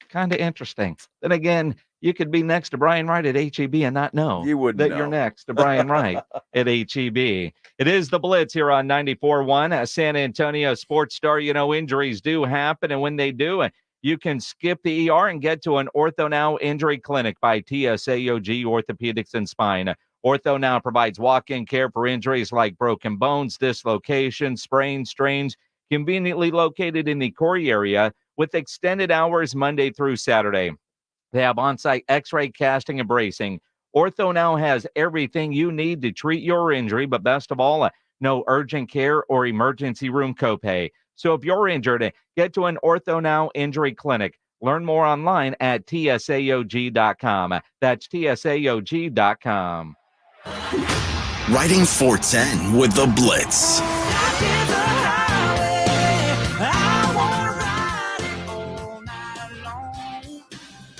Kind of interesting. Then again, you could be next to Brian Wright at HEB and not know that you're next to Brian Wright at HEB. It is the Blitz here on 94.1, San Antonio Sports Star. You know, injuries do happen, and when they do, you can skip the ER and get to an Ortho Now Injury Clinic by TSAOG Orthopedics and Spine. Ortho Now provides walk-in care for injuries like broken bones, dislocations, sprains, strains, conveniently located in the Corey area with extended hours Monday through Saturday. They have on-site x-ray, casting, and bracing. Ortho Now has everything you need to treat your injury, but best of all, no urgent care or emergency room copay. So if you're injured, get to an Ortho Now Injury Clinic. Learn more online at tsaog.com. That's tsaog.com. Riding 410 with the Blitz.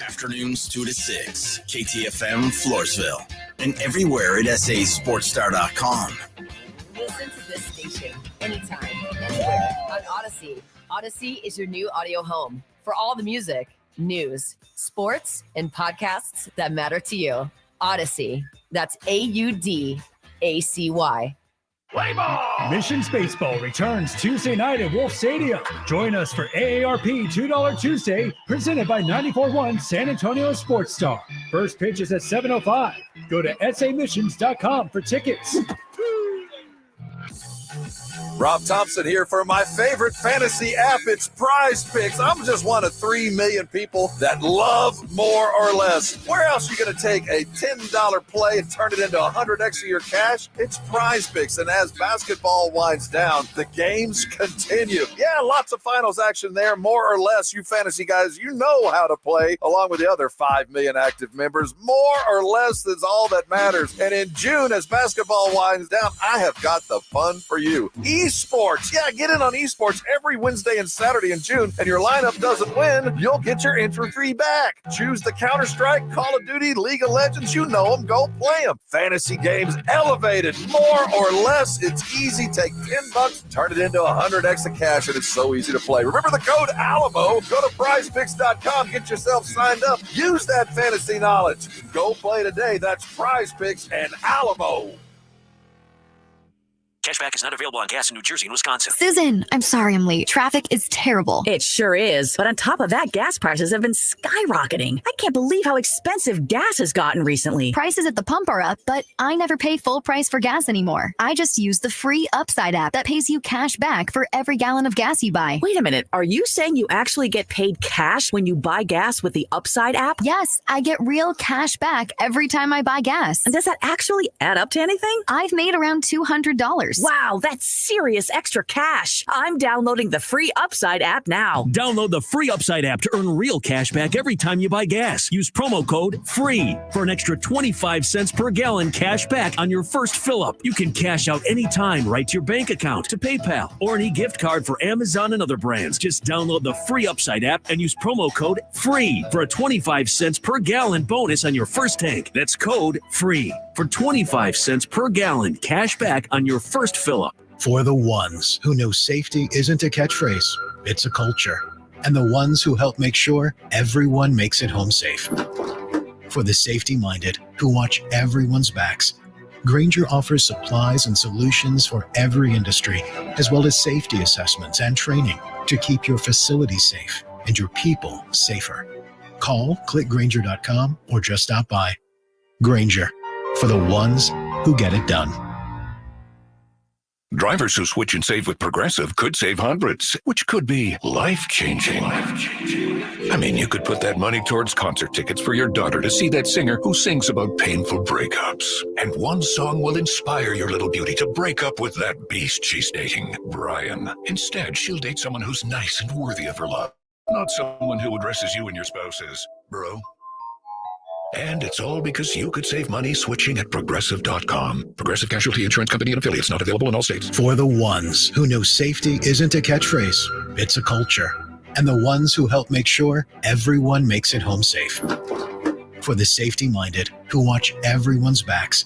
Afternoons 2 to 6, KTFM Floresville, and everywhere at sasportstar.com. Listen to this station anytime, anywhere on Odyssey. Odyssey is your new audio home for all the music, news, sports, and podcasts that matter to you. Odyssey. That's AUDACY. Play ball! Mission Spaceball returns Tuesday night at Wolf Stadium. Join us for AARP $2 Tuesday, presented by 94.1 San Antonio Sports Star. First pitch is at 7:05. Go to samissions.com for tickets. Rob Thompson here for my favorite fantasy app. It's Prize Picks. I'm just one of 3 million people that love more or less. Where else are you going to take a $10 play and turn it into 100x of your cash? It's Prize Picks. And as basketball winds down, the games continue. Yeah, lots of finals action there. More or less, you fantasy guys, you know how to play along with the other 5 million active members. More or less is all that matters. And in June, as basketball winds down, I have got the fun for you. Esports. Yeah, get in on esports every Wednesday and Saturday in June, and your lineup doesn't win, you'll get your entry fee back. Choose the Counter-Strike, Call of Duty, League of Legends. You know them. Go play them. Fantasy games elevated. More or less. It's easy. Take $10, turn it into 100x of cash, and it's so easy to play. Remember the code ALAMO. Go to prizepicks.com. Get yourself signed up. Use that fantasy knowledge. Go play today. That's Prize Picks and Alamo. Cashback is not available on gas in New Jersey and Wisconsin. Susan, I'm sorry I'm late. Traffic is terrible. It sure is. But on top of that, gas prices have been skyrocketing. I can't believe how expensive gas has gotten recently. Prices at the pump are up, but I never pay full price for gas anymore. I just use the free Upside app that pays you cash back for every gallon of gas you buy. Wait a minute. Are you saying you actually get paid cash when you buy gas with the Upside app? Yes, I get real cash back every time I buy gas. And does that actually add up to anything? I've made around $200. Wow, that's serious extra cash. I'm downloading the free Upside app now. Download the free Upside app to earn real cash back every time you buy gas. Use promo code FREE for an extra 25 cents per gallon cash back on your first fill-up. You can cash out anytime right to your bank account, to PayPal, or an e-gift card for Amazon and other brands. Just download the free Upside app and use promo code FREE for a 25 cents per gallon bonus on your first tank. That's code FREE for 25 cents per gallon cash back on your first fill-up. For the ones who know safety isn't a catchphrase, it's a culture. And the ones who help make sure everyone makes it home safe. For the safety-minded who watch everyone's backs, Grainger offers supplies and solutions for every industry, as well as safety assessments and training to keep your facilities safe and your people safer. Call, clickgrainger.com, or just stop by. Grainger, for the ones who get it done. Drivers who switch and save with Progressive could save hundreds, which could be life-changing. I mean, you could put that money towards concert tickets for your daughter to see that singer who sings about painful breakups. And one song will inspire your little beauty to break up with that beast she's dating, Brian. Instead, she'll date someone who's nice and worthy of her love, not someone who addresses you and your spouse as bro. And it's all because you could save money switching at Progressive.com. Progressive Casualty Insurance Company and affiliates, not available in all states. For the ones who know safety isn't a catchphrase, it's a culture. And the ones who help make sure everyone makes it home safe. For the safety-minded who watch everyone's backs,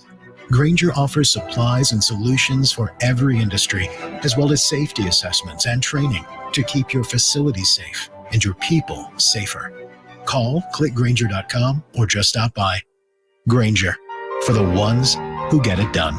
Grainger offers supplies and solutions for every industry, as well as safety assessments and training to keep your facilities safe and your people safer. Call, clickgrainger.com, or just stop by. Grainger, for the ones who get it done.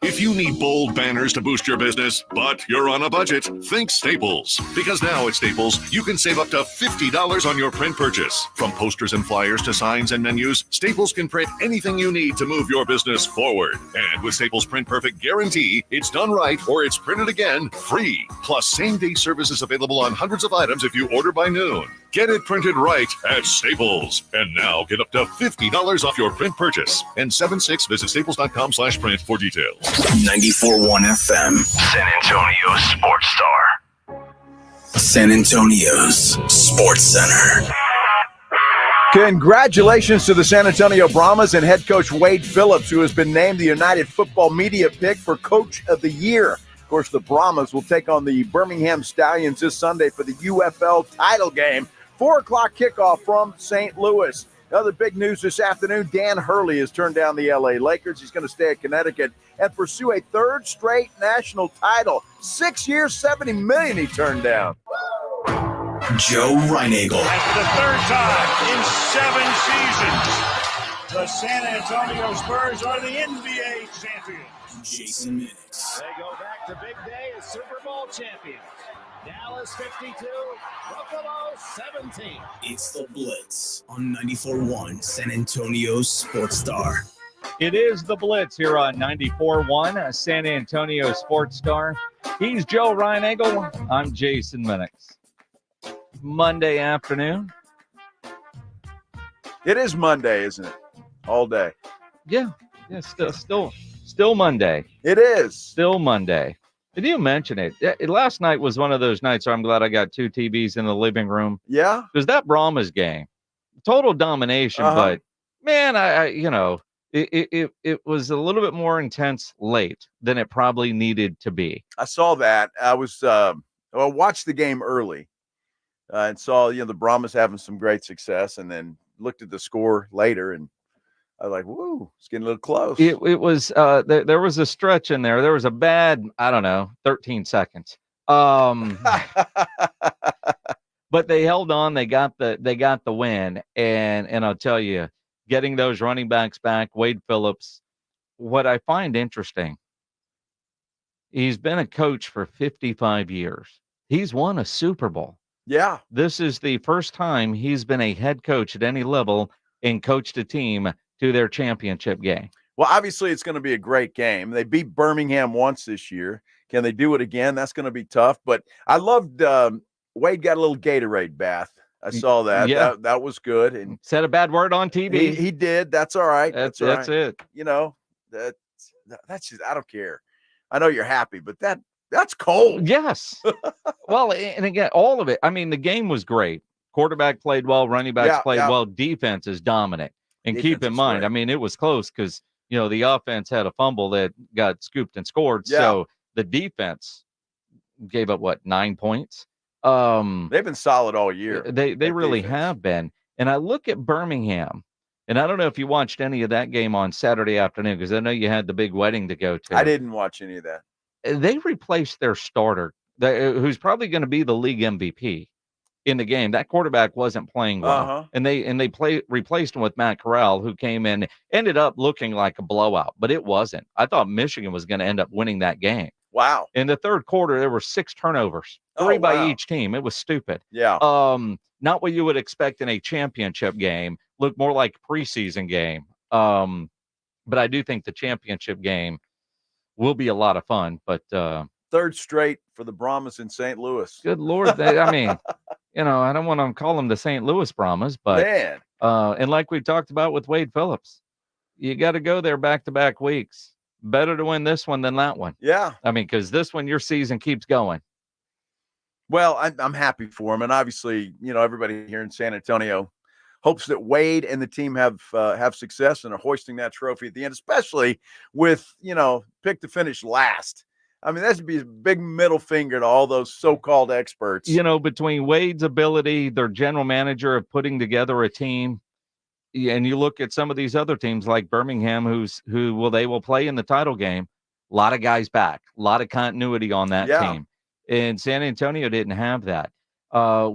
If you need bold banners to boost your business, but you're on a budget, think Staples. Because now at Staples, you can save up to $50 on your print purchase. From posters and flyers to signs and menus, Staples can print anything you need to move your business forward. And with Staples Print Perfect Guarantee, it's done right or it's printed again free. Plus, same-day service is available on hundreds of items if you order by noon. Get it printed right at Staples. And now get up to $50 off your print purchase. And 76, visit staples.com/print for details. 94.1 FM, San Antonio Sports Star. San Antonio's Sports Center. Congratulations to the San Antonio Brahmas and head coach Wade Phillips, who has been named the United Football Media pick for Coach of the Year. Of course, the Brahmas will take on the Birmingham Stallions this Sunday for the UFL title game. 4 o'clock kickoff from St. Louis. Other big news this afternoon, Dan Hurley has turned down the LA Lakers. He's going to stay at Connecticut and pursue a third straight national title. 6 years, $70 million he turned down. Joe Reinagle. That's the third time in 7 seasons. The San Antonio Spurs are the NBA champions. Jason Minix. They go back to big day as Super Bowl champions. Dallas 52, Buffalo 17. It's the Blitz on 94.1 San Antonio's Sports Star. It is the Blitz here on 94.1 San Antonio Sports Star. He's Joe Reinagle. I'm Jason Minix. Monday afternoon. It is Monday, isn't it? All day. Yeah, still Monday. It is. Still Monday. Did you mention it? Last night was one of those nights where I'm glad I got 2 TVs in the living room. Yeah. Because that Brahmas game, total domination, but man, it was a little bit more intense late than it probably needed to be. I saw that. I watched the game early and saw, the Brahmas having some great success, and then looked at the score later, and I was like, whoa, it's getting a little close. It was there was a stretch in there. There was a bad, 13 seconds. But they held on. They got the win. And I'll tell you, getting those running backs back, Wade Phillips, what I find interesting, he's been a coach for 55 years. He's won a Super Bowl. Yeah. This is the first time he's been a head coach at any level and coached a team to their championship game. Well, obviously it's going to be a great game. They beat Birmingham once this year. Can they do it again? That's going to be tough. But I loved Wade got a little Gatorade bath. I saw that. Yeah. That was good. And said a bad word on TV. He did. That's all right. That's all right. it. That's that's just, I don't care. I know you're happy, but that's cold. Yes. Well, and again, all of it. I mean, the game was great. Quarterback played well, running backs played well, defense is dominant. And keep in mind, I mean, it was close because, the offense had a fumble that got scooped and scored. Yeah. So the defense gave up, 9 points? They've been solid all year. They really have been. And I look at Birmingham, and I don't know if you watched any of that game on Saturday afternoon because I know you had the big wedding to go to. I didn't watch any of that. They replaced their starter, who's probably going to be the league MVP in the game. That quarterback wasn't playing well, and they replaced him with Matt Corral, who came in, ended up looking like a blowout, but it wasn't. I thought Michigan was going to end up winning that game. Wow! In the third quarter, there were 6 turnovers, 3 by each team. It was stupid. Yeah. Not what you would expect in a championship game. Looked more like a preseason game. But I do think the championship game will be a lot of fun. But third straight for the Brahmas in St. Louis. Good Lord. I mean, I don't want to call them the St. Louis Brahmas, but man. And like we talked about with Wade Phillips, you got to go there back-to-back weeks. Better to win this one than that one. Yeah. I mean, because this one, your season keeps going. Well, I'm happy for him. And obviously, everybody here in San Antonio hopes that Wade and the team have success and are hoisting that trophy at the end, especially with, pick to finish last. I mean, that should be a big middle finger to all those so-called experts. Between Wade's ability, their general manager of putting together a team, and you look at some of these other teams like Birmingham, they will play in the title game. A lot of guys back, a lot of continuity on that team. And San Antonio didn't have that.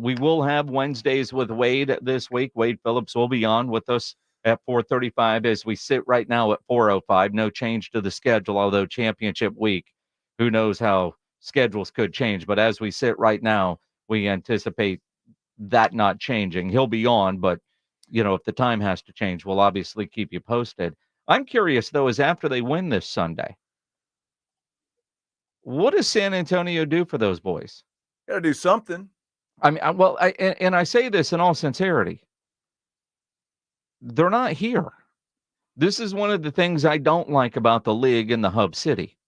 We will have Wednesdays with Wade this week. Wade Phillips will be on with us at 4:35 as we sit right now at 4:05. No change to the schedule, although championship week, who knows how schedules could change. But as we sit right now, we anticipate that not changing. He'll be on, but, if the time has to change, we'll obviously keep you posted. I'm curious, though, is after they win this Sunday, what does San Antonio do for those boys? Got to do something. I mean, I say this in all sincerity. They're not here. This is one of the things I don't like about the league in the hub city.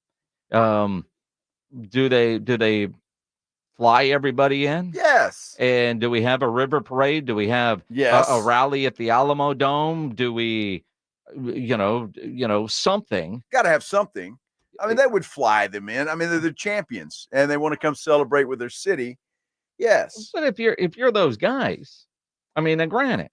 Do they fly everybody in? Yes. And do we have a river parade? Do we have a rally at the Alamo Dome? Do we, something? Got to have something. I mean, they would fly them in. I mean, they're the champions, and they want to come celebrate with their city. Yes. But if you're those guys, I mean, and granted,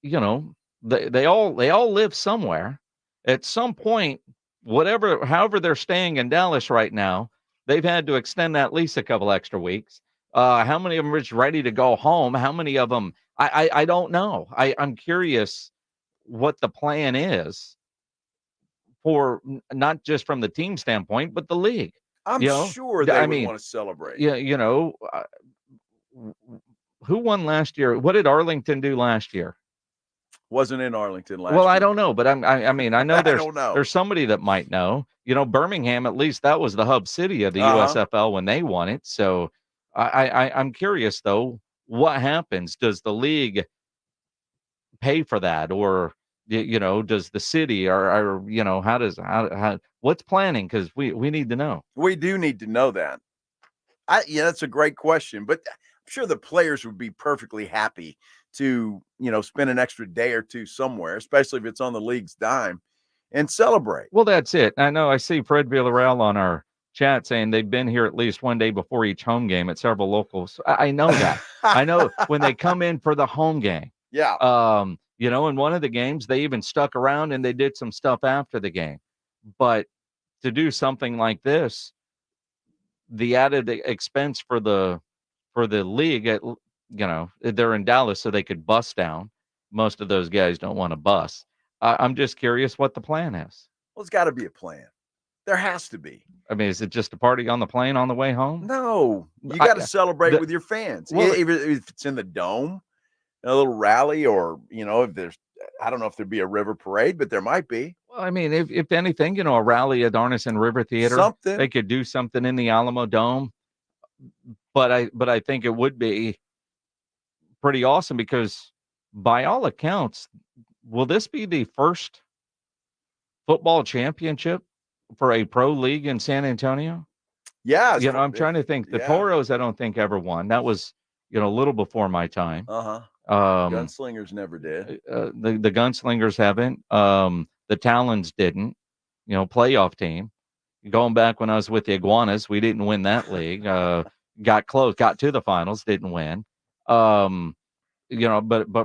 they all live somewhere. At some point, however they're staying in Dallas right now, they've had to extend that lease a couple extra weeks. How many of them are just ready to go home? How many of them? I don't know. I'm curious what the plan is for not just from the team standpoint, but the league. I'm sure they would want to celebrate. Yeah, who won last year? What did Arlington do last year? Wasn't in Arlington last year. Well, I don't know, but I know don't know. There's somebody that might know. Birmingham, at least that was the hub city of the USFL when they won it. So I'm curious though, what happens? Does the league pay for that, or does the city, or how what's planning? Because we need to know. We do need to know that. That's a great question, but I'm sure the players would be perfectly happy to, spend an extra day or two somewhere, especially if it's on the league's dime, and celebrate. Well, that's it. I know I see Fred Villarreal on our chat saying they've been here at least one day before each home game at several locals. I know that. I know when they come in for the home game. Yeah. In one of the games, they even stuck around and they did some stuff after the game. But to do something like this, the added expense for the league, they're in Dallas, so they could bus down. Most of those guys don't want to bus. I'm just curious what the plan is. Well, it's got to be a plan. There has to be. I mean, is it just a party on the plane on the way home? No, you got to celebrate with your fans. Well, if it's in the dome, a little rally, or if there's, I don't know if there'd be a river parade, but there might be. Well, I mean, if anything, a rally at Arneson River Theater, something. They could do something in the Alamo Dome. But I think it would be pretty awesome because, by all accounts, will this be the first football championship for a pro league in San Antonio? Yeah. I'm trying to think. The Toros, I don't think ever won. That was, a little before my time. Gunslingers never did. The Gunslingers haven't. The Talons didn't. Playoff team. Going back when I was with the Iguanas, we didn't win that league. Got close, got to the finals, didn't win. But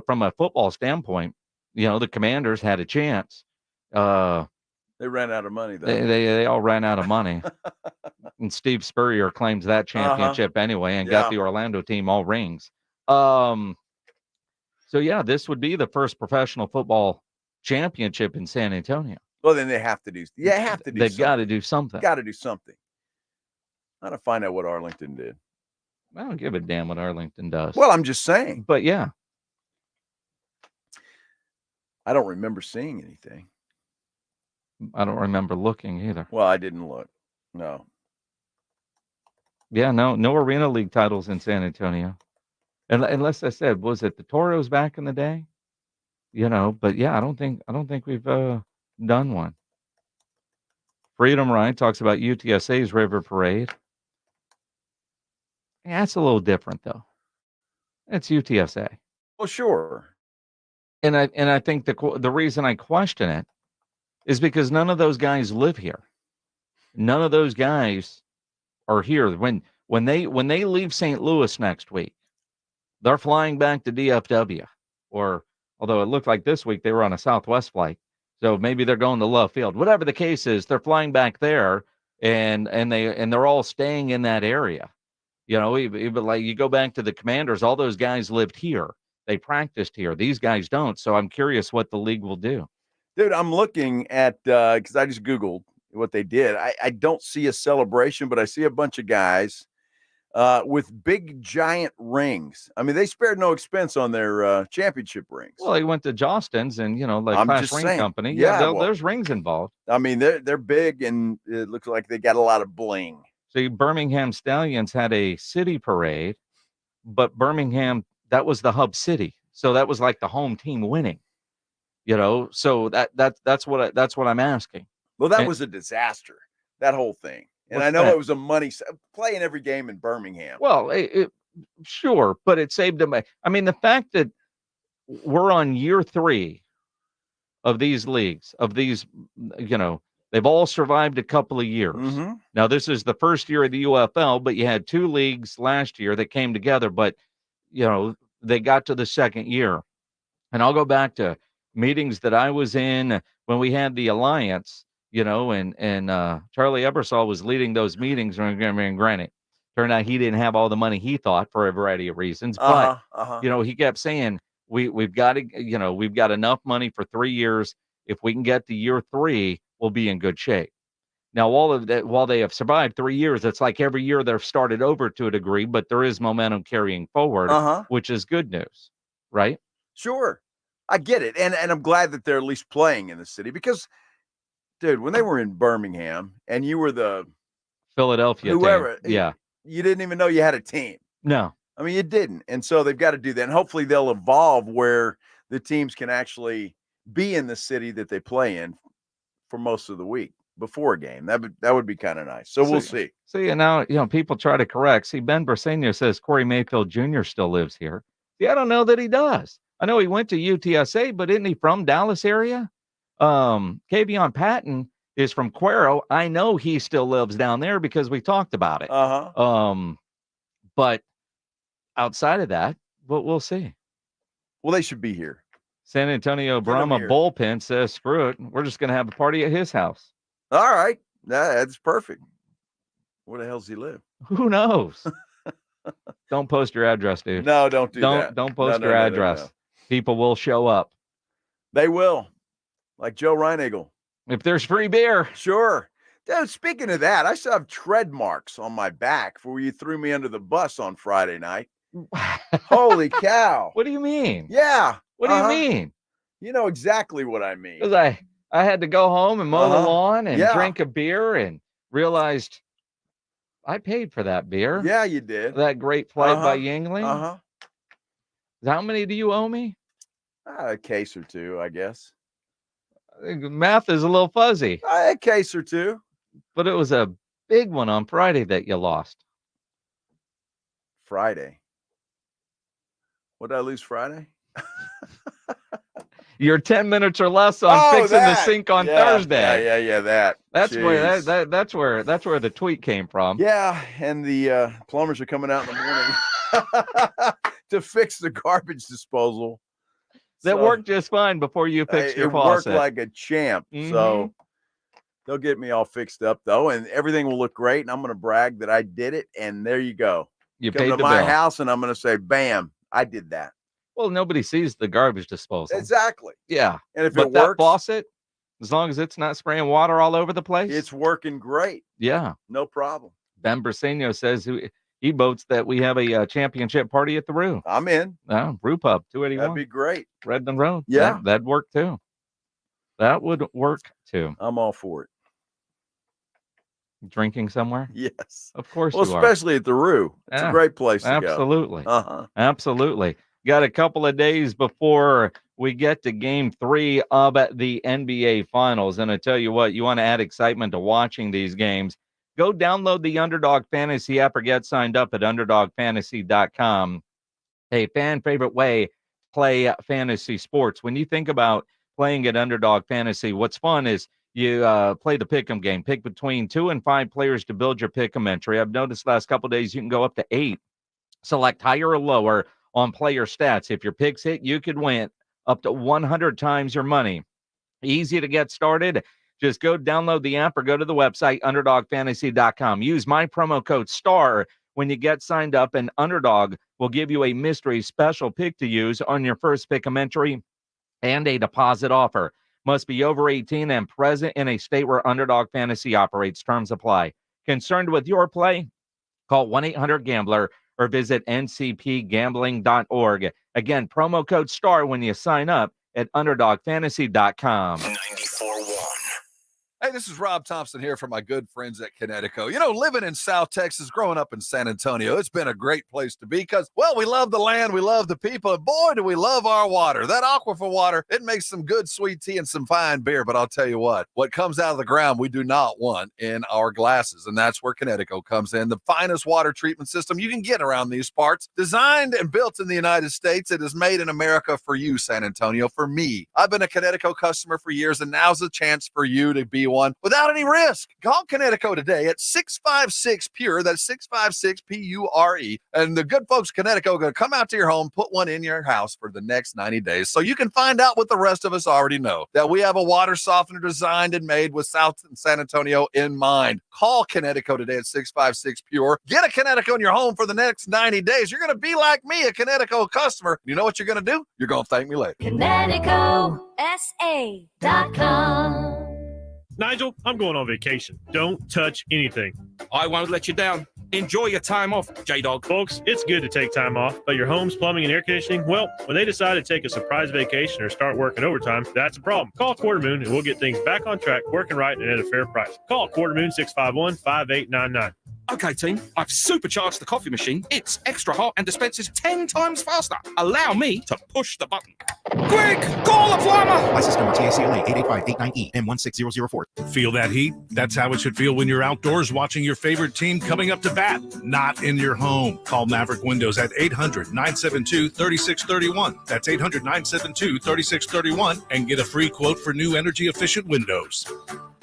from a football standpoint, the Commanders had a chance. They ran out of money, though. They all ran out of money. And Steve Spurrier claims that championship anyway and got the Orlando team all rings. So, this would be the first professional football championship in San Antonio. Well, then they have to do. They've got to do something. Got to do something. I got to find out what Arlington did. I don't give a damn what Arlington does. Well, I'm just saying. But yeah, I don't remember seeing anything. I don't remember looking either. Well, I didn't look. No. Yeah, no Arena League titles in San Antonio. Unless I said, was it the Toros back in the day? But yeah, I don't think we've done one. Freedom Ride talks about UTSA's River Parade. Yeah, it's a little different though. It's UTSA. Well, sure. And I think the reason I question it is because none of those guys live here. None of those guys are here. When they leave St. Louis next week, they're flying back to DFW. Or although it looked like this week they were on a Southwest flight. So maybe they're going to Love Field. Whatever the case is, they're flying back there and they're all staying in that area. Even like you go back to the Commanders, all those guys lived here. They practiced here. These guys don't. So I'm curious what the league will do. Dude, I'm looking at because I just Googled what they did. I don't see a celebration, but I see a bunch of guys with big giant rings. I mean, they spared no expense on their championship rings. Well, they went to Jostens and I'm Class just Ring saying. Company. Yeah, there's rings involved. I mean, they're big and it looks like they got a lot of bling. See, Birmingham Stallions had a city parade, but Birmingham, that was the hub city. So that was like the home team winning. So that's what I'm asking. Well, that was a disaster, that whole thing. And I know it was a money playing every game in Birmingham. Well, sure, but it saved them. I mean, the fact that we're on year 3 of these leagues, of these, they've all survived a couple of years. Mm-hmm. Now, this is the first year of the UFL, but you had 2 leagues last year that came together, but, they got to the second year. And I'll go back to meetings that I was in when we had the Alliance, and Charlie Ebersol was leading those meetings. And granted, turned out he didn't have all the money he thought for a variety of reasons. But, he kept saying, we've got to, we've got enough money for 3 years. If we can get to year 3, we'll be in good shape. Now, all of that, while they have survived 3 years, it's like every year they've started over to a degree, but there is momentum carrying forward, which is good news, right? Sure. I get it. And I'm glad that they're at least playing in the city because, dude, when they were in Birmingham and you were the Philadelphia whoever, team. Yeah. You didn't even know you had a team. No. I mean, you didn't. And so they've got to do that. And hopefully they'll evolve where the teams can actually be in the city that they play in for most of the week before a game. That would be kind of nice. So we'll see. See, and now, people try to correct. See, Ben Bersenio says Corey Mayfield Jr. still lives here. See, I don't know that he does. I know he went to UTSA, but isn't he from Dallas area? Kavion Patton is from Cuero. I know he still lives down there because we talked about it. But outside of that, we'll see. Well, they should be here. San Antonio Brahma bullpen says, screw it. We're just going to have a party at his house. All right. That's perfect. Where the hell does he live? Who knows? Don't post your address, dude. No, don't do that. Don't post your address. No. People will show up. They will. Like Joe Reinagle. If there's free beer. Sure. Dude, speaking of that, I still have tread marks on my back for where you threw me under the bus on Friday night. Holy cow. What do you mean? Yeah. What do you mean? You know exactly what I mean. Because I had to go home and mow the lawn and drink a beer and realized I paid for that beer. Yeah, you did. That great flight by Yingling. How many do you owe me? A case or two, I guess. Math is a little fuzzy. A case or two. But it was a big one on Friday that you lost. Friday. What did I lose Friday? You're 10 minutes or less on fixing the sink on Thursday. Yeah, that. That's where that's where the tweet came from. Yeah, and the plumbers are coming out in the morning to fix the garbage disposal. That worked just fine before you fixed your faucet. It worked like a champ. So they'll get me all fixed up though, and everything will look great. And I'm going to brag that I did it. And there you go. You come paid to the my bill. house, and I'm going to say, "Bam, I did that." Well, nobody sees the garbage disposal. Exactly. Yeah. And if but it that works, faucet, as long as it's not spraying water all over the place, it's working great. Yeah. No problem. Ben Briseno says he votes that we have a championship party at the Roo. I'm in. Brew Pub, 281. That'd be great. Redmond Road. Yeah. That'd work too. That would work too. I'm all for it. Drinking somewhere? Yes. Of course you are. Especially at the Roo. It's a great place to absolutely. go. Absolutely. Absolutely. Got a couple of days before we get to game 3 of the NBA Finals. And I tell you what, you want to add excitement to watching these games, go download the Underdog Fantasy app or get signed up at UnderdogFantasy.com. A fan favorite way to play fantasy sports. When you think about playing at Underdog Fantasy, what's fun is you play the pick'em game. Pick between 2 and 5 players to build your pick'em entry. I've noticed the last couple of days you can go up to 8. Select higher or lower on player stats. If your picks hit, you could win up to 100 times your money. Easy to get started. Just go download the app or go to the website, UnderdogFantasy.com. Use my promo code STAR when you get signed up, and Underdog will give you a mystery special pick to use on your first pick'em entry and a deposit offer. Must be over 18 and present in a state where Underdog Fantasy operates. Terms apply. Concerned with your play? Call 1-800-GAMBLER or visit ncpgambling.org. Again, promo code STAR when you sign up at UnderdogFantasy.com. 94.1. Hey, this is Rob Thompson here from my good friends at Connecticut. You know, living in South Texas, growing up in San Antonio, it's been a great place to be because, well, we love the land, we love the people, and boy, do we love our water. That aquifer water, it makes some good sweet tea and some fine beer, but I'll tell you what comes out of the ground we do not want in our glasses, and that's where Connecticut comes in. The finest water treatment system you can get around these parts. Designed and built in the United States, it is made in America for you, San Antonio, for me. I've been a Connecticut customer for years, and now's the chance for you to be one without any risk. Call Connecticut today at 656-PURE. That's 656-PURE. And the good folks at Connecticut are going to come out to your home, put one in your house for the next 90 days. So you can find out what the rest of us already know, that we have a water softener designed and made with South San Antonio in mind. Call Connecticut today at 656-PURE. Get a Connecticut in your home for the next 90 days. You're going to be like me, a Connecticut customer. You know what you're going to do? You're going to thank me later. ConnecticutSA.com. Nigel, I'm going on vacation. Don't touch anything. I won't let you down. Enjoy your time off, J-Dog. Folks, it's good to take time off, but your home's plumbing and air conditioning, well, when they decide to take a surprise vacation or start working overtime, that's a problem. Call Quarter Moon and we'll get things back on track, working right and at a fair price. Call Quarter Moon 651-5899. Okay, team, I've supercharged the coffee machine. It's extra hot and dispenses 10 times faster. Allow me to push the button. Quick, call the plumber! License number TACLA 88589E M16004. Feel that heat? That's how it should feel when you're outdoors watching your favorite team coming up to bat, not in your home. Call Maverick Windows at 800-972-3631. That's 800-972-3631 and get a free quote for new energy-efficient windows.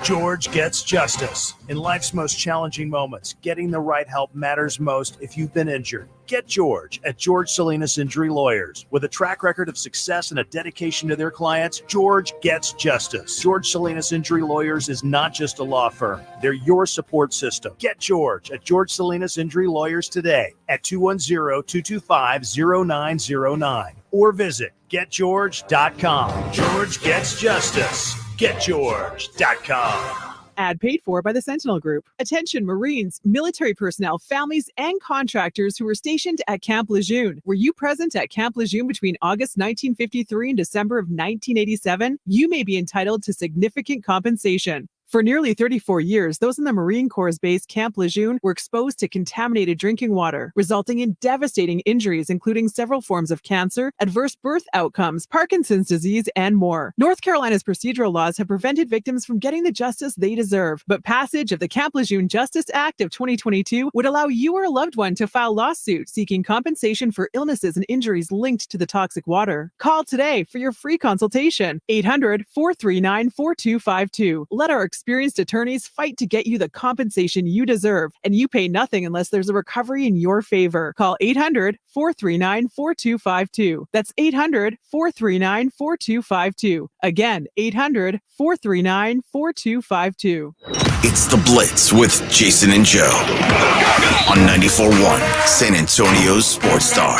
George gets justice. In life's most challenging moments, getting the right help matters most if you've been injured. Get George at George Salinas Injury Lawyers. With a track record of success and a dedication to their clients, George gets justice. George Salinas Injury Lawyers is not just a law firm. They're your support system. Get George at George Salinas Injury Lawyers today at 210-225-0909 or visit getgeorge.com. George gets justice. GetGeorge.com. Ad paid for by the Sentinel Group. Attention Marines, military personnel, families, and contractors who were stationed at Camp Lejeune. Were you present at Camp Lejeune between August 1953 and December of 1987? You may be entitled to significant compensation. For nearly 34 years, those in the Marine Corps' base Camp Lejeune were exposed to contaminated drinking water, resulting in devastating injuries, including several forms of cancer, adverse birth outcomes, Parkinson's disease, and more. North Carolina's procedural laws have prevented victims from getting the justice they deserve, but passage of the Camp Lejeune Justice Act of 2022 would allow you or a loved one to file lawsuits seeking compensation for illnesses and injuries linked to the toxic water. Call today for your free consultation. 800-439-4252. Let our experienced attorneys fight to get you the compensation you deserve, and you pay nothing unless there's a recovery in your favor. Call 800-439-4252. That's 800-439-4252. Again, 800-439-4252. It's The Blitz with Jason and Joe on 94.1 San Antonio's Sports Star.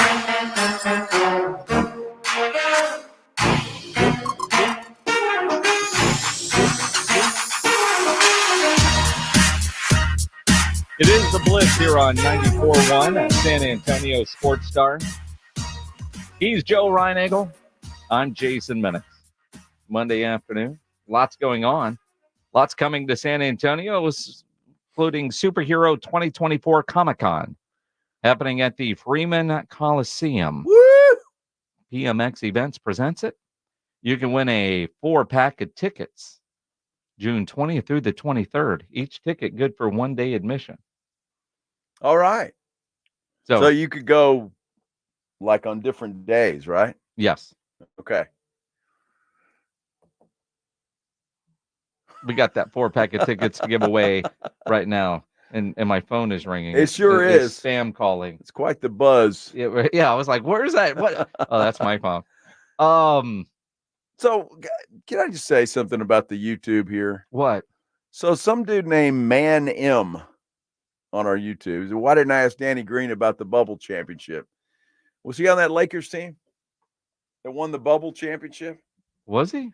It is The Blitz here on 94.1 San Antonio Sports Star. He's Joe Reinagel. I'm Jason Minix. Monday afternoon. Lots going on. Lots coming to San Antonio, including Superhero 2024 Comic-Con happening at the Freeman Coliseum. Woo! PMX Events presents it. You can win a 4-pack of tickets June 20th through the 23rd. Each ticket good for 1-day admission. All right. So you could go like on different days, right? Yes. Okay. We got that 4-pack of tickets to give away right now. And my phone is ringing. It sure is. Spam calling. It's quite the buzz. Yeah, I was like, where's that? What? Oh, that's my phone. So can I just say something about the YouTube here? What? So some dude named Man M on our YouTube. Why didn't I ask Danny Green about the bubble championship? Was he on that Lakers team that won the bubble championship? Was he?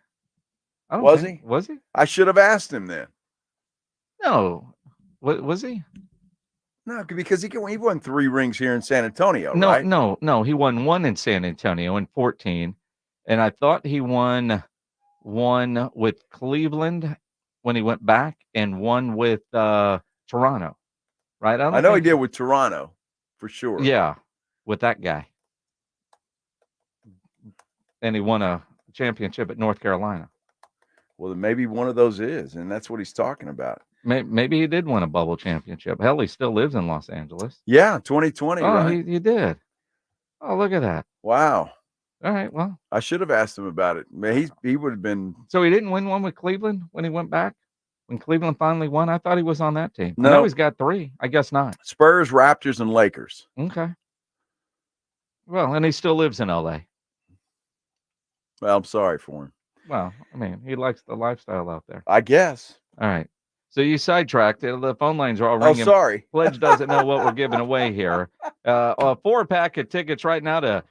Was he? Was he? I should have asked him then. No. What was he? No, because he won 3 rings here in San Antonio, No, right? no. He won 1 in San Antonio in 2014. And I thought he won 1 with Cleveland when he went back and 1 with Toronto. Right? I know he did with Toronto for sure. Yeah, with that guy. And he won a championship at North Carolina. Well, then maybe one of those is, and that's what he's talking about. Maybe he did win a bubble championship. Hell, he still lives in Los Angeles. Yeah, 2020, right? He did. Oh, look at that. Wow. All right, well. I should have asked him about it. Man, he would have been. So he didn't win 1 with Cleveland when he went back? When Cleveland finally won? I thought he was on that team. No. I know he's got 3. I guess not. Spurs, Raptors, and Lakers. Okay. Well, and he still lives in L.A. Well, I'm sorry for him. Well, I mean, he likes the lifestyle out there. I guess. All right. So you sidetracked. The phone lines are all ringing. Oh, sorry. Pledge doesn't know what we're giving away here. A 4-pack of tickets right now to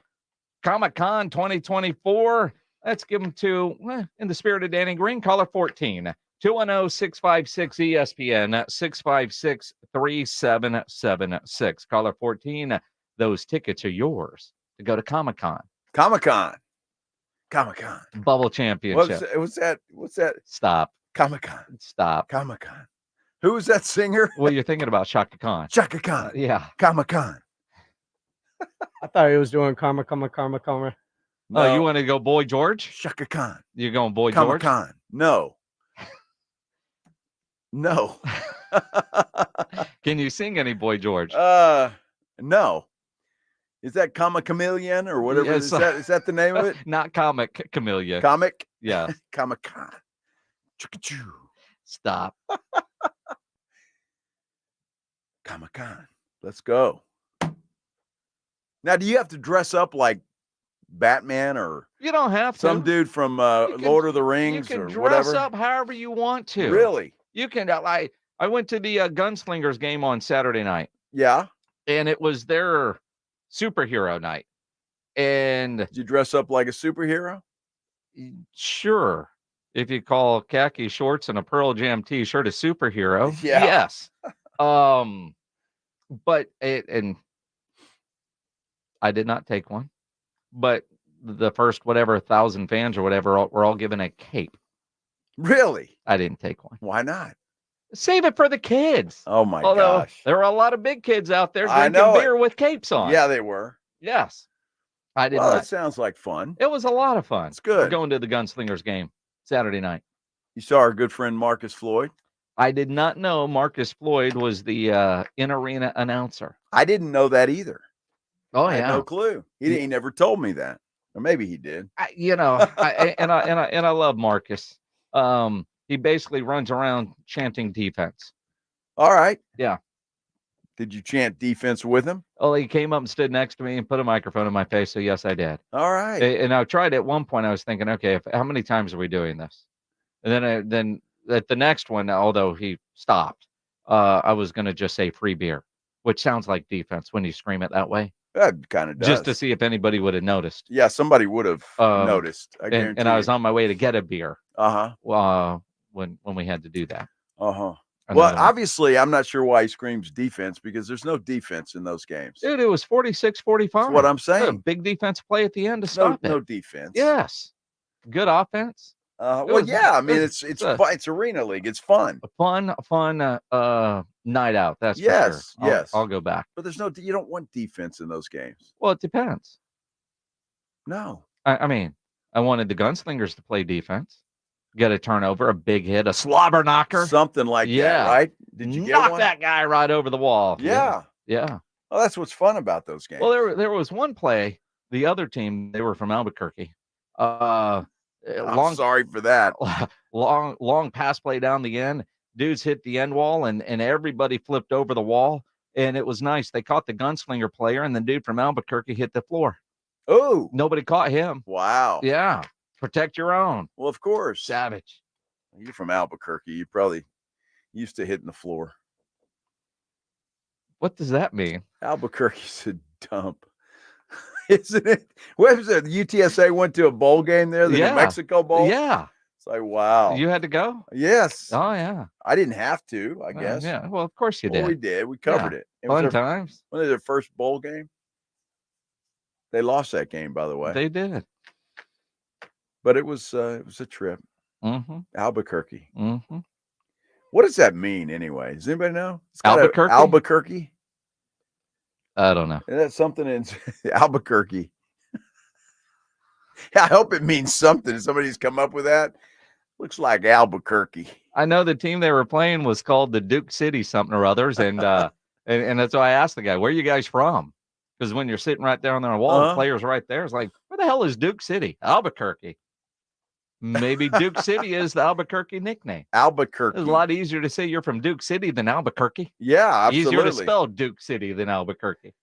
Comic-Con 2024. Let's give them to, in the spirit of Danny Green, caller 14. 210-656-ESPN, 656-3776. Caller 14, those tickets are yours to go to Comic-Con. Comic-Con. Bubble championship. What's that? Stop. Comic-Con. Stop. Comic-Con. Who is that singer? Well, you're thinking about Shaka Khan. Shaka Khan. Yeah. Comic-Con. I thought he was doing karma. No. No. Oh, you want to go Boy George? Shaka Khan. You're going Boy Comic George? Con. No. No. Can you sing any Boy George? No. Is that Comic Chameleon or whatever? Yes. Is that the name of it? Not Comic Chameleon. Comic? Yeah. Comic Con. Choo-choo. Stop. Comic Con. Let's go. Now, do you have to dress up like Batman or You don't have to. some dude from Lord of the Rings You or can dress whatever? up however you want to. Really? You can. I went to the Gunslingers game on Saturday night, Yeah. and it was their superhero night. And Did you dress up like a superhero? sure, if you call khaki shorts and a Pearl Jam T-shirt a superhero, Yeah. yes. But and I did not take one. But the first 1,000 fans or whatever were all given a cape. Really? I didn't take one. Why not? Save it for the kids. Oh my Although gosh. there were a lot of big kids out there I drinking know it. beer with capes on. Yeah, they were. Yes. I did Well, not. it sounds like fun. It was a lot of fun. It's good. We're going to the Gunslingers game Saturday night. You saw our good friend Marcus Floyd? I did not know Marcus Floyd was the in-arena announcer. I didn't know that either. Oh, I yeah. had no clue. He never told me that. Or maybe he did. I love Marcus. He basically runs around chanting defense. All right. Yeah. Did you chant defense with him? Oh, he came up and stood next to me and put a microphone in my face. So yes, I did. All right. And I tried at one point. I was thinking, okay, how many times are we doing this? And then at the next one, although he stopped, I was going to just say free beer, which sounds like defense when you scream it that way. That kind of does. Just to see if anybody would have noticed. Yeah, somebody would have noticed. I guarantee and I was you. on my way to get a beer. Uh-huh. When we had to do that. Uh-huh. And Well, then, obviously, I'm not sure why he screams defense because there's no defense in those games. dude, it was 46-45. That's what I'm A saying. big defense play at the end to stop it. No defense. Yes. Good offense. Well, yeah. I mean, it's fun. It's arena league. It's fun. A fun night out. That's for Yes. sure. Yes. I'll go back. But you don't want defense in those games. Well, it depends. No. I mean, I wanted the Gunslingers to play defense, get a turnover, a big hit, a slobber knocker, something like that, right? Did you knock get one? that guy right over the wall? Yeah. Yeah. Well, that's what's fun about those games. Well, there was one play. The other team, they were from Albuquerque. I'm sorry for that. Long pass play down the end. Dudes hit the end wall, and everybody flipped over the wall. And it was nice. They caught the Gunslinger player, and the dude from Albuquerque hit the floor. Oh. Nobody caught him. Wow. Yeah. Protect your own. Well, of course. Savage. You're from Albuquerque. You probably used to hitting the floor. What does that mean? Albuquerque's a dump. Isn't it? What was it? The UTSA went to a bowl game there, the New Mexico Bowl? Yeah. It's like, wow. You had to go? Yes. Oh, yeah. I didn't have to, I guess. Yeah. Well, of course you Well, did. we did. We covered it. It was Fun their- times. When was their first bowl game? They lost that game, by the way. They did. But it was a trip. Mm-hmm. Albuquerque. Mm-hmm. What does that mean anyway? Does anybody know? Albuquerque? Albuquerque? I don't know. Is that something in Albuquerque? I hope it means something. Somebody's come up with that. Looks like Albuquerque. I know the team they were playing was called the Duke City something or others, and and that's why I asked the guy, "Where are you guys from?" Because when you're sitting right there on the wall, the players right there, it's like, where the hell is Duke City? Albuquerque. Maybe Duke City is the Albuquerque nickname. Albuquerque. It's a lot easier to say you're from Duke City than Albuquerque. Yeah, absolutely. Easier to spell Duke City than Albuquerque.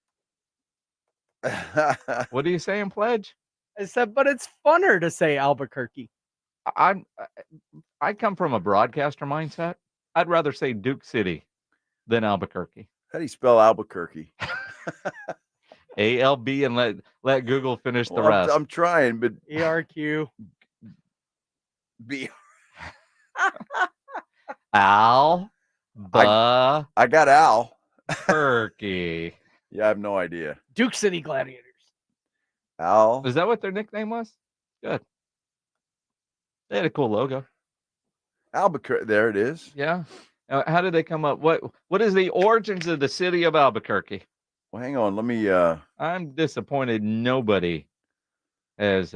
What are you saying, Pledge? I said, but it's funner to say Albuquerque. I come from a broadcaster mindset. I'd rather say Duke City than Albuquerque. How do you spell Albuquerque? ALB, and let Google finish the Well, rest. I'm trying, but ERQ. B. Al. I got Al. Turkey. Yeah, I have no idea. Duke City Gladiators. Al. Is that what their nickname was? Good. They had a cool logo. Albuquerque. There it is. Yeah. How did they come up? What is the origins of the city of Albuquerque? Well, hang on. Let me. I'm disappointed nobody has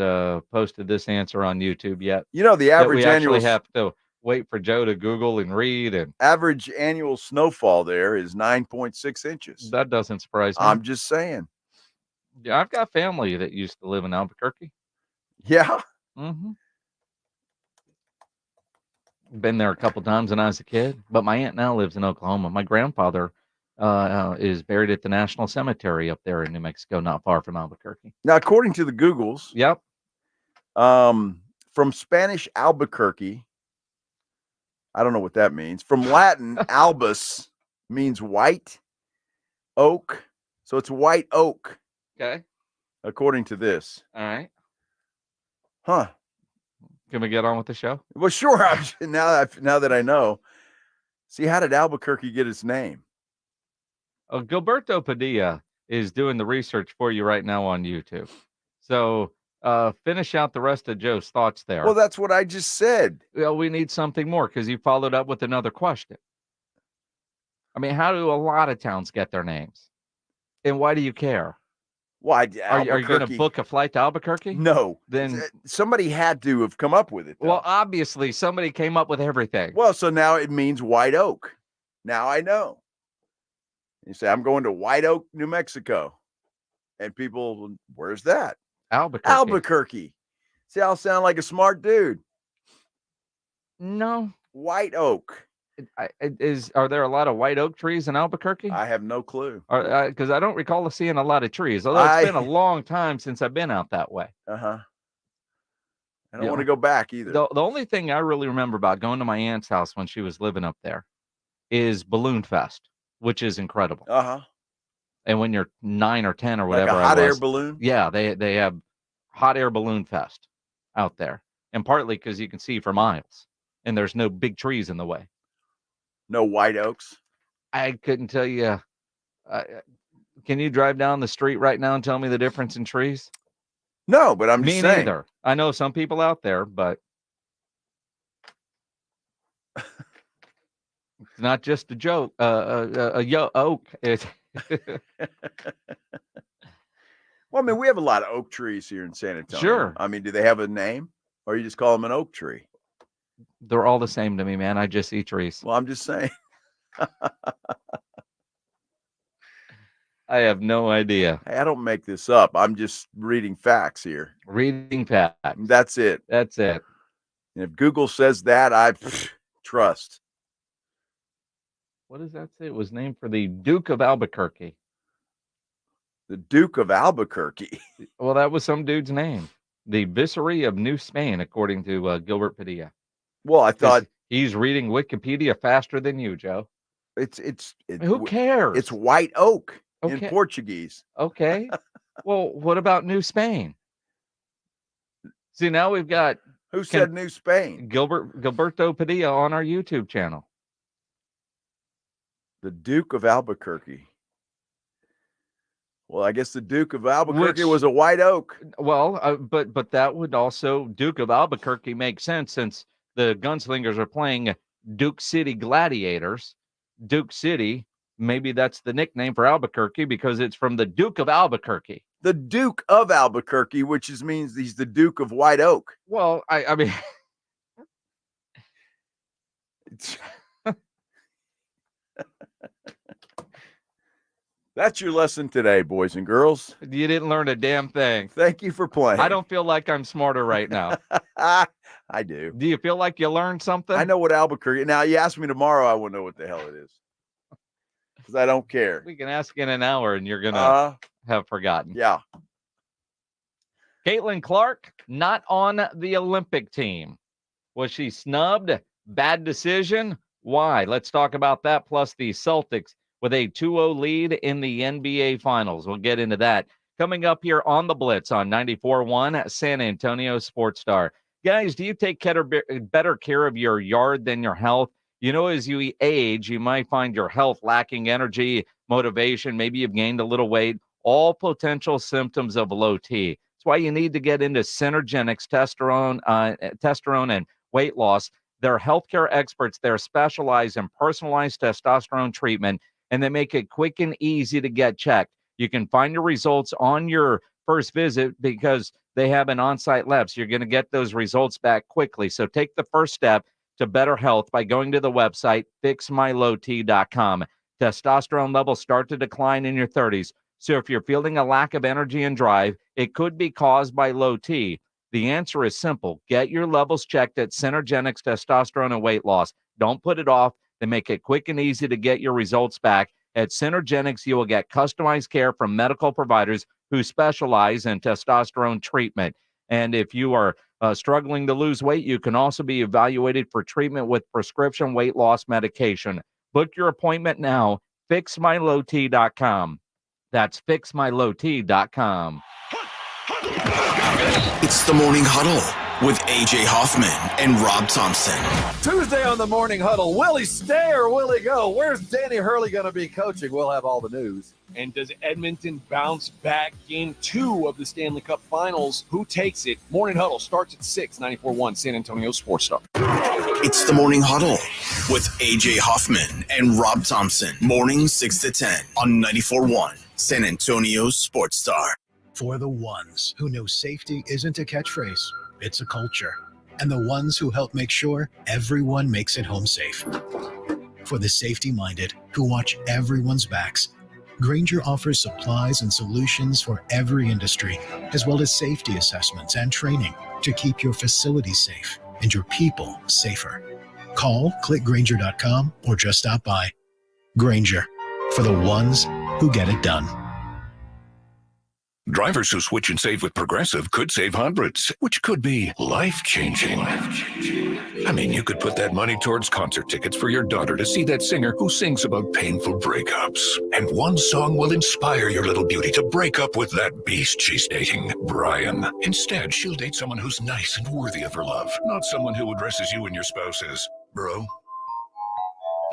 posted this answer on YouTube yet. You know, the average we actually annual have to wait for Joe to Google and read, and average annual snowfall there is 9.6 inches. that doesn't surprise me. I'm just saying. Yeah, I've got family that used to live in Albuquerque. Yeah. Mm-hmm. Been there a couple times when I was a kid, but my aunt now lives in Oklahoma. My grandfather is buried at the National Cemetery up there in New Mexico, not far from Albuquerque. Now, according to the Googles, Yep. From Spanish Albuquerque, I don't know what that means. From Latin, albus means white oak. So it's white oak, Okay. according to this. All right. Huh. Can we get on with the show? Well, sure. Now that I know. See, how did Albuquerque get its name? Gilberto Padilla is doing the research for you right now on YouTube. So Finish out the rest of Joe's thoughts there. Well, that's what I just said. Well, we need something more because you followed up with another question. I mean, how do a lot of towns get their names? And why do you care? Why? Are you going to book a flight to Albuquerque? No. Then somebody had to have come up with it, though. Well, obviously, somebody came up with everything. Well, so now it means White Oak. Now I know. You say, I'm going to White Oak, New Mexico. And people, where's that? Albuquerque. See, I'll sound like a smart dude. No. White Oak. Are there a lot of white oak trees in Albuquerque? I have no clue. Because I don't recall seeing a lot of trees, although it's been a long time since I've been out that way. I don't want to go back either. The only thing I really remember about going to my aunt's house when she was living up there is Balloon Fest, which is incredible. And when you're 9 or 10 or whatever, like a hot air balloon. Yeah, they have hot air balloon fest out there, and partly because you can see for miles, and there's no big trees in the way. No white oaks. I couldn't tell you. Can you drive down the street right now and tell me the difference in trees? No, but I'm just saying. Me neither. I know some people out there, but it's not just a joke. Oak. Well, I mean, we have a lot of oak trees here in San Antonio. Sure. I mean, do they have a name, or you just call them an oak tree? They're all the same to me, man. I just eat trees. Well, I'm just saying. I have no idea. Hey, I don't make this up. I'm just reading facts here. Reading facts. That's it. That's it. And if Google says that, I trust. What does that say? It was named for the Duke of Albuquerque. The Duke of Albuquerque. Well, that was some dude's name. The Viceroy of New Spain, according to Gilbert Padilla. Well, I thought he's reading Wikipedia faster than you, Joe. Who cares? It's white oak in Okay. Portuguese. Okay. Well, what about New Spain? See, now we've got Who said New Spain? Gilberto Padilla on our YouTube channel. The Duke of Albuquerque. Well, I guess the Duke of Albuquerque was a white oak. Well, but that would also, Duke of Albuquerque makes sense since the Gunslingers are playing Duke City Gladiators. Duke City, maybe that's the nickname for Albuquerque because it's from the Duke of Albuquerque. The Duke of Albuquerque, which means he's the Duke of White Oak. Well, I mean, that's your lesson today, boys and girls. You didn't learn a damn thing. Thank you for playing. I don't feel like I'm smarter right now. I do. Do you feel like you learned something? I know what Albuquerque. Now, you ask me tomorrow, I won't know what the hell it is. Because I don't care. We can ask in an hour and you're going to have forgotten. Yeah. Caitlin Clark, not on the Olympic team. Was she snubbed? Bad decision? Why? Let's talk about that. Plus the Celtics with a 2-0 lead in the NBA Finals. We'll get into that coming up here on the Blitz on 94.1 San Antonio Sports Star. Guys, do you take better care of your yard than your health? You know, as you age, you might find your health lacking energy, motivation. Maybe you've gained a little weight. All potential symptoms of low T. That's why you need to get into Synergenics, testosterone, and weight loss. They're healthcare experts. They're specialized in personalized testosterone treatment, and they make it quick and easy to get checked. You can find your results on your first visit because they have an on-site lab, so you're going to get those results back quickly. So take the first step to better health by going to the website, fixmylowt.com. Testosterone levels start to decline in your 30s. So if you're feeling a lack of energy and drive, it could be caused by low T. The answer is simple. Get your levels checked at Synergenics Testosterone and Weight Loss. Don't put it off. They make it quick and easy to get your results back. At Synergenics, you will get customized care from medical providers who specialize in testosterone treatment. And if you are struggling to lose weight, you can also be evaluated for treatment with prescription weight loss medication. Book your appointment now, fixmylowt.com. That's fixmylowt.com. It's the Morning Huddle with AJ Hoffman and Rob Thompson. Tuesday on the Morning Huddle. Will he stay or will he go? Where's Danny Hurley going to be coaching? We'll have all the news. And does Edmonton bounce back? Game 2 of the Stanley Cup Finals. Who takes it? Morning Huddle starts at 6, 94.1 San Antonio Sports Star. It's the Morning Huddle with AJ Hoffman and Rob Thompson. Morning 6 to 10 on 94.1 San Antonio Sports Star. For the ones who know safety isn't a catchphrase, it's a culture. And the ones who help make sure everyone makes it home safe. For the safety-minded who watch everyone's backs, Grainger offers supplies and solutions for every industry, as well as safety assessments and training to keep your facilities safe and your people safer. Call, click Grainger.com, or just stop by. Grainger, for the ones who get it done. Drivers who switch and save with Progressive could save hundreds, which could be life-changing. I mean, you could put that money towards concert tickets for your daughter to see that singer who sings about painful breakups. And one song will inspire your little beauty to break up with that beast she's dating, Brian. Instead, she'll date someone who's nice and worthy of her love, not someone who addresses you and your spouse as bro.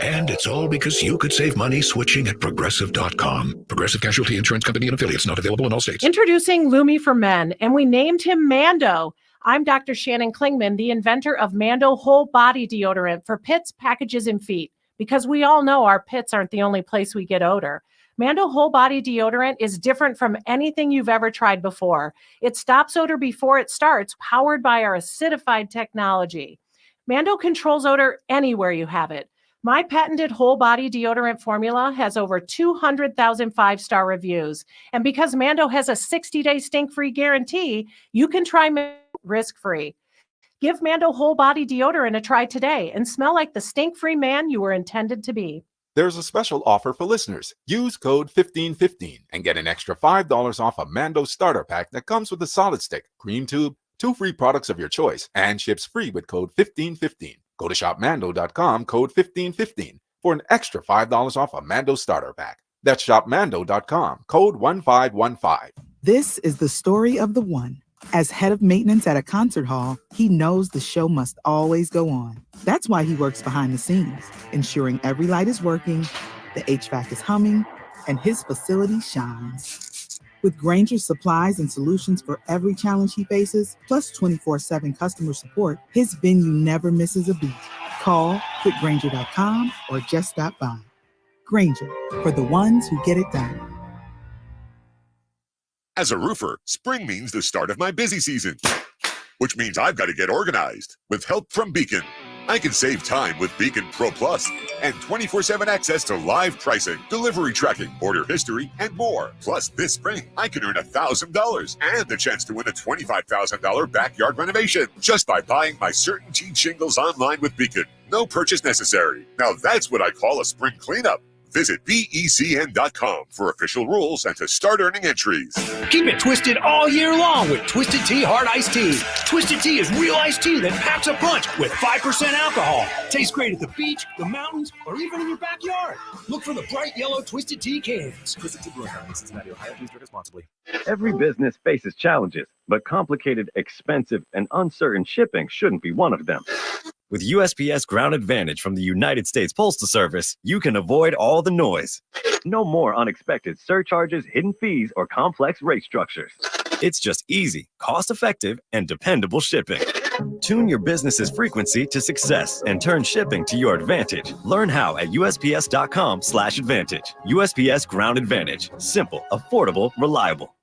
And it's all because you could save money switching at Progressive.com. Progressive Casualty Insurance Company and Affiliates, not available in all states. Introducing Lumi for Men, and we named him Mando. I'm Dr. Shannon Klingman, the inventor of Mando Whole Body Deodorant for pits, packages, and feet. Because we all know our pits aren't the only place we get odor. Mando Whole Body Deodorant is different from anything you've ever tried before. It stops odor before it starts, powered by our acidified technology. Mando controls odor anywhere you have it. My patented whole body deodorant formula has over 200,000 five-star reviews. And because Mando has a 60-day stink-free guarantee, you can try Mando risk-free. Give Mando whole body deodorant a try today and smell like the stink-free man you were intended to be. There's a special offer for listeners. Use code 1515 and get an extra $5 off a Mando starter pack that comes with a solid stick, cream tube, 2 free products of your choice, and ships free with code 1515. Go to shopmando.com, code 1515 for an extra $5 off a Mando starter pack. That's shopmando.com, code 1515. This is the story of the one. As head of maintenance at a concert hall, he knows the show must always go on. That's why he works behind the scenes, ensuring every light is working, the HVAC is humming, and his facility shines. With Grainger's supplies and solutions for every challenge he faces, plus 24/7 customer support, his venue never misses a beat. Call, click Grainger.com, or just stop by. Grainger, for the ones who get it done. As a roofer, spring means the start of my busy season, which means I've got to get organized. With help from Beacon, I can save time with Beacon Pro Plus and 24/7 access to live pricing, delivery tracking, order history, and more. Plus, this spring, I can earn $1,000 and the chance to win a $25,000 backyard renovation just by buying my CertainTeed shingles online with Beacon. No purchase necessary. Now that's what I call a spring cleanup. Visit BECN.com for official rules and to start earning entries. Keep it twisted all year long with Twisted Tea Hard Iced Tea. Twisted Tea is real iced tea that packs a punch with 5% alcohol. Tastes great at the beach, the mountains, or even in your backyard. Look for the bright yellow Twisted Tea cans. Twisted Tea Brewing Company, Cincinnati, Ohio. Please drink responsibly. Every business faces challenges, but complicated, expensive, and uncertain shipping shouldn't be one of them. With USPS Ground Advantage from the United States Postal Service, you can avoid all the noise. No more unexpected surcharges, hidden fees, or complex rate structures. It's just easy, cost-effective, and dependable shipping. Tune your business's frequency to success and turn shipping to your advantage. Learn how at USPS.com/advantage. USPS Ground Advantage. Simple, affordable, reliable.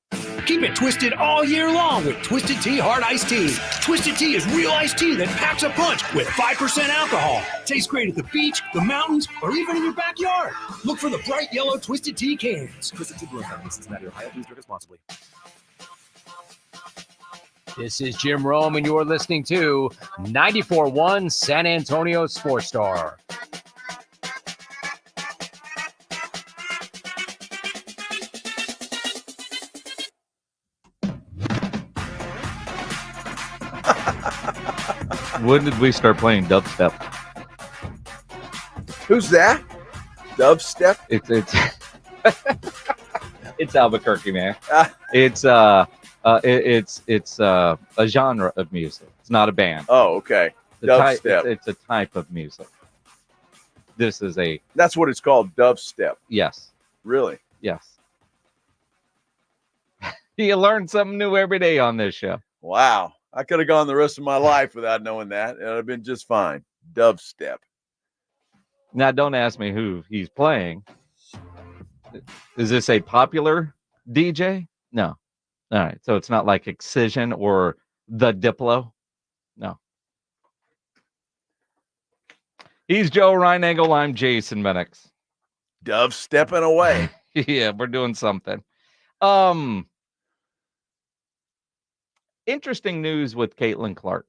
Keep it twisted all year long with Twisted Tea Hard Iced Tea. Twisted Tea is real iced tea that packs a punch with 5% alcohol. Tastes great at the beach, the mountains, or even in your backyard. Look for the bright yellow Twisted Tea cans. Twisted Tea Brewing Company, Cincinnati, Ohio. Please drink responsibly. This is Jim Rome, and you're listening to 94.1 San Antonio Sports Star. When did we start playing dubstep? Who's that? Dubstep? It's it's Albuquerque, man. It's a genre of music. It's not a band. Oh, okay. Dubstep. It's a type of music. This is a... That's what it's called, dubstep. Yes. Really? Yes. You learn something new every day on this show. Wow. I could have gone the rest of my life without knowing that. It would have been just fine. Dubstep. Now, don't ask me who he's playing. Is this a popular DJ? No. All right. So it's not like Excision or The Diplo? No. He's Joe Reinagel. I'm Jason Minix. Dubstepping away. Yeah, we're doing something. Interesting news with Caitlin Clark.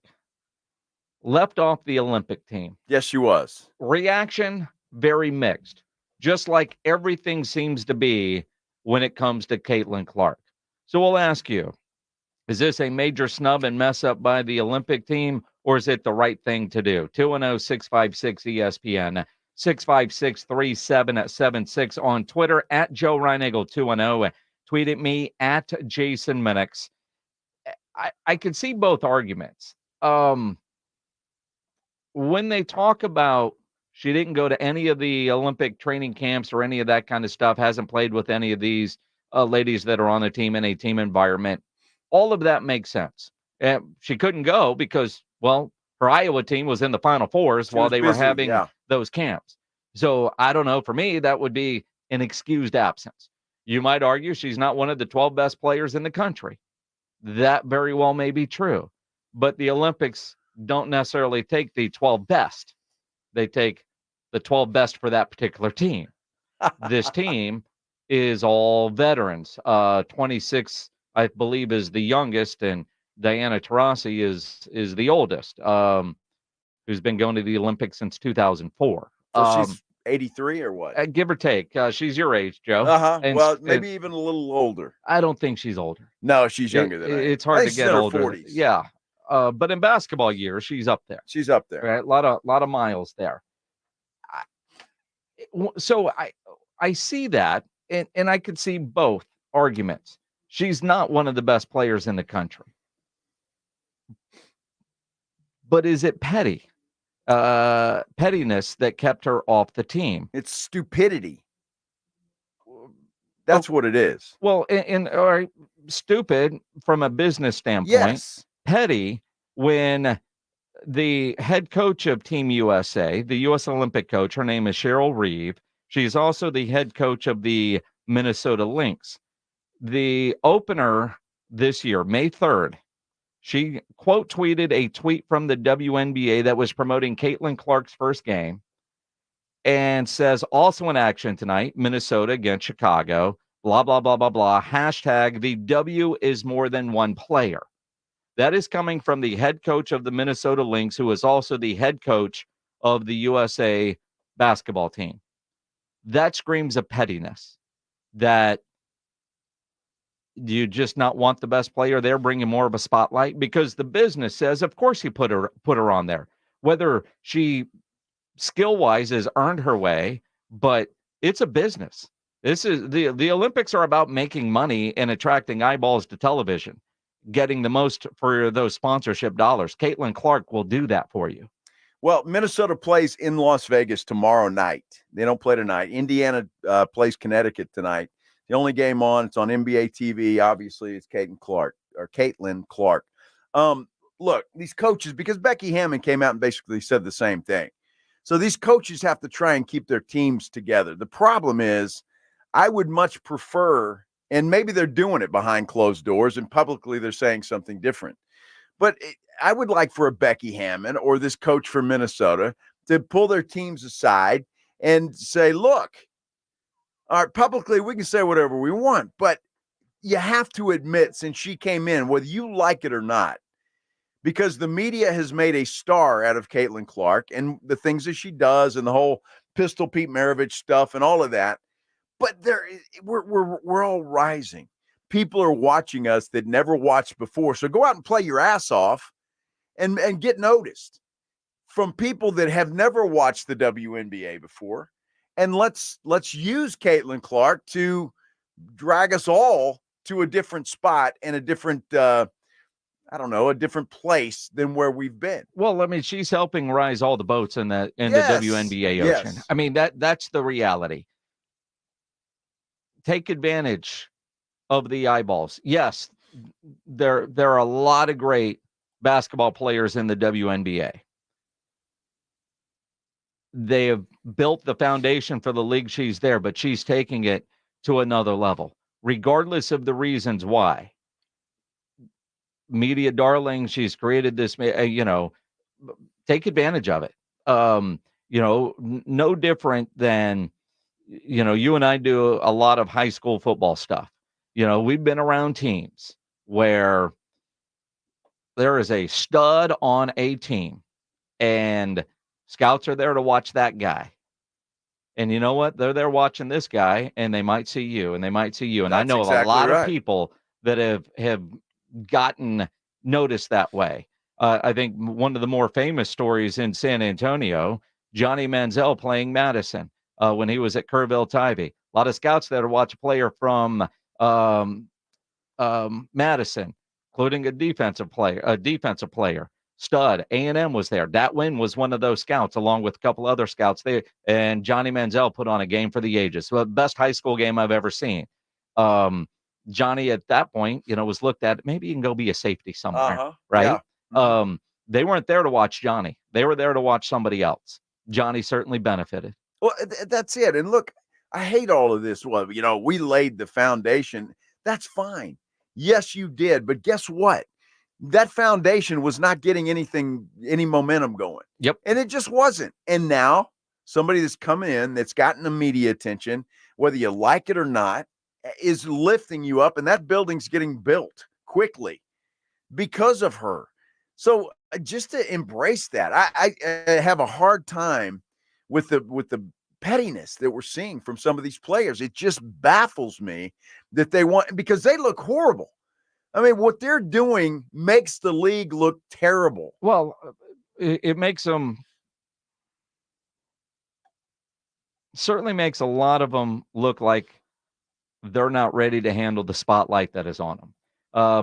Left off the Olympic team. Yes, she was. Reaction, very mixed. Just like everything seems to be when it comes to Caitlin Clark. So we'll ask you, is this a major snub and mess up by the Olympic team, or is it the right thing to do? 210-656-ESPN, 656-3776 on Twitter, at Joe Reinagel 210. Tweet at me, at Jason Minix. I can see both arguments. When they talk about she didn't go to any of the Olympic training camps or any of that kind of stuff, hasn't played with any of these ladies that are on the team in a team environment, all of that makes sense. She couldn't go because, well, her Iowa team was in the Final Fours while they were having those camps. So I don't know. For me, that would be an excused absence. You might argue she's not one of the 12 best players in the country. That very well may be true. But the Olympics don't necessarily take the 12 best. They take the 12 best for that particular team. This team is all veterans. 26, I believe, is the youngest, and Diana Taurasi is the oldest, who's been going to the Olympics since 2004. So she's 83 or what? Give or take. She's your age, Joe. Well, maybe even a little older. I don't think she's older. No, she's younger than I am. It's hard to she's get in her older. 40s. Yeah. But in basketball years, she's up there. She's up there. Right? A lot of miles there. So I see that, and I could see both arguments. She's not one of the best players in the country. But is it pettiness that kept her off the team? It's stupidity. That's what it is. Well, or stupid from a business standpoint. Yes. Petty when the head coach of Team USA, the U.S. Olympic coach, her name is Cheryl Reeve. She's also the head coach of the Minnesota Lynx. The opener this year, May 3rd, she quote tweeted a tweet from the WNBA that was promoting Caitlin Clark's first game and says, also in action tonight, Minnesota against Chicago, blah, blah, blah, blah, blah. Hashtag the W is more than one player. That is coming from the head coach of the Minnesota Lynx, who is also the head coach of the USA basketball team. That screams of pettiness, that you just not want the best player there, bringing more of a spotlight, because the business says, of course, you put her on there, whether she skill-wise has earned her way, but it's a business. This is the Olympics are about making money and attracting eyeballs to television, getting the most for those sponsorship dollars. Caitlin Clark will do that for you. Well, Minnesota plays in Las Vegas tomorrow night. They don't play tonight. Indiana plays Connecticut tonight. The only game on, it's on NBA TV. Obviously, it's Caitlin Clark. Look, these coaches, because Becky Hammon came out and basically said the same thing. So these coaches have to try and keep their teams together. The problem is, I would much prefer, and maybe they're doing it behind closed doors and publicly they're saying something different, but I would like for a Becky Hammon or this coach from Minnesota to pull their teams aside and say, look, all right, publicly we can say whatever we want, but you have to admit, since she came in, whether you like it or not, because the media has made a star out of Caitlin Clark and the things that she does and the whole Pistol Pete Maravich stuff and all of that. But we're all rising. People are watching us that never watched before. So go out and play your ass off and get noticed from people that have never watched the WNBA before. And let's use Caitlin Clark to drag us all to a different spot and a different I don't know, a different place than where we've been. Well, I mean, she's helping rise all the boats in the Yes. WNBA ocean. Yes. I mean, that's the reality. Take advantage of the eyeballs. Yes, there are a lot of great basketball players in the WNBA. They have built the foundation for the league she's there, but she's taking it to another level, regardless of the reasons why. Media darling, she's created this, take advantage of it. No different than, you and I do a lot of high school football stuff. We've been around teams where there is a stud on a team and scouts are there to watch that guy. And you know what? They're there watching this guy and they might see you and they might see you. And I know exactly of a lot right. of people that have gotten noticed that way. I think one of the more famous stories in San Antonio, Johnny Manziel playing Madison when he was at Kerrville-Tivy. A lot of scouts there to watch a player from Madison, including a defensive player. Stud. A&M was there. Dat Wynn was one of those scouts, along with a couple other scouts. And Johnny Manziel put on a game for the ages. So the best high school game I've ever seen. Johnny at that point, was looked at, maybe you can go be a safety somewhere, right? Yeah. They weren't there to watch Johnny. They were there to watch somebody else. Johnny certainly benefited. Well, that's it. And look, I hate all of this. Well, we laid the foundation. That's fine. Yes, you did. But guess what? That foundation was not getting any momentum going. Yep. And it just wasn't. And now somebody that's come in, that's gotten the media attention, whether you like it or not, is lifting you up. And that building's getting built quickly because of her. So just to embrace that, I have a hard time with the pettiness that we're seeing from some of these players. It just baffles me that they want, because they look horrible. I mean, what they're doing makes the league look terrible. Well, it makes them, certainly makes a lot of them look like they're not ready to handle the spotlight that is on them.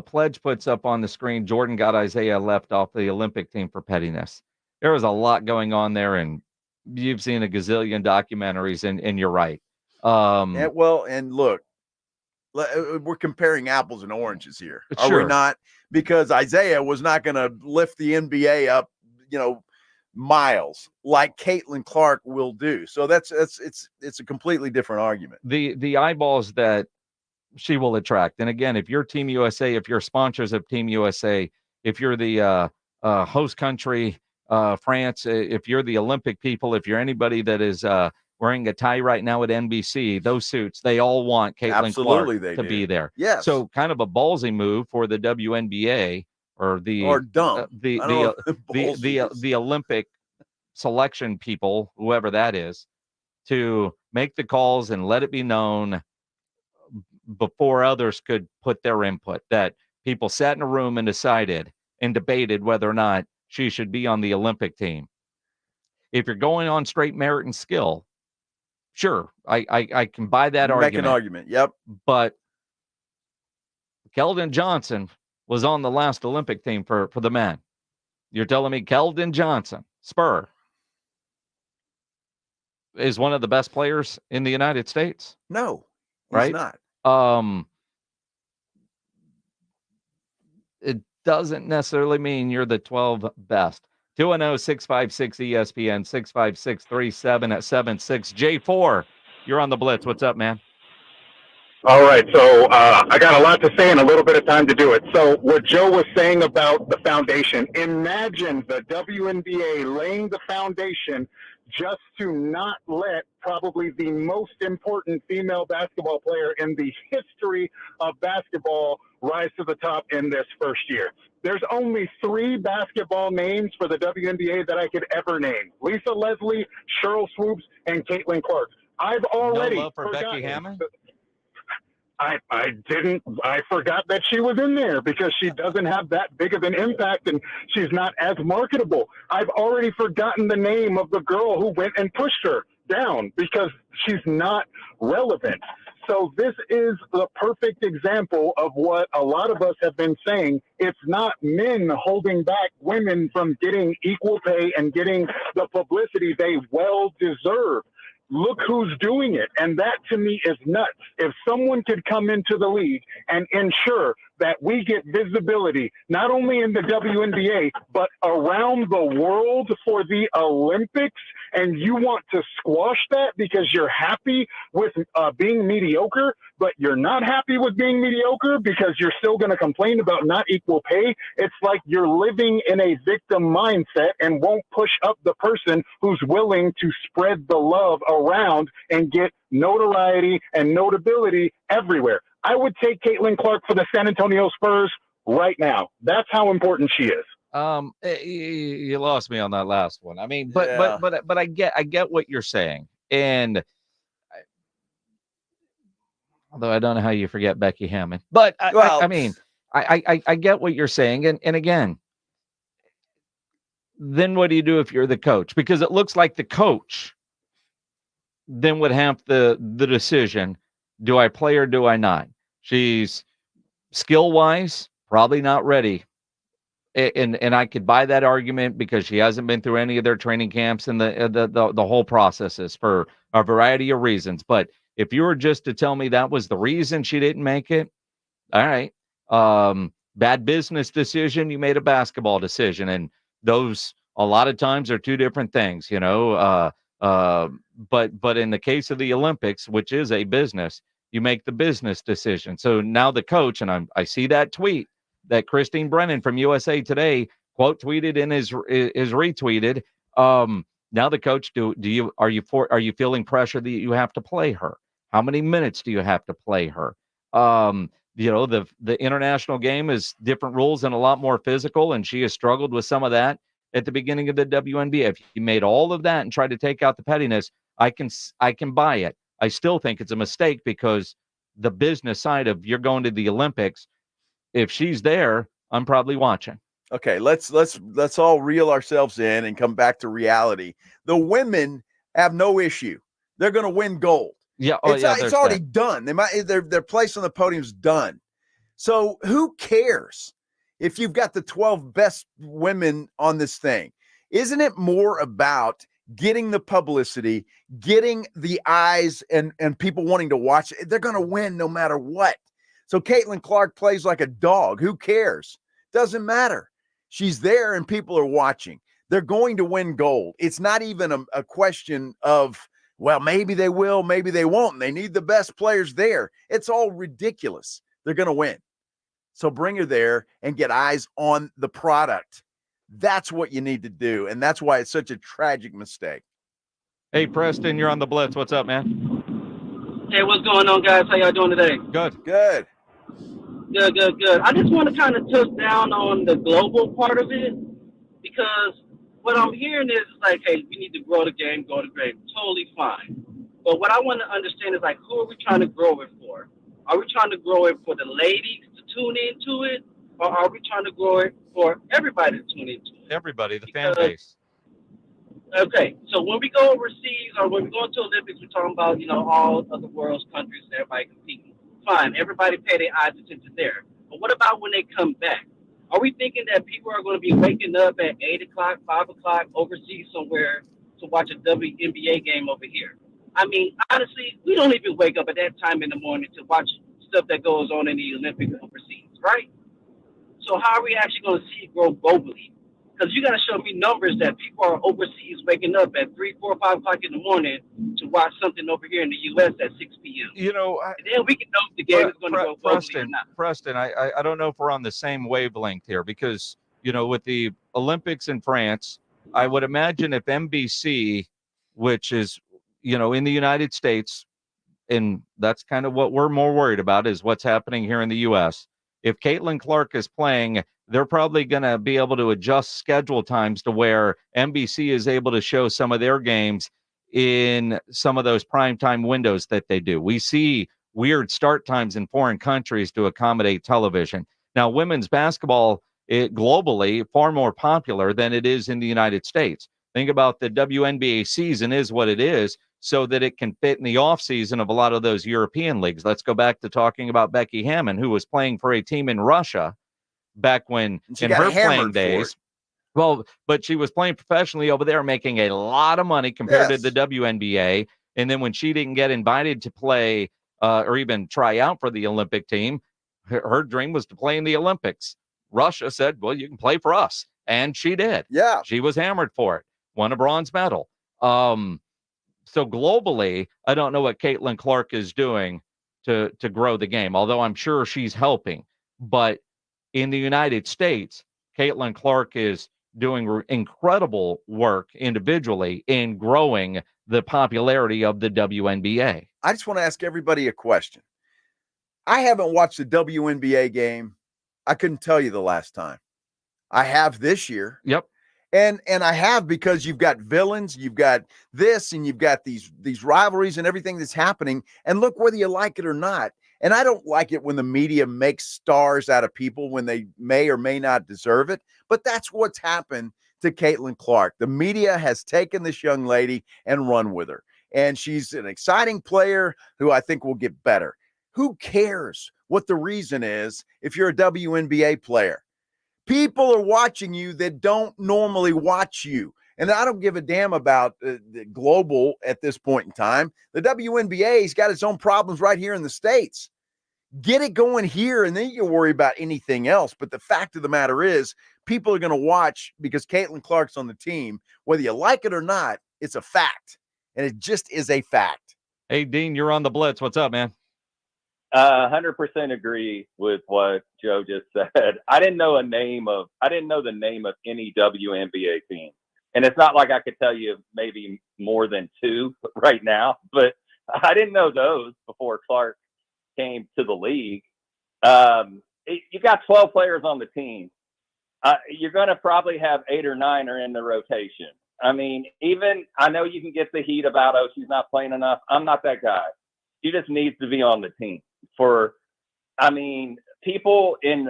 Pledge puts up on the screen, Jordan got Isaiah left off the Olympic team for pettiness. There was a lot going on there, and you've seen a gazillion documentaries, and you're right. Yeah, well, and look, we're comparing apples and oranges here. Are Sure. we not? Because Isaiah was not going to lift the NBA up, miles like Caitlin Clark will do. So it's a completely different argument. The eyeballs that she will attract. And again, if you're Team USA, if you're sponsors of Team USA, if you're the host country, France, if you're the Olympic people, if you're anybody that is wearing a tie right now at NBC, those suits, they all want Caitlin Clark to be there. Yes. So kind of a ballsy move for the WNBA or dumb. The Olympic selection people, whoever that is, to make the calls and let it be known before others could put their input, that people sat in a room and decided and debated whether or not she should be on the Olympic team. If you're going on straight merit and skill, sure, I can buy that argument. Make an argument, yep. But Keldon Johnson was on the last Olympic team for the men. You're telling me Keldon Johnson, Spur, is one of the best players in the United States? No, he's right? not. It doesn't necessarily mean you're the 12 best. 210-656-ESPN, 656-3776. J4, you're on the Blitz. What's up, man? All right, so I got a lot to say and a little bit of time to do it. So what Joe was saying about the foundation, imagine the WNBA laying the foundation just to not let probably the most important female basketball player in the history of basketball rise to the top in this first year. There's only 3 basketball names for the WNBA that I could ever name: Lisa Leslie, Cheryl Swoops, and Caitlin Clark. I've already no love for Becky Hammond? I forgot that she was in there because she doesn't have that big of an impact and she's not as marketable. I've already forgotten the name of the girl who went and pushed her down because she's not relevant. So this is the perfect example of what a lot of us have been saying. It's not men holding back women from getting equal pay and getting the publicity they well deserve. Look who's doing it. And that to me is nuts. If someone could come into the league and ensure that we get visibility, not only in the WNBA, but around the world for the Olympics, and you want to squash that because you're happy with being mediocre, but you're not happy with being mediocre because you're still going to complain about not equal pay, it's like you're living in a victim mindset and won't push up the person who's willing to spread the love around and get notoriety and notability everywhere. I would take Caitlin Clark for the San Antonio Spurs right now. That's how important she is. You lost me on that last one. I mean, but I get what you're saying, and although I don't know how you forget Becky Hammond, but I mean, I get what you're saying, and again, then what do you do if you're the coach? Because it looks like the coach then would have the decision: do I play or do I not? She's skill-wise probably not ready. And I could buy that argument because she hasn't been through any of their training camps and the whole processes for a variety of reasons. But if you were just to tell me that was the reason she didn't make it, all right. Bad business decision. You made a basketball decision, and those a lot of times are two different things, you know. But in the case of the Olympics, which is a business, you make the business decision. So now the coach, and I see that tweet that Christine Brennan from USA Today quote tweeted and is retweeted. Now the coach, are you feeling pressure that you have to play her? How many minutes do you have to play her? You know, the international game is different rules and a lot more physical, and she has struggled with some of that at the beginning of the WNBA. If you made all of that and tried to take out the pettiness, I can buy it. I still think it's a mistake because the business side of you're going to the Olympics, if she's there, I'm probably watching. Okay, let's all reel ourselves in and come back to reality. The women have no issue. They're going to win gold. Yeah, it's already done. Their place on the podium's done. So who cares if you've got the 12 best women on this thing? Isn't it more about getting the publicity, getting the eyes and people wanting to watch it? They're going to win no matter what. So Caitlin Clark plays like a dog. Who cares? Doesn't matter. She's there and people are watching. They're going to win gold. It's not even a question of, well, maybe they will, maybe they won't. They need the best players there. It's all ridiculous. They're going to win. So bring her there and get eyes on the product. That's what you need to do. And that's why it's such a tragic mistake. Hey, Preston, you're on the Blitz. What's up, man? Hey, what's going on, guys? How y'all doing today? Good. Good. I just want to kind of touch down on the global part of it, because what I'm hearing is like, hey, we need to grow the game, totally fine. But what I want to understand is like, who are we trying to grow it for? Are we trying to grow it for the ladies to tune into it, or are we trying to grow it for everybody to tune into it? Everybody, the fan base. Okay, so when we go overseas or when we go into Olympics, we're talking about, you know, all of the world's countries, everybody competing. Fine, everybody pay their eyes attention there. But what about when they come back? Are we thinking that people are going to be waking up at 8 o'clock, 5 o'clock overseas somewhere to watch a WNBA game over here? I mean, honestly, we don't even wake up at that time in the morning to watch stuff that goes on in the Olympics overseas, right? So how are we actually going to see it grow globally? Because you got to show me numbers that people are overseas waking up at 3, 4, 5 o'clock in the morning to watch something over here in the U.S. at 6 p.m. You know, and then we can know if the game is going to go globally or not. Preston, I don't know if we're on the same wavelength here because, you know, with the Olympics in France, I would imagine if NBC, which is, you know, in the United States, and that's kind of what we're more worried about is what's happening here in the U.S. If Caitlin Clark is playing, they're probably going to be able to adjust schedule times to where NBC is able to show some of their games in some of those primetime windows that they do. We see weird start times in foreign countries to accommodate television. Now, women's basketball globally far more popular than it is in the United States. Think about the WNBA season is what it is so that it can fit in the offseason of a lot of those European leagues. Let's go back to talking about Becky Hammond, who was playing for a team in Russia back when in her playing days. Well, but she was playing professionally over there, making a lot of money compared to the WNBA. And then when she didn't get invited to play or even try out for the Olympic team, her dream was to play in the Olympics. Russia said, well, you can play for us. And she did. Yeah. She was hammered for it, won a bronze medal. So globally, I don't know what Caitlin Clark is doing to grow the game, although I'm sure she's helping. But in the United States, Caitlin Clark is doing incredible work individually in growing the popularity of the WNBA. I just want to ask everybody a question. I haven't watched a WNBA game. I couldn't tell you the last time. I have this year. Yep. And I have because you've got villains, you've got this, and you've got these rivalries and everything that's happening. And look, whether you like it or not. And I don't like it when the media makes stars out of people when they may or may not deserve it. But that's what's happened to Caitlin Clark. The media has taken this young lady and run with her. And she's an exciting player who I think will get better. Who cares what the reason is if you're a WNBA player? People are watching you that don't normally watch you. And I don't give a damn about the global at this point in time. The WNBA's got its own problems right here in the States. Get it going here, and then you can worry about anything else. But the fact of the matter is, people are going to watch because Caitlin Clark's on the team. Whether you like it or not, it's a fact. And it just is a fact. Hey, Dean, you're on the Blitz. What's up, man? 100% agree with what Joe just said. I didn't know the name of any WNBA team. And it's not like I could tell you maybe more than two right now, but I didn't know those before Clark came to the league. You got 12 players on the team. You're going to probably have 8 or 9 are in the rotation. I mean, I know you can get the heat about, oh, she's not playing enough. I'm not that guy. She just needs to be on the team. People in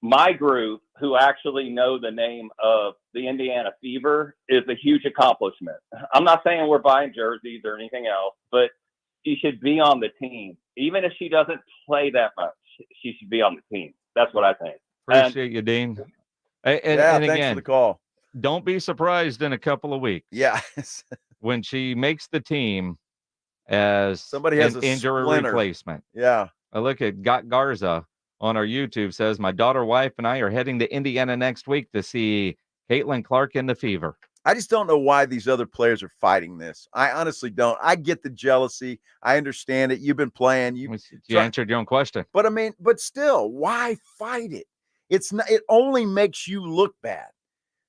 my group who actually know the name of the Indiana Fever is a huge accomplishment. I'm not saying we're buying jerseys or anything else, but she should be on the team. Even if she doesn't play that much, she should be on the team. That's what I think. Appreciate you, Dean. And thanks again, for the call. Don't be surprised in a couple of weeks. Yeah. when she makes the team as somebody has an a injury splinter. replacement. Yeah. I look at Got Garza on our YouTube says, my daughter, wife, and I are heading to Indiana next week to see Caitlin Clark in the Fever. I just don't know why these other players are fighting this. I honestly don't. I get the jealousy. I understand it. You've been playing. You answered your own question. But but still, why fight it? It's not. It only makes you look bad.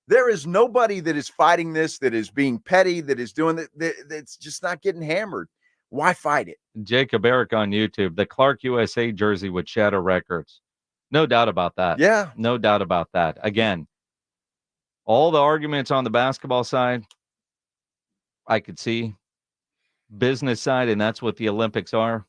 There is nobody that is fighting this, that is being petty, that is doing that's just not getting hammered. Why fight it? Jacob Eric on YouTube, the Clark USA jersey would shatter records. No doubt about that. Yeah. No doubt about that. Again, all the arguments on the basketball side, I could see. Business side, and that's what the Olympics are.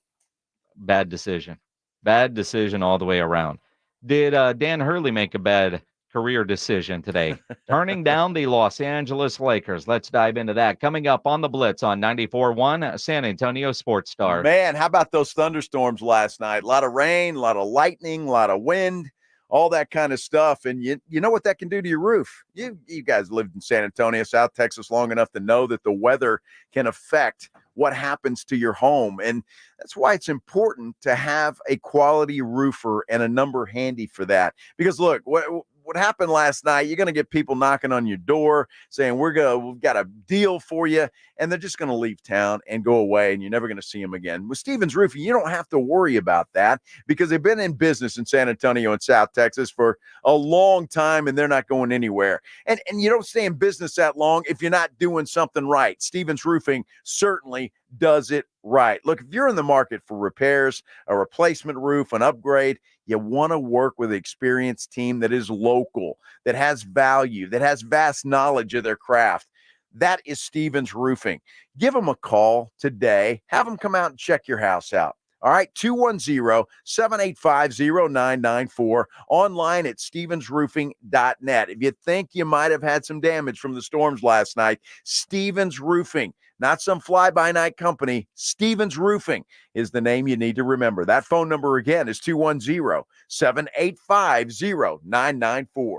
Bad decision. Bad decision all the way around. Did Dan Hurley make a bad career decision today? Turning down the Los Angeles Lakers. Let's dive into that. Coming up on the Blitz on 94.1 San Antonio Sports Star. Man, how about those thunderstorms last night? A lot of rain, a lot of lightning, a lot of wind, all that kind of stuff. And you know what that can do to your roof. You guys lived in San Antonio, South Texas long enough to know that the weather can affect what happens to your home. And that's why it's important to have a quality roofer and a number handy for that. Because look, what happened last night, you're going to get people knocking on your door saying, we've got a deal for you. And they're just going to leave town and go away, and you're never going to see them again. With Stevens Roofing, you don't have to worry about that because they've been in business in San Antonio and South Texas for a long time, and they're not going anywhere. And you don't stay in business that long if you're not doing something right. Stevens Roofing certainly does it right. Look, if you're in the market for repairs, a replacement roof, an upgrade, you want to work with an experienced team that is local, that has value, that has vast knowledge of their craft. That is Stevens Roofing. Give them a call today. Have them come out and check your house out. All right, 210-785-0994, online at stevensroofing.net. If you think you might have had some damage from the storms last night, Stevens Roofing, not some fly-by-night company. Stevens Roofing is the name you need to remember. That phone number again is 210-785-0994.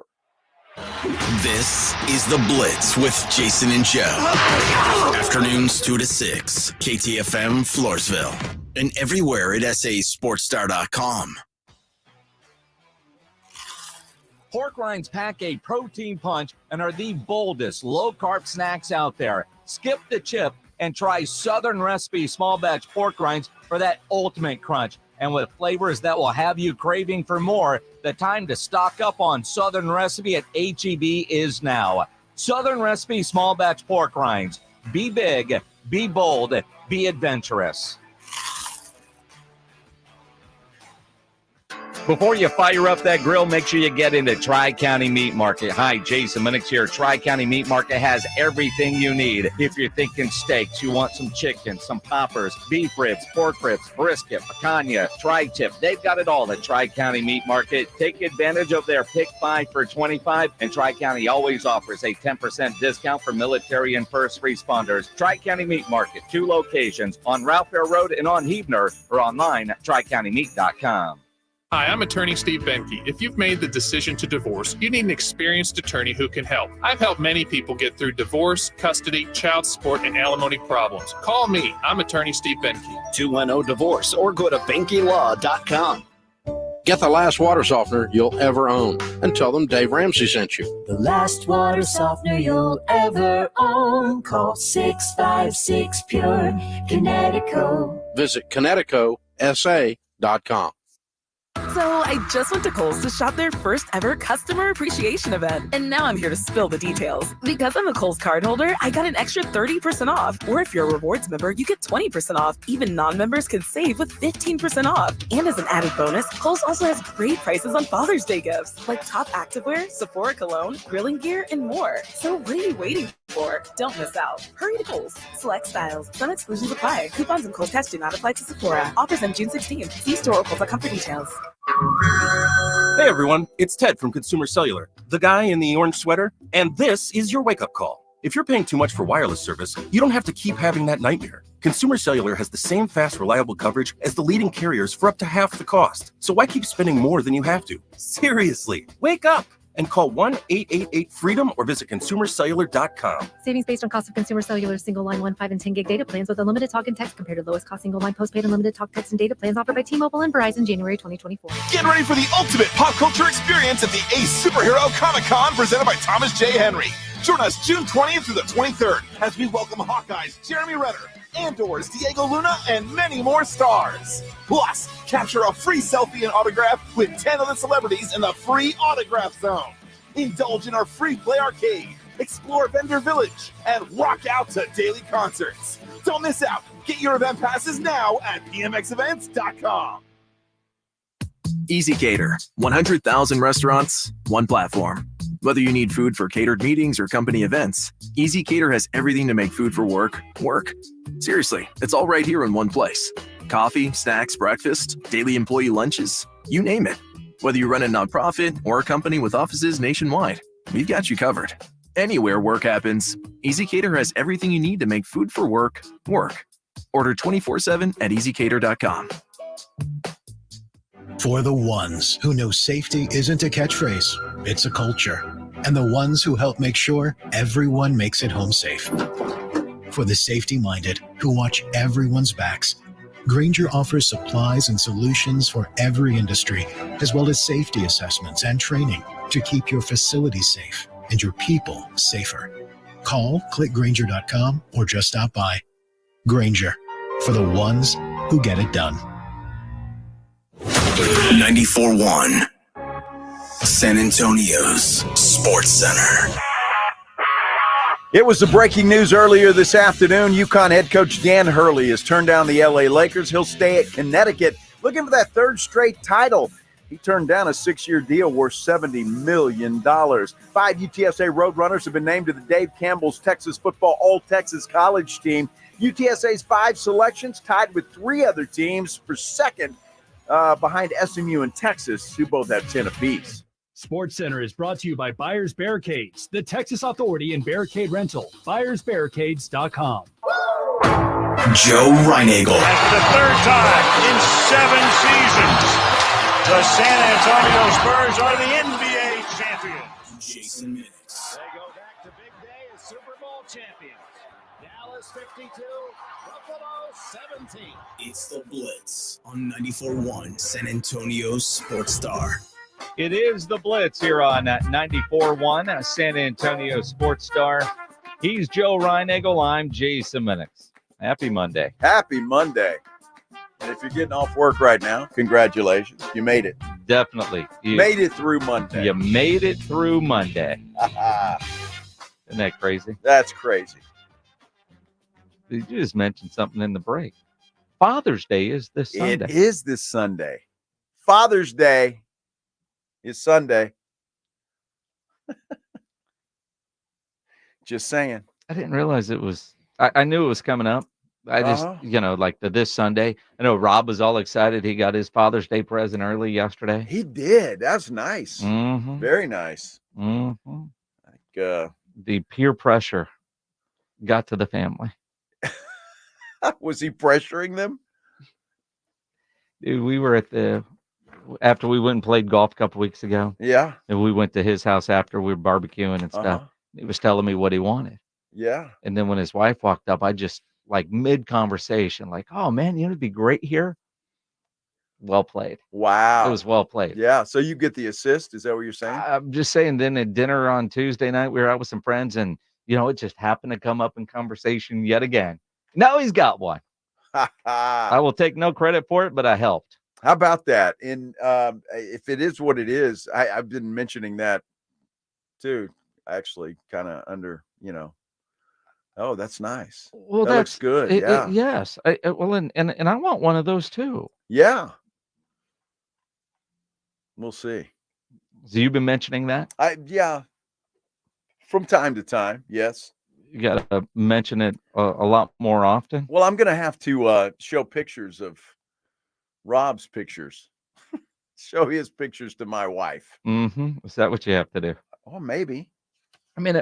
This is The Blitz with Jason and Joe. Afternoons 2 to 6, KTFM Floresville, and everywhere at sasportstar.com. Pork rinds pack a protein punch and are the boldest low-carb snacks out there. Skip the chip and try Southern Recipe small batch pork rinds for that ultimate crunch. And with flavors that will have you craving for more, the time to stock up on Southern Recipe at H-E-B is now. Southern Recipe small batch pork rinds. Be big, be bold, be adventurous. Before you fire up that grill, make sure you get into Tri-County Meat Market. Hi, Jason Minix here. Tri-County Meat Market has everything you need. If you're thinking steaks, you want some chicken, some poppers, beef ribs, pork ribs, brisket, picanha, tri-tip. They've got it all at Tri-County Meat Market. Take advantage of their Pick 5 for $25, and Tri-County always offers a 10% discount for military and first responders. Tri-County Meat Market, 2 locations, on Ralph Fair Road and on Huebner, or online at tricountymeat.com. Hi, I'm attorney Steve Benke. If you've made the decision to divorce, you need an experienced attorney who can help. I've helped many people get through divorce, custody, child support, and alimony problems. Call me. I'm attorney Steve Benke. 210-DIVORCE or go to BenkeLaw.com. Get the last water softener you'll ever own and tell them Dave Ramsey sent you. The last water softener you'll ever own. Call 656-PURE Kinetico. Visit KineticoSA.com. So I just went to Kohl's to shop their first ever customer appreciation event. And now I'm here to spill the details. Because I'm a Kohl's card holder, I got an extra 30% off. Or if you're a rewards member, you get 20% off. Even non-members can save with 15% off. And as an added bonus, Kohl's also has great prices on Father's Day gifts, like top activewear, Sephora cologne, grilling gear, and more. So what are you waiting for? Don't miss out. Hurry to Kohl's. Select styles. Some exclusions apply. Coupons and Kohl's cash do not apply to Sephora. Offers end June 16th. See store or Kohl's.com for details. Hey everyone, it's Ted from Consumer Cellular, the guy in the orange sweater, and this is your wake-up call. If you're paying too much for wireless service, you don't have to keep having that nightmare. Consumer Cellular has the same fast, reliable coverage as the leading carriers for up to half the cost. So why keep spending more than you have to? Seriously, wake up and call 1-888-FREEDOM or visit consumercellular.com. Savings based on cost of Consumer Cellular single line 1, 5, and 10 gig data plans with unlimited talk and text compared to lowest cost single line postpaid unlimited talk, text, and data plans offered by T-Mobile and Verizon January 2024. Get ready for the ultimate pop culture experience at the Ace Superhero Comic-Con presented by Thomas J. Henry. Join us June 20th through the 23rd as we welcome Hawkeye's Jeremy Renner, Andor's Diego Luna, and many more stars. Plus, capture a free selfie and autograph with 10 of the celebrities in the free autograph zone. Indulge in our free play arcade, explore Vendor Village, and rock out to daily concerts. Don't miss out. Get your event passes now at pmxevents.com. Easy Cater. 100,000 restaurants, one platform. Whether you need food for catered meetings or company events, Easy Cater has everything to make food for work, work. Seriously, it's all right here in one place. Coffee, snacks, breakfast, daily employee lunches, you name it. Whether you run a nonprofit or a company with offices nationwide, we've got you covered. Anywhere work happens, Easy Cater has everything you need to make food for work, work. Order 24/7 at easycater.com. For the ones who know safety isn't a catchphrase, it's a culture. And the ones who help make sure everyone makes it home safe. For the safety-minded who watch everyone's backs, Grainger offers supplies and solutions for every industry, as well as safety assessments and training to keep your facilities safe and your people safer. Call, click Grainger.com, or just stop by. Grainger, for the ones who get it done. 94.1 San Antonio's Sports Center. It was the breaking news earlier this afternoon. UConn head coach Dan Hurley has turned down the LA Lakers. He'll stay at Connecticut looking for that third straight title. He turned down a 6-year deal worth $70 million. 5 UTSA Roadrunners have been named to the Dave Campbell's Texas Football All-Texas College team. UTSA's 5 selections tied with 3 other teams for second behind SMU and Texas, who both have 10 apiece. Sports Center is brought to you by Buyers Barricades, the Texas Authority in Barricade Rental. BuyersBarricades.com. Joe Reinagel. And for the 3rd time in 7 seasons, the San Antonio Spurs are the NBA champions. Jason Minix. They go back to big day as Super Bowl champions. Dallas 52, Buffalo 17. It's the Blitz on 94.1 San Antonio Sports Star. It is the Blitz here on 94.1 San Antonio Sports Star. He's Joe Reinagel. I'm Jason Minix. Happy Monday. Happy Monday. And if you're getting off work right now, congratulations. You made it. Definitely. You made it through Monday. You made it through Monday. Isn't that crazy? That's crazy. You just mentioned something in the break. Father's Day is this Sunday. It is this Sunday. Father's Day is Sunday. Just saying. I didn't realize it was. I knew it was coming up. I just, like this Sunday. I know Rob was all excited. He got his Father's Day present early yesterday. He did. That's nice. Mm-hmm. Very nice. Mm-hmm. Like, the peer pressure got to the family. Was he pressuring them? Dude, we were after we went and played golf a couple weeks ago. Yeah. And we went to his house after we were barbecuing and stuff. He was telling me what he wanted. Yeah. And then when his wife walked up, I just mid-conversation, oh man, it'd be great here. Well played. Wow. It was well played. Yeah. So you get the assist. Is that what you're saying? I'm just saying, then at dinner on Tuesday night, we were out with some friends and, it just happened to come up in conversation yet again. Now he's got one. I will take no credit for it, but I helped. How about that? And if it is what it is, I've been mentioning that too, actually kind of under, oh, that's nice. Well, that looks good. Yeah. Yes. And I want one of those too. Yeah. We'll see. So you've been mentioning that? Yeah. From time to time. Yes. You got to mention it a lot more often. Well, I'm going to have to show pictures of Rob's pictures. Show his pictures to my wife. Mm-hmm. Is that what you have to do? Oh, maybe. I mean,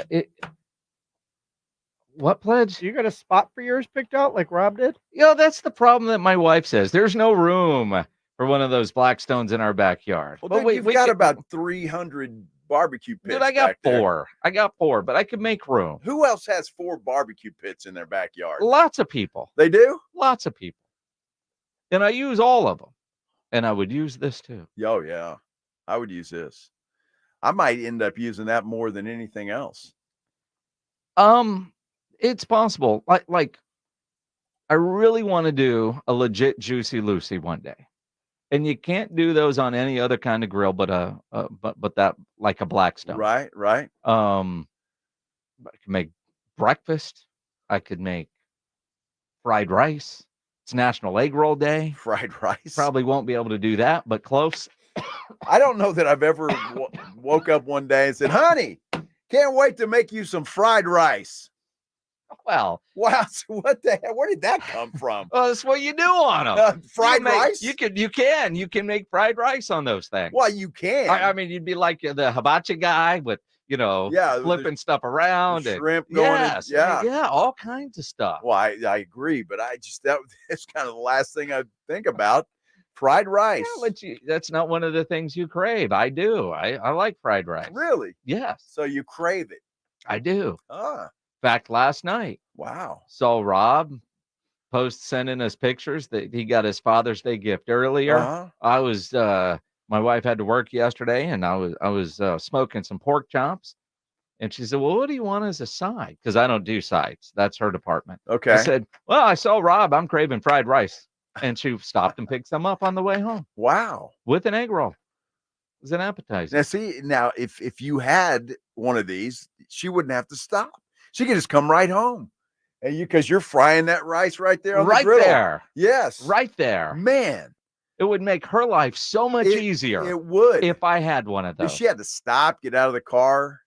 what pledge? You got a spot for yours picked out like Rob did? That's the problem that my wife says. There's no room for one of those Blackstones in our backyard. Well, but we've got about 300 barbecue pits. Dude, I got 4. There. But I could make room. Who else has 4 barbecue pits in their backyard? Lots of people. They do? Lots of people. And I use all of them. And I would use this too. Oh, yeah. I would use this. I might end up using that more than anything else. It's possible. Like I really want to do a legit Juicy Lucy one day. And you can't do those on any other kind of grill, but that like a Blackstone. Right. I could make breakfast. I could make fried rice. It's National Egg Roll Day. Fried rice. Probably won't be able to do that, but close. I don't know that I've ever woke up one day and said, "Honey, can't wait to make you some fried rice." Well, wow. What the hell? Where did that come from? Well, that's what you do on them. Fried rice? You can make fried rice on those things. Well, you can. I mean, you'd be like the hibachi guy with, flipping stuff around. And shrimp going in. Yeah, all kinds of stuff. Well, I agree, but that's kind of the last thing I think about. Fried rice. Yeah, but that's not one of the things you crave. I do. I like fried rice. Really? Yes. So you crave it? I do. Ah. In fact, last night. Wow. Saw Rob sending us pictures that he got his Father's Day gift earlier. Uh-huh. I was my wife had to work yesterday, and I was smoking some pork chops, and she said, "Well, what do you want as a side?" Because I don't do sides. That's her department. Okay. I said, "Well, I saw Rob. I'm craving fried rice," and she stopped and picked some up on the way home. Wow. With an egg roll. It was an appetizer. Now if you had one of these, she wouldn't have to stop. She could just come right home. And because you're frying that rice right there on the griddle. Right there. Yes. Right there. Man. It would make her life so much easier. It would. If I had one of If those. she had to stop, get out of the car,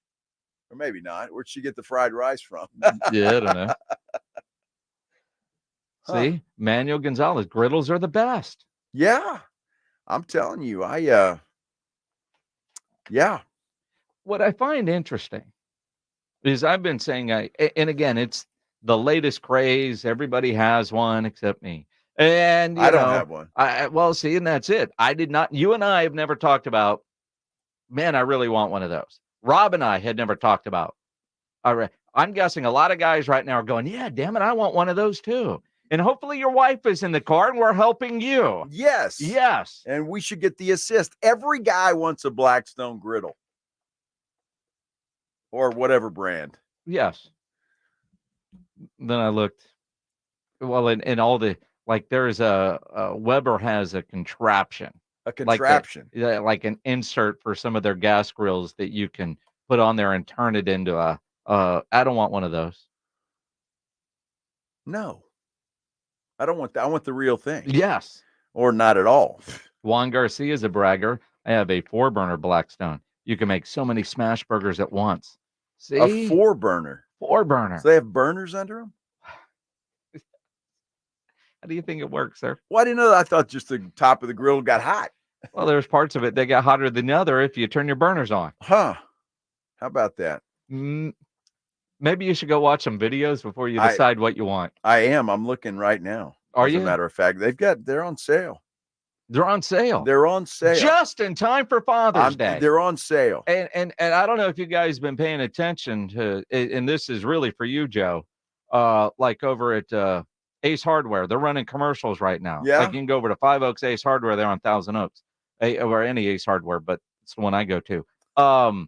or maybe not. Where'd she get the fried rice from? Yeah, I don't know. See, Manuel Gonzalez, griddles are the best. Yeah, I'm telling you, yeah. What I find interesting is I've been saying, and again, it's the latest craze. Everybody has one except me. And I don't have one. Well, see, and that's it. I did not. You and I have never talked about, man, I really want one of those. Rob and I had never talked about. All right. I'm guessing a lot of guys right now are going, yeah, damn it, I want one of those too. And hopefully your wife is in the car and we're helping you. Yes. Yes. And we should get the assist. Every guy wants a Blackstone griddle. Or whatever brand. Yes. Then I looked. Well, in all the, like there's Weber has a contraption. A contraption. Like an insert for some of their gas grills that you can put on there and turn it into I don't want one of those. No. I don't want that. I want the real thing. Yes. Or not at all. Juan Garcia is a bragger. I have a 4-burner Blackstone. You can make so many smash burgers at once. See? A 4-burner. 4-burner. So they have burners under them? How do you think it works, sir? Well, I didn't know that. I thought just the top of the grill got hot. Well, there's parts of it that get hotter than the other if you turn your burners on. Huh. How about that? Maybe you should go watch some videos before you decide what you want. I am. I'm looking right now. Are you? you? As a matter of fact, they're on sale. They're on sale. They're on sale. Just in time for Father's Day. They're on sale. And I don't know if you guys have been paying attention to, and this is really for you, Joe, like over at Ace Hardware. They're running commercials right now. Yeah. Like you can go over to 5 Oaks Ace Hardware. They're on Thousand Oaks. Or any Ace Hardware, but it's the one I go to.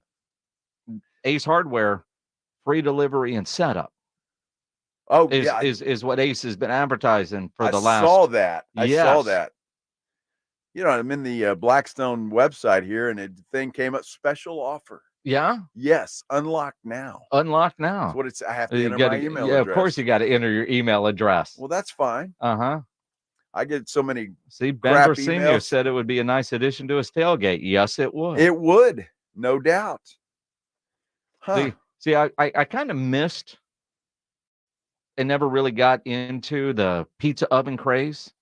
Ace Hardware, free delivery and setup. Oh, is what Ace has been advertising for the last. I saw that. I saw Yes. that. You know, I'm in the Blackstone website here, and the thing came up, special offer. Yeah. Yes, unlock now. Unlock now. That's what it's. I have to You enter gotta- my email yeah, address. of course you got to enter your email address. Well, that's fine. Uh-huh. I get so many. See, Ben crap Senior emails. said it would be a nice addition to his tailgate. Yes, it would. It would, no doubt. Huh. See, I kind of missed and never really got into the pizza oven craze.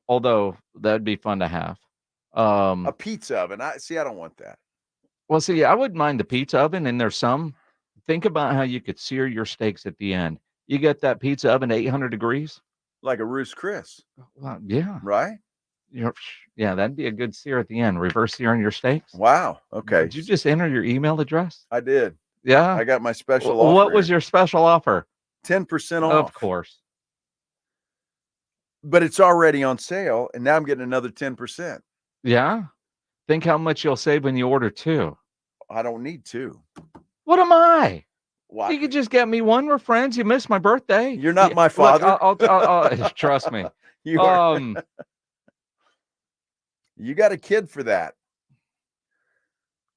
Although that'd be fun to have. A pizza oven. I don't want that. Well, see, I wouldn't mind the pizza oven, and there's some. Think about how you could sear your steaks at the end. You get that pizza oven to 800 degrees. Like a Roost Chris. Well, yeah. Right? Yeah, that'd be a good sear at the end. Reverse searing your steaks. Wow. Okay. Did you just enter your email address? I did. Yeah. I got my special What offer. was your special offer? 10% off. Of course. But it's already on sale, and now I'm getting another 10%. Yeah. Think how much you'll save when you order 2. I don't need 2. What am I? Why? You could just get me one. We're friends. You missed my birthday. You're not my Look, father. I'll trust me. You are. You got a kid for that.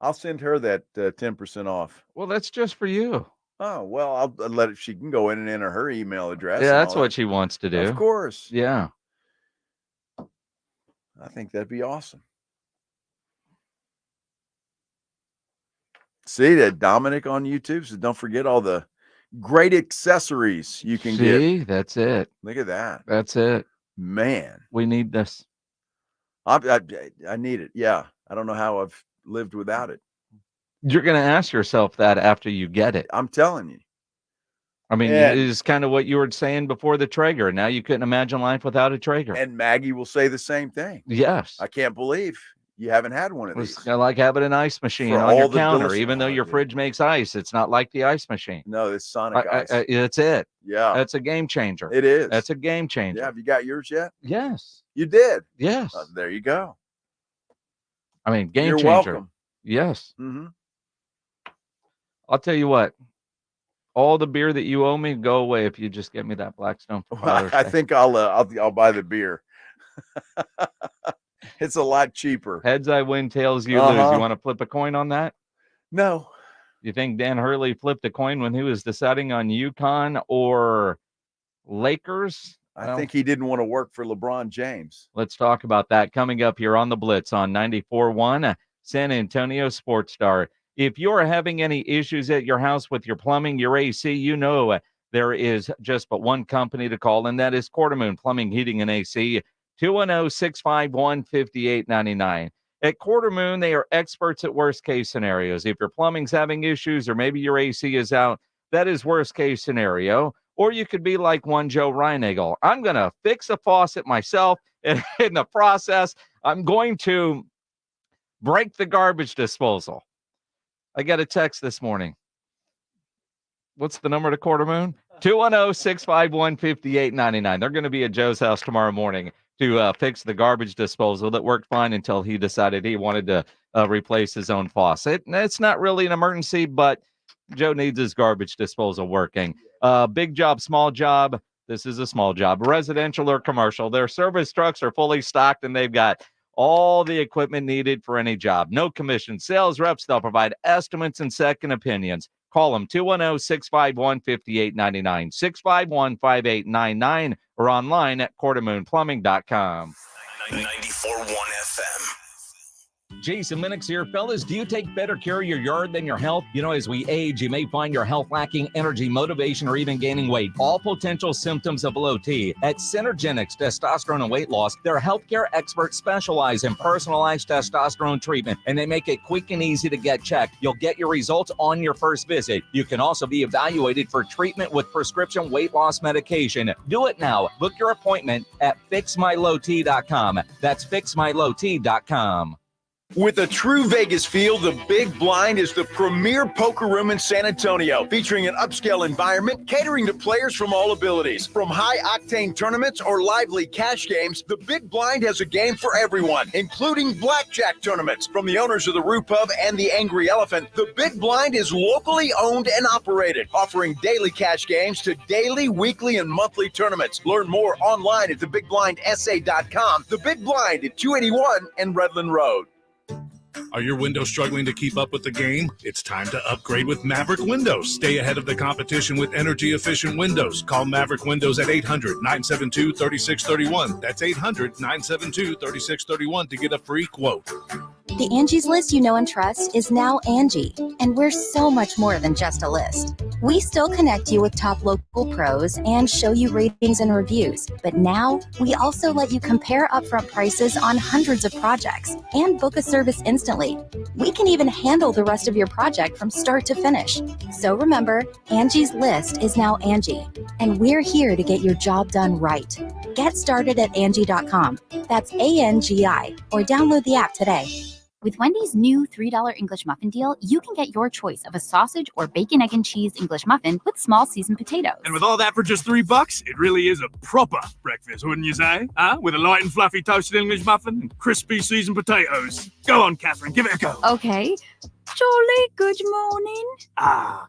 I'll send her that 10% off. Well, that's just for you. Oh, well, I'll let it. She can go in and enter her email address. Yeah, and that's all what she wants to do. Of course. Yeah. I think that'd be awesome. See that Dominic on YouTube? So don't forget all the great accessories you can get. See, that's it. Look at that. That's it. Man. We need this. I need it. Yeah. I don't know how I've lived without it. You're going to ask yourself that after you get it. I'm telling you. I mean, And- it's kind of what you were saying before the Traeger. Now you couldn't imagine life without a Traeger. And Maggie will say the same thing. Yes. I can't believe you haven't had one of these. It's kind of like having an ice machine For on your all the counter, delicious- even though your dude. fridge makes ice. It's not like the ice machine. No, it's Sonic Ice. That's it. Yeah. That's a game changer. It is. That's a game changer. Yeah. Have you got yours yet? Yes. You did. Yes. There you go. I mean, game You're changer. welcome. Yes. Mm-hmm. I'll tell you what. All the beer that you owe me go away if you just get me that Blackstone. for Father's I Day. think I'll buy the beer. It's a lot cheaper. Heads I win, tails you lose. Uh-huh. You want to flip a coin on that? No. You think Dan Hurley flipped a coin when he was deciding on UConn or Lakers? I think he didn't want to work for LeBron James. Let's talk about that coming up here on the Blitz on 94.1 San Antonio Sports Star. If you're having any issues at your house with your plumbing, your AC, you know there is just but one company to call, and that is Quartermoon Plumbing, Heating, and AC, 210-651-5899. At Quartermoon, they are experts at worst-case scenarios. If your plumbing's having issues or maybe your AC is out, that is worst-case scenario. Or you could be like one Joe Reinagel. I'm going to fix a faucet myself, and in the process, I'm going to break the garbage disposal. I got a text this morning. What's the number to Quartermoon? 210-651-5899. They're going to be at Joe's house tomorrow morning to fix the garbage disposal that worked fine until he decided he wanted to replace his own faucet. And it's not really an emergency, but Joe needs his garbage disposal working. Big job, small job. This is a small job. Residential or commercial. Their service trucks are fully stocked, and they've got all the equipment needed for any job. No commission. Sales reps, they'll provide estimates and second opinions. Call them 210-651-5899, 651-5899, or online at quartermoonplumbing.com. 94.1 FM. Jason Minix here. Fellas, do you take better care of your yard than your health? You know, as we age, you may find your health lacking energy, motivation, or even gaining weight. All potential symptoms of low T. At Synergenics Testosterone and Weight Loss, their healthcare experts specialize in personalized testosterone treatment, and they make it quick and easy to get checked. You'll get your results on your first visit. You can also be evaluated for treatment with prescription weight loss medication. Do it now. Book your appointment at fixmylowt.com. That's fixmylowt.com. With a true Vegas feel, the Big Blind is the premier poker room in San Antonio, featuring an upscale environment catering to players from all abilities. From high-octane tournaments or lively cash games, the Big Blind has a game for everyone, including blackjack tournaments. From the owners of the Roo Pub and the Angry Elephant, the Big Blind is locally owned and operated, offering daily cash games to daily, weekly, and monthly tournaments. Learn more online at thebigblindsa.com. The Big Blind at 281 and Redland Road. Are your windows struggling to keep up with the game? It's time to upgrade with Maverick Windows. Stay ahead of the competition with energy-efficient windows. Call Maverick Windows at 800-972-3631. That's 800-972-3631 to get a free quote. The Angie's List you know and trust is now Angie, and we're so much more than just a list. We still connect you with top local pros and show you ratings and reviews, but now we also let you compare upfront prices on hundreds of projects and book a service instantly. We can even handle the rest of your project from start to finish. So remember, Angie's List is now Angie, and we're here to get your job done right. Get started at Angie.com. That's ANGI, or download the app today. With Wendy's new $3 English muffin deal, you can get your choice of a sausage or bacon, egg, and cheese English muffin with small seasoned potatoes. And with all that for just $3, it really is a proper breakfast, wouldn't you say? With a light and fluffy toasted English muffin and crispy seasoned potatoes. Go on, Catherine, give it a go. Okay. Jolly good morning.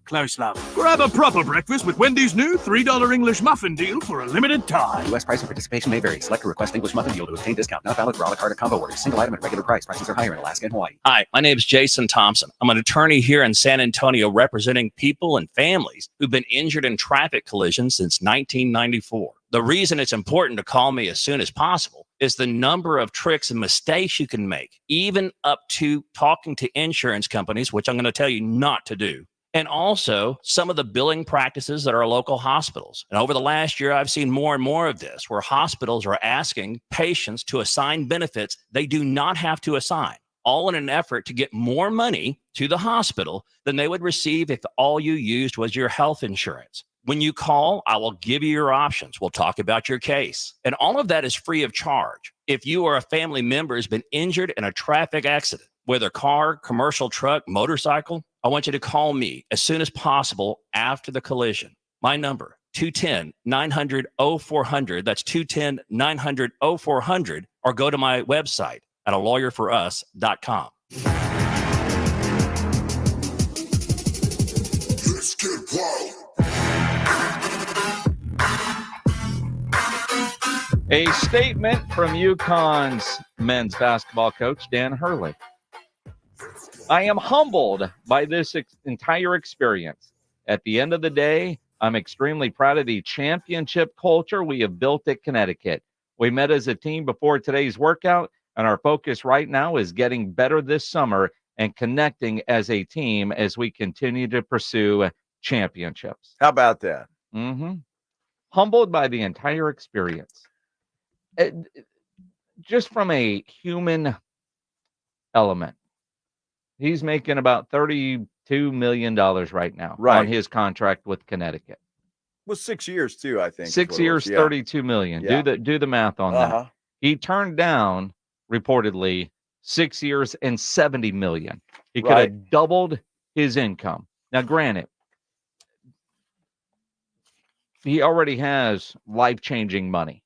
Close, love. Grab a proper breakfast with Wendy's new $3 English muffin deal for a limited time. U.S. price and participation may vary. Select a request English muffin deal to obtain discount. Not valid for a la carte or combo orders. Single item at regular price. Prices are higher in Alaska and Hawaii. Hi, my name is Jason Thompson. I'm an attorney here in San Antonio representing people and families who've been injured in traffic collisions since 1994. The reason it's important to call me as soon as possible is the number of tricks and mistakes you can make, even up to talking to insurance companies, which I'm going to tell you not to do. And also some of the billing practices at our local hospitals. And over the last year, I've seen more and more of this, where hospitals are asking patients to assign benefits they do not have to assign, all in an effort to get more money to the hospital than they would receive if all you used was your health insurance. When you call, I will give you your options. We'll talk about your case. And all of that is free of charge. If you or a family member has been injured in a traffic accident, whether car, commercial truck, motorcycle, I want you to call me as soon as possible after the collision. My number, 210-900-0400. That's 210-900-0400. Or go to my website at alawyerforus.com. Let's get wild. A statement from UConn's men's basketball coach, Dan Hurley. I am humbled by this entire experience. At the end of the day, I'm extremely proud of the championship culture we have built at Connecticut. We met as a team before today's workout, and our focus right now is getting better this summer and connecting as a team as we continue to pursue championships. How about that? Mm-hmm. Humbled by the entire experience. Just from a human element, he's making about $32 million right now on his contract with Connecticut. Well, 6 years too, I think. 6 years, $32 million. Yeah. Do the math on that. He turned down, reportedly, 6 years and $70 million. He could have doubled his income. Now, granted, he already has life-changing money.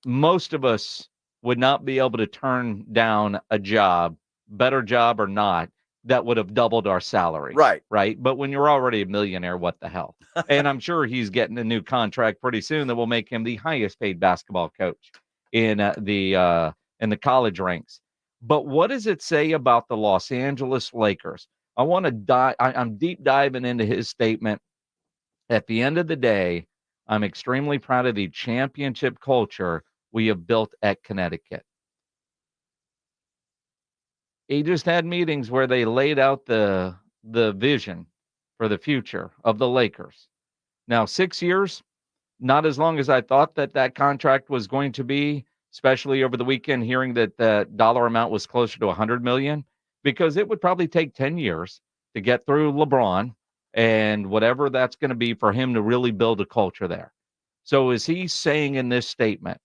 Most of us would not be able to turn down a job, better job or not, that would have doubled our salary. Right. But when you're already a millionaire, what the hell? And I'm sure he's getting a new contract pretty soon that will make him the highest paid basketball coach in the college ranks. But what does it say about the Los Angeles Lakers? I'm deep diving into his statement. At the end of the day, I'm extremely proud of the championship culture we have built at Connecticut. He just had meetings where they laid out the vision for the future of the Lakers. Now, 6 years, not as long as I thought that contract was going to be, especially over the weekend, hearing that the dollar amount was closer to $100 million, because it would probably take 10 years to get through LeBron and whatever that's going to be for him to really build a culture there. So is he saying in this statement,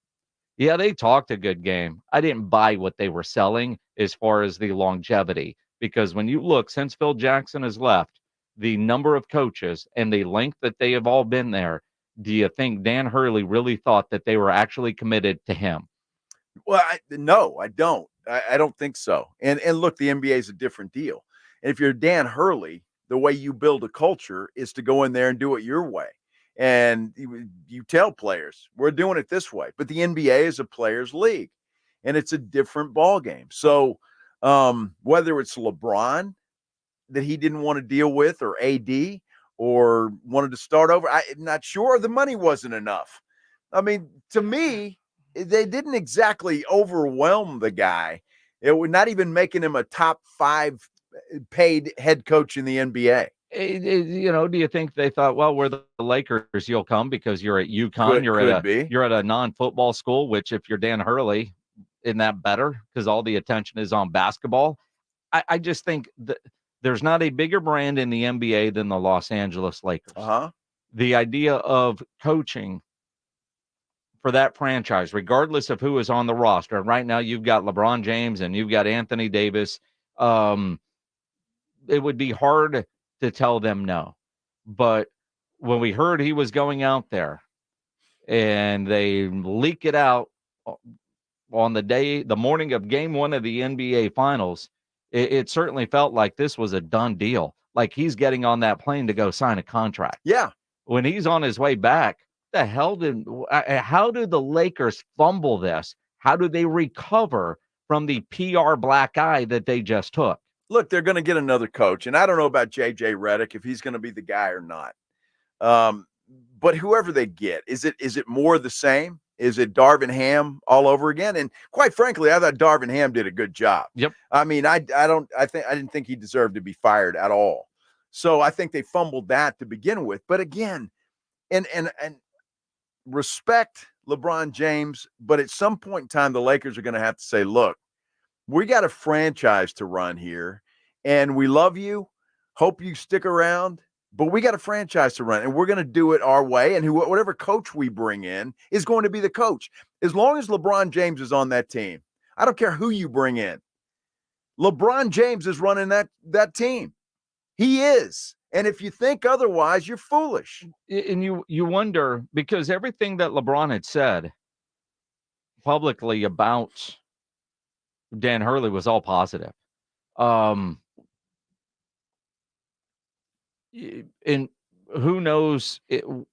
yeah, they talked a good game. I didn't buy what they were selling as far as the longevity, because when you look, since Phil Jackson has left, the number of coaches and the length that they have all been there, do you think Dan Hurley really thought that they were actually committed to him? Well, no, I don't. I don't think so. And look, the NBA is a different deal. And if you're Dan Hurley, the way you build a culture is to go in there and do it your way. And you tell players, we're doing it this way. But the NBA is a players' league, and it's a different ball game. So whether it's LeBron that he didn't want to deal with, or AD, or wanted to start over, I'm not sure. The money wasn't enough. I mean, to me, they didn't exactly overwhelm the guy. It was not even making him a top 5 paid head coach in the NBA. Do you think they thought, well, we're the Lakers, you'll come because you're at UConn, you're at a non-football school, which if you're Dan Hurley, isn't that better because all the attention is on basketball? I just think that there's not a bigger brand in the NBA than the Los Angeles Lakers. The idea of coaching for that franchise, regardless of who is on the roster. And right now you've got LeBron James and you've got Anthony Davis. It would be hard to tell them no. But when we heard he was going out there and they leak it out on the morning of game 1 of the NBA Finals, it certainly felt like this was a done deal. Like he's getting on that plane to go sign a contract. Yeah. When he's on his way back, how did the Lakers fumble this? How do they recover from the PR black eye that they just took? Look, they're going to get another coach, and I don't know about J.J. Redick, if he's going to be the guy or not. But whoever they get, is it more the same? Is it Darvin Ham all over again? And quite frankly, I thought Darvin Ham did a good job. Yep. I mean, I didn't think he deserved to be fired at all. So I think they fumbled that to begin with. But again, and respect LeBron James, but at some point in time, the Lakers are going to have to say, look, we got a franchise to run here, and we love you. Hope you stick around, but we got a franchise to run, and we're going to do it our way. And whatever coach we bring in is going to be the coach. As long as LeBron James is on that team, I don't care who you bring in. LeBron James is running that team. He is. And if you think otherwise, you're foolish. And you wonder, because everything that LeBron had said publicly about Dan Hurley was all positive. And who knows if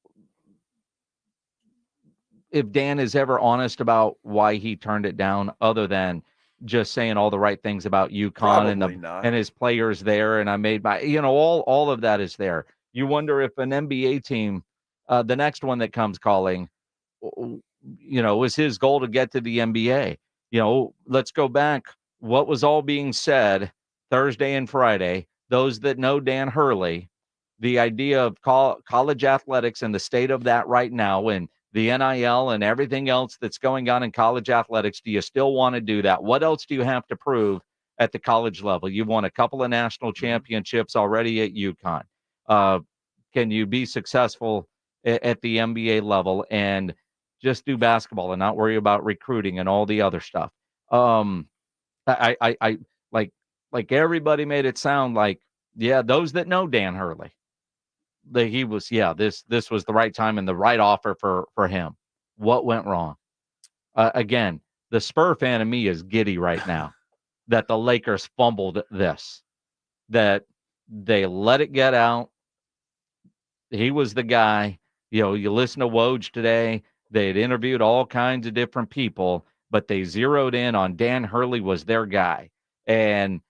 Dan is ever honest about why he turned it down, other than just saying all the right things about UConn and his players there. And I made my, all of that is there. You wonder if an NBA team, the next one that comes calling, was his goal to get to the NBA. Let's go back. What was all being said Thursday and Friday? Those that know Dan Hurley, the idea of college athletics and the state of that right now, and the NIL and everything else that's going on in college athletics. Do you still want to do that? What else do you have to prove at the college level? You've won a couple of national championships already at UConn. Can you be successful at the NBA level and just do basketball and not worry about recruiting and all the other stuff? I like everybody made it sound like, yeah, those that know Dan Hurley, this was the right time and the right offer for him. What went wrong? Again, the Spur fan in me is giddy right now that the Lakers fumbled this, that they let it get out. He was the guy. You listen to Woj today, they had interviewed all kinds of different people, but they zeroed in on Dan Hurley was their guy. And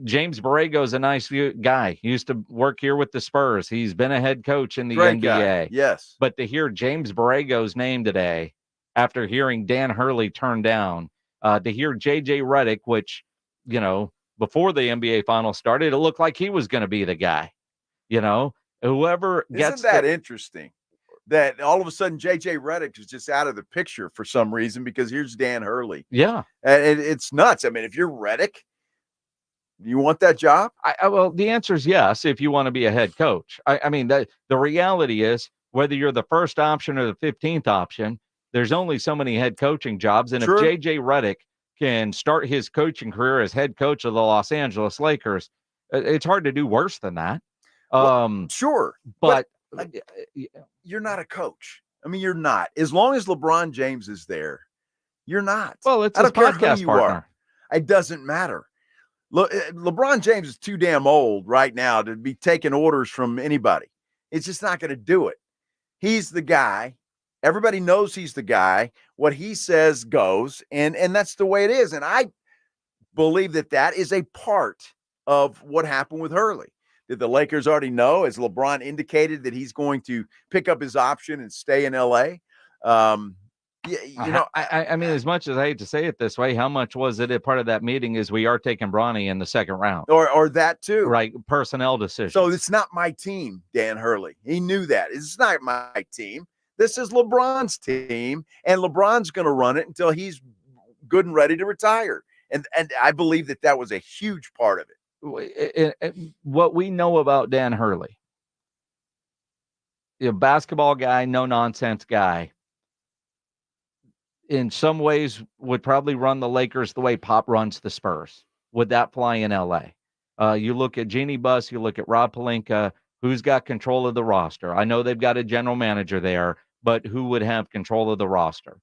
James Borrego is a nice guy. He used to work here with the Spurs. He's been a head coach in the Great NBA. Guy. Yes. But to hear James Borrego's name today, after hearing Dan Hurley turned down, to hear J.J. Redick, which, before the NBA Finals started, it looked like he was going to be the guy. Whoever gets Isn't that interesting? That all of a sudden J.J. Redick is just out of the picture for some reason because here's Dan Hurley. Yeah. And it's nuts. I mean, if you're Redick, you want that job? Well, the answer is yes, if you want to be a head coach. I mean, the reality is, whether you're the first option or the 15th option, there's only so many head coaching jobs. And True. If J.J. Redick can start his coaching career as head coach of the Los Angeles Lakers, it's hard to do worse than that. Sure. But you're not a coach. I mean, you're not. As long as LeBron James is there, you're not. Well, it's I his don't care who podcast you partner. Are. It doesn't matter. LeBron James is too damn old right now to be taking orders from anybody. It's just not going to do it. He's the guy. Everybody knows he's the guy. What he says goes, and that's the way it is. And I believe that is a part of what happened with Hurley. Did the Lakers already know, as LeBron indicated, that he's going to pick up his option and stay in L.A.? I mean, as much as I hate to say it this way, how much was it a part of that meeting is we are taking Bronny in the second round? Or that too. Right, personnel decision. So it's not my team, Dan Hurley. He knew that. It's not my team. This is LeBron's team, and LeBron's going to run it until he's good and ready to retire. And I believe that was a huge part of it. What we know about Dan Hurley, basketball guy, no nonsense guy, in some ways would probably run the Lakers the way Pop runs the Spurs. Would that fly in LA? You look at Jeannie Buss, you look at Rob Pelinka, who's got control of the roster. I know they've got a general manager there, but who would have control of the roster?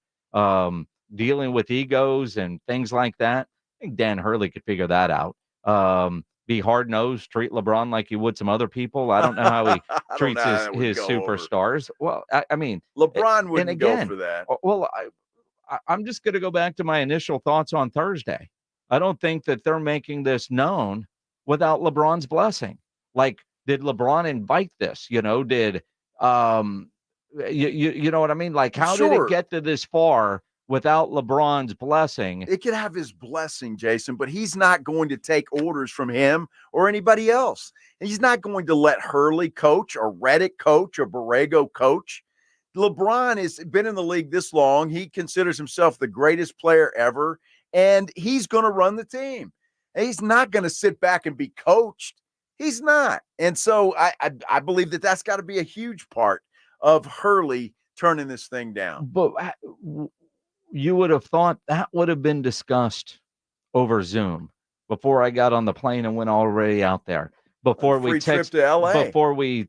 Dealing with egos and things like that. I think Dan Hurley could figure that out. Be hard-nosed, treat LeBron like he would some other people. I don't know how he treats his superstars. Well, I mean, LeBron wouldn't go for that. Well, I'm just going to go back to my initial thoughts on Thursday. I don't think that they're making this known without LeBron's blessing. Like, did LeBron invite this? Did you know what I mean? Like, how did it get to this far without LeBron's blessing? It could have his blessing, Jason, but he's not going to take orders from him or anybody else. And he's not going to let Hurley coach or Redick coach or Borrego coach. LeBron has been in the league this long. He considers himself the greatest player ever, and he's going to run the team. And he's not going to sit back and be coached. He's not. And so I believe that's got to be a huge part of Hurley turning this thing down. But you would have thought that would have been discussed over Zoom before I got on the plane and went already out there. Before we trip to LA. Before we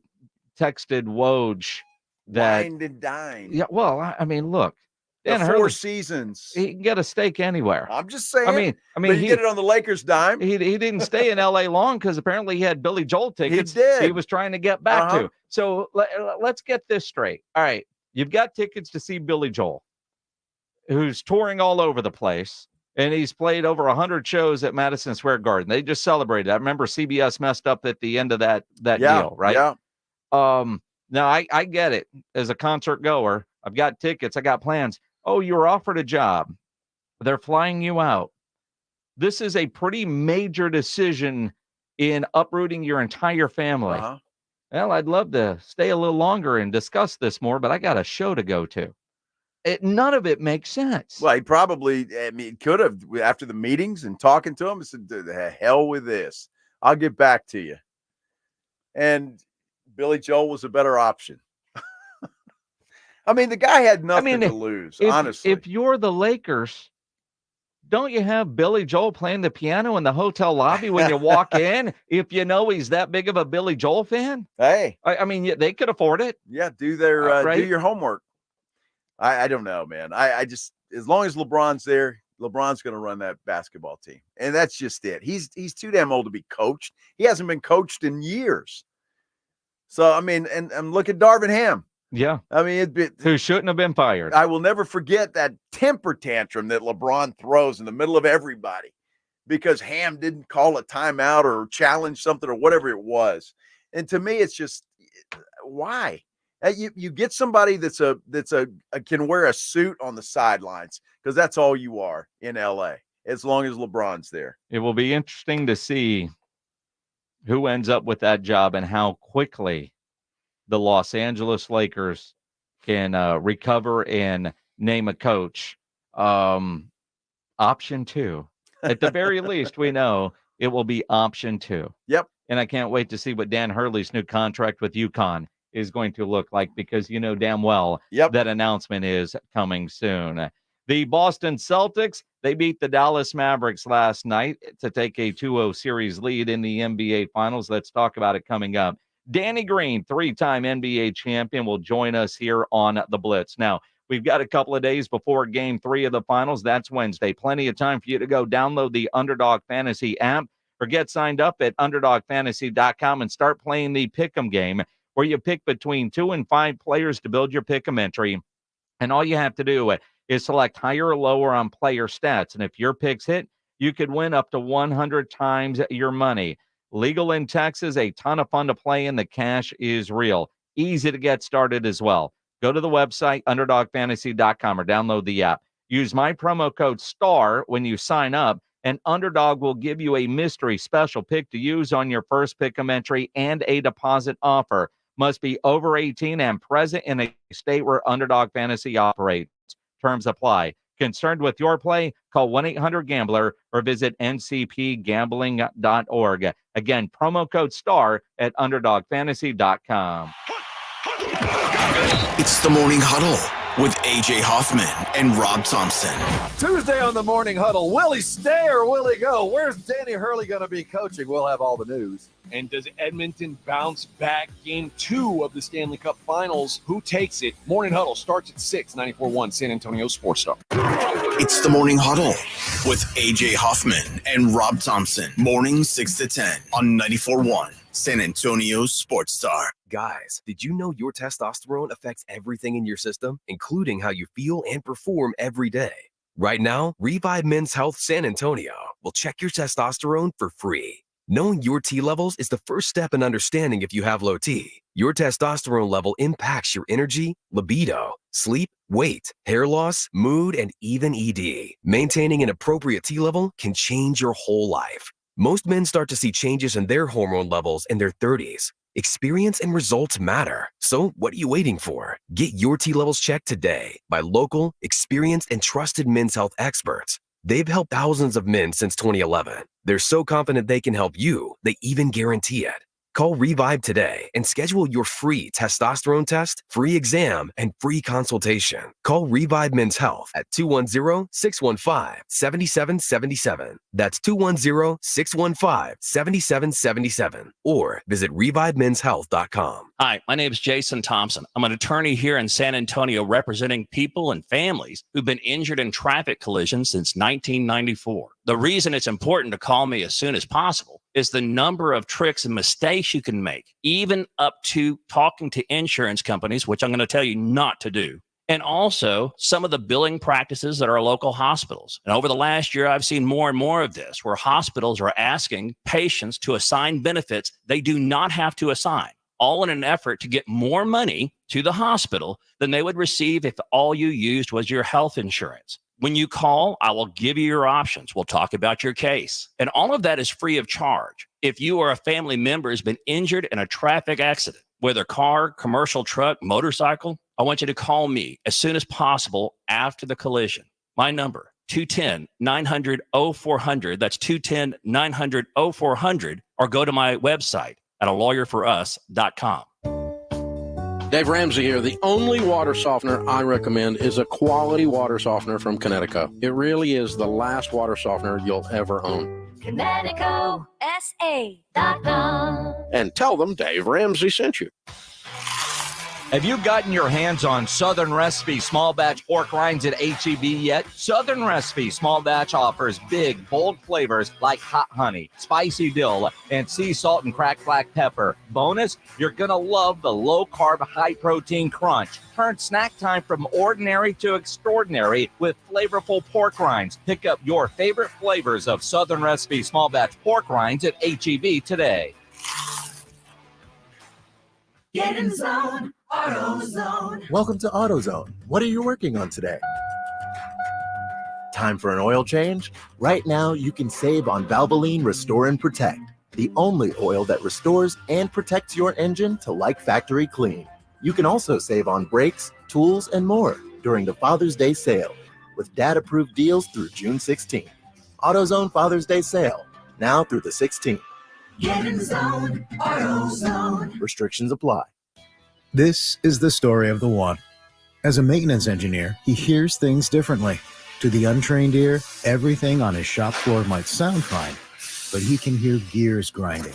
texted Woj that wined and dined. Yeah, well, I mean, look, Dan Dan 4 Hurley, seasons. he can get a steak anywhere. I'm just saying. I mean, he did it on the Lakers' dime. He didn't stay in LA long because apparently he had Billy Joel tickets. He did. He was trying to get back to. So let's get this straight. All right, you've got tickets to see Billy Joel, who's touring all over the place, and he's played over 100 shows at Madison Square Garden. They just celebrated. I remember CBS messed up at the end of that deal, right? Yeah. Now I get it. As a concert goer, I've got tickets, I got plans. Oh, you were offered a job. They're flying you out. This is a pretty major decision in uprooting your entire family. Well, I'd love to stay a little longer and discuss this more, but I got a show to go to. None of it makes sense. Well, he probably, could have, after the meetings and talking to him, said, the hell with this. I'll get back to you. And Billy Joel was a better option. I mean, the guy had nothing to lose, honestly. If you're the Lakers, don't you have Billy Joel playing the piano in the hotel lobby when you walk in? If you know he's that big of a Billy Joel fan? Hey. I mean, they could afford it. Yeah, do your homework. I don't know, man. I just, as long as LeBron's there, LeBron's going to run that basketball team. And that's just it. He's too damn old to be coached. He hasn't been coached in years. So, I mean, and look at Darvin Ham. Yeah. I mean, who shouldn't have been fired. I will never forget that temper tantrum that LeBron throws in the middle of everybody because Ham didn't call a timeout or challenge something or whatever it was. And to me, it's just, why? You get somebody that's can wear a suit on the sidelines because that's all you are in LA as long as LeBron's there. It will be interesting to see who ends up with that job and how quickly the Los Angeles Lakers can recover and name a coach. Option 2. At the very least, we know it will be option 2. Yep. And I can't wait to see what Dan Hurley's new contract with UConn is going to look like because you know damn well that announcement is coming soon. The Boston Celtics, they beat the Dallas Mavericks last night to take a 2-0 series lead in the NBA Finals. Let's talk about it coming up. Danny Green, 3-time NBA champion, will join us here on the Blitz. Now, we've got a couple of days before Game 3 of the Finals. That's Wednesday. Plenty of time for you to go download the Underdog Fantasy app or get signed up at UnderdogFantasy.com and start playing the Pick'em game where you pick between 2 and 5 players to build your Pick'em entry. And all you have to do is select higher or lower on player stats. And if your picks hit, you could win up to 100 times your money. Legal in Texas, a ton of fun to play, and the cash is real. Easy to get started as well. Go to the website, UnderdogFantasy.com, or download the app. Use my promo code STAR when you sign up, and Underdog will give you a mystery special pick to use on your first Pick'em entry and a deposit offer. Must be over 18 and present in a state where Underdog Fantasy operates. Terms apply. Concerned with your play? Call 1-800-GAMBLER or visit ncpgambling.org. Again, promo code STAR at UnderdogFantasy.com. It's the Morning Huddle with A.J. Hoffman and Rob Thompson. Tuesday on the Morning Huddle. Will he stay or will he go? Where's Danny Hurley going to be coaching? We'll have all the news. And does Edmonton bounce back? Game 2 of the Stanley Cup Finals. Who takes it? Morning Huddle starts at 6, 94.1 San Antonio Sports Star. It's the Morning Huddle with A.J. Hoffman and Rob Thompson. Mornings 6 to 10 on 94.1 San Antonio Sports Star. Guys, did you know your testosterone affects everything in your system, including how you feel and perform every day? Right now, Revive Men's Health San Antonio will check your testosterone for free. Knowing your T levels is the first step in understanding if you have low T. Your testosterone level impacts your energy, libido, sleep, weight, hair loss, mood, and even ED. Maintaining an appropriate T level can change your whole life. Most men start to see changes in their hormone levels in their 30s. Experience and results matter. So what are you waiting for? Get your T levels checked today by local, experienced, and trusted men's health experts. They've helped thousands of men since 2011. They're so confident they can help you, they even guarantee it. Call Revive today and schedule your free testosterone test, free exam, and free consultation. Call Revive Men's Health at 210-615-7777. That's 210-615-7777. Or visit ReviveMen'sHealth.com. Hi, my name is Jason Thompson. I'm an attorney here in San Antonio representing people and families who've been injured in traffic collisions since 1994. The reason it's important to call me as soon as possible is the number of tricks and mistakes you can make, even up to talking to insurance companies, which I'm going to tell you not to do. And also some of the billing practices at our local hospitals. And over the last year, I've seen more and more of this, where hospitals are asking patients to assign benefits they do not have to assign. all in an effort to get more money to the hospital than they would receive if all you used was your health insurance. When you call, I will give you your options. We'll talk about your case. And all of that is free of charge. If you or a family member has been injured in a traffic accident, whether car, commercial truck, motorcycle, I want you to call me as soon as possible after the collision. My number, 210-900-0400. That's 210-900-0400. Or go to my website at alawyer4us.com. Dave Ramsey here. The only water softener I recommend is a quality water softener from Connecticut. It really is the last water softener you'll ever own. ConnecticutSA.com. And tell them Dave Ramsey sent you. Have you gotten your hands on Southern Recipe small batch pork rinds at HEB yet? Southern Recipe small batch offers big, bold flavors like hot honey, spicy dill, and sea salt and cracked black pepper. Bonus, you're going to love the low-carb, high-protein crunch. Turn snack time from ordinary to extraordinary with flavorful pork rinds. Pick up your favorite flavors of Southern Recipe small batch pork rinds at HEB today. Get in the zone, AutoZone. Welcome to AutoZone. What are you working on today? Time for an oil change? Right now, you can save on Valvoline Restore and Protect, the only oil that restores and protects your engine to like factory clean. You can also save on brakes, tools, and more during the Father's Day sale with dad-approved deals through June 16th. AutoZone Father's Day sale, now through the 16th. Get in the zone, AutoZone. Restrictions apply. This is the story of the one. As a maintenance engineer, he hears things differently. To the untrained ear, everything on his shop floor might sound fine, but he can hear gears grinding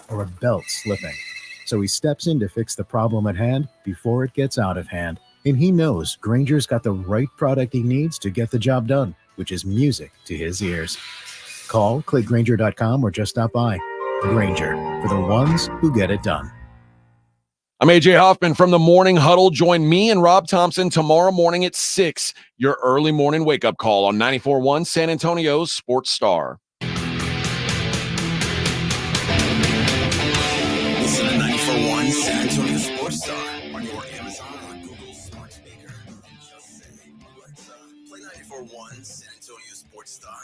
or a belt slipping. So he steps in to fix the problem at hand before it gets out of hand. And he knows Grainger's got the right product he needs to get the job done, which is music to his ears. Call, click Grainger.com, or just stop by. Grainger, for the ones who get it done. I'm AJ Hoffman from the Morning Huddle. Join me and Rob Thompson tomorrow morning at 6, your early morning wake-up call on 94.1 San Antonio's Sports Star. Listen to 94.1 San Antonio Sports Star on your Amazon or Google smart speaker. And just say, Alexa, play 94.1 San Antonio Sports Star.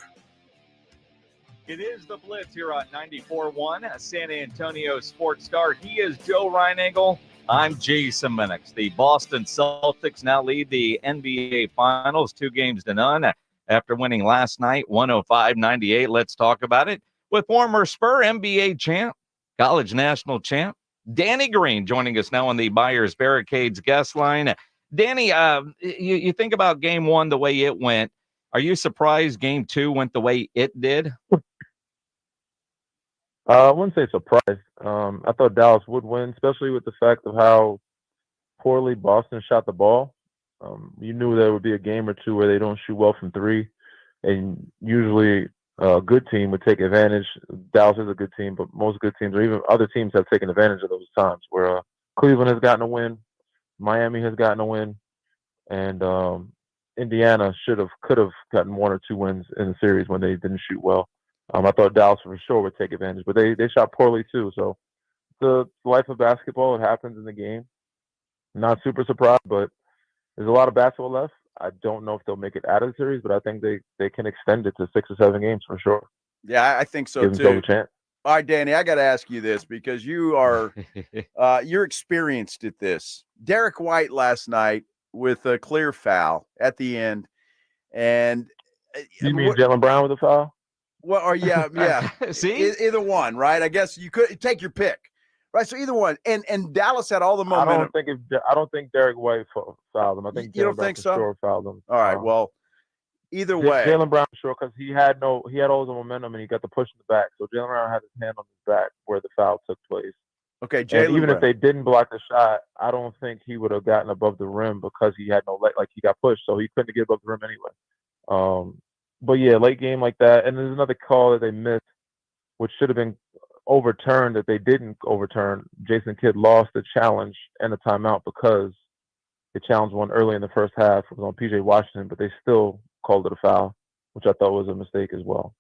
It is the Blitz here on 94.1 San Antonio Sports Star. He is Joe Reinagel. I'm Jason Minix. The Boston Celtics now lead the NBA Finals 2-0 after winning last night 105-98. Let's talk about it with former Spur NBA champ, college national champ, Danny Green, joining us now on the Buyers Barricades guest line. Danny, you think about game one the way it went. Are you surprised game two went the way it did? I wouldn't say surprised. I thought Dallas would win, especially with the fact of how poorly Boston shot the ball. You knew there would be a game or two where they don't shoot well from three, and usually a good team would take advantage. Dallas is a good team, but most good teams, or even other teams, have taken advantage of those times where Cleveland has gotten a win, Miami has gotten a win, and Indiana could have gotten one or two wins in the series when they didn't shoot well. I thought Dallas for sure would take advantage, but they shot poorly too. So the life of basketball, it happens in the game. Not super surprised, but there's a lot of basketball left. I don't know if they'll make it out of the series, but I think they can extend it to 6 or 7 games for sure. Yeah, I think so Give too. themselves a chance. All right, Danny, I got to ask you this because you are you're experienced at this. Derek White last night with a clear foul at the end, and you mean Jaylen Brown with a foul? Well, or yeah. See, either one, right? I guess you could take your pick, right? So either one, and Dallas had all the momentum. I don't think Derek White fouled him. I think you don't think so? Sure fouled him. All right, well, either way, Jaylen Brown sure, because he had all the momentum and he got the push in the back. So Jaylen Brown had his hand on his back where the foul took place. Okay, Jaylen. Even Brown. if they didn't block the shot, I don't think he would have gotten above the rim because he had no leg, like he got pushed, so he couldn't get above the rim anyway. But yeah, late game like that, and there's another call that they missed, which should have been overturned that they didn't overturn. Jason Kidd lost the challenge and the timeout because the challenge won early in the first half. It was on PJ Washington, but they still called it a foul, which I thought was a mistake as well.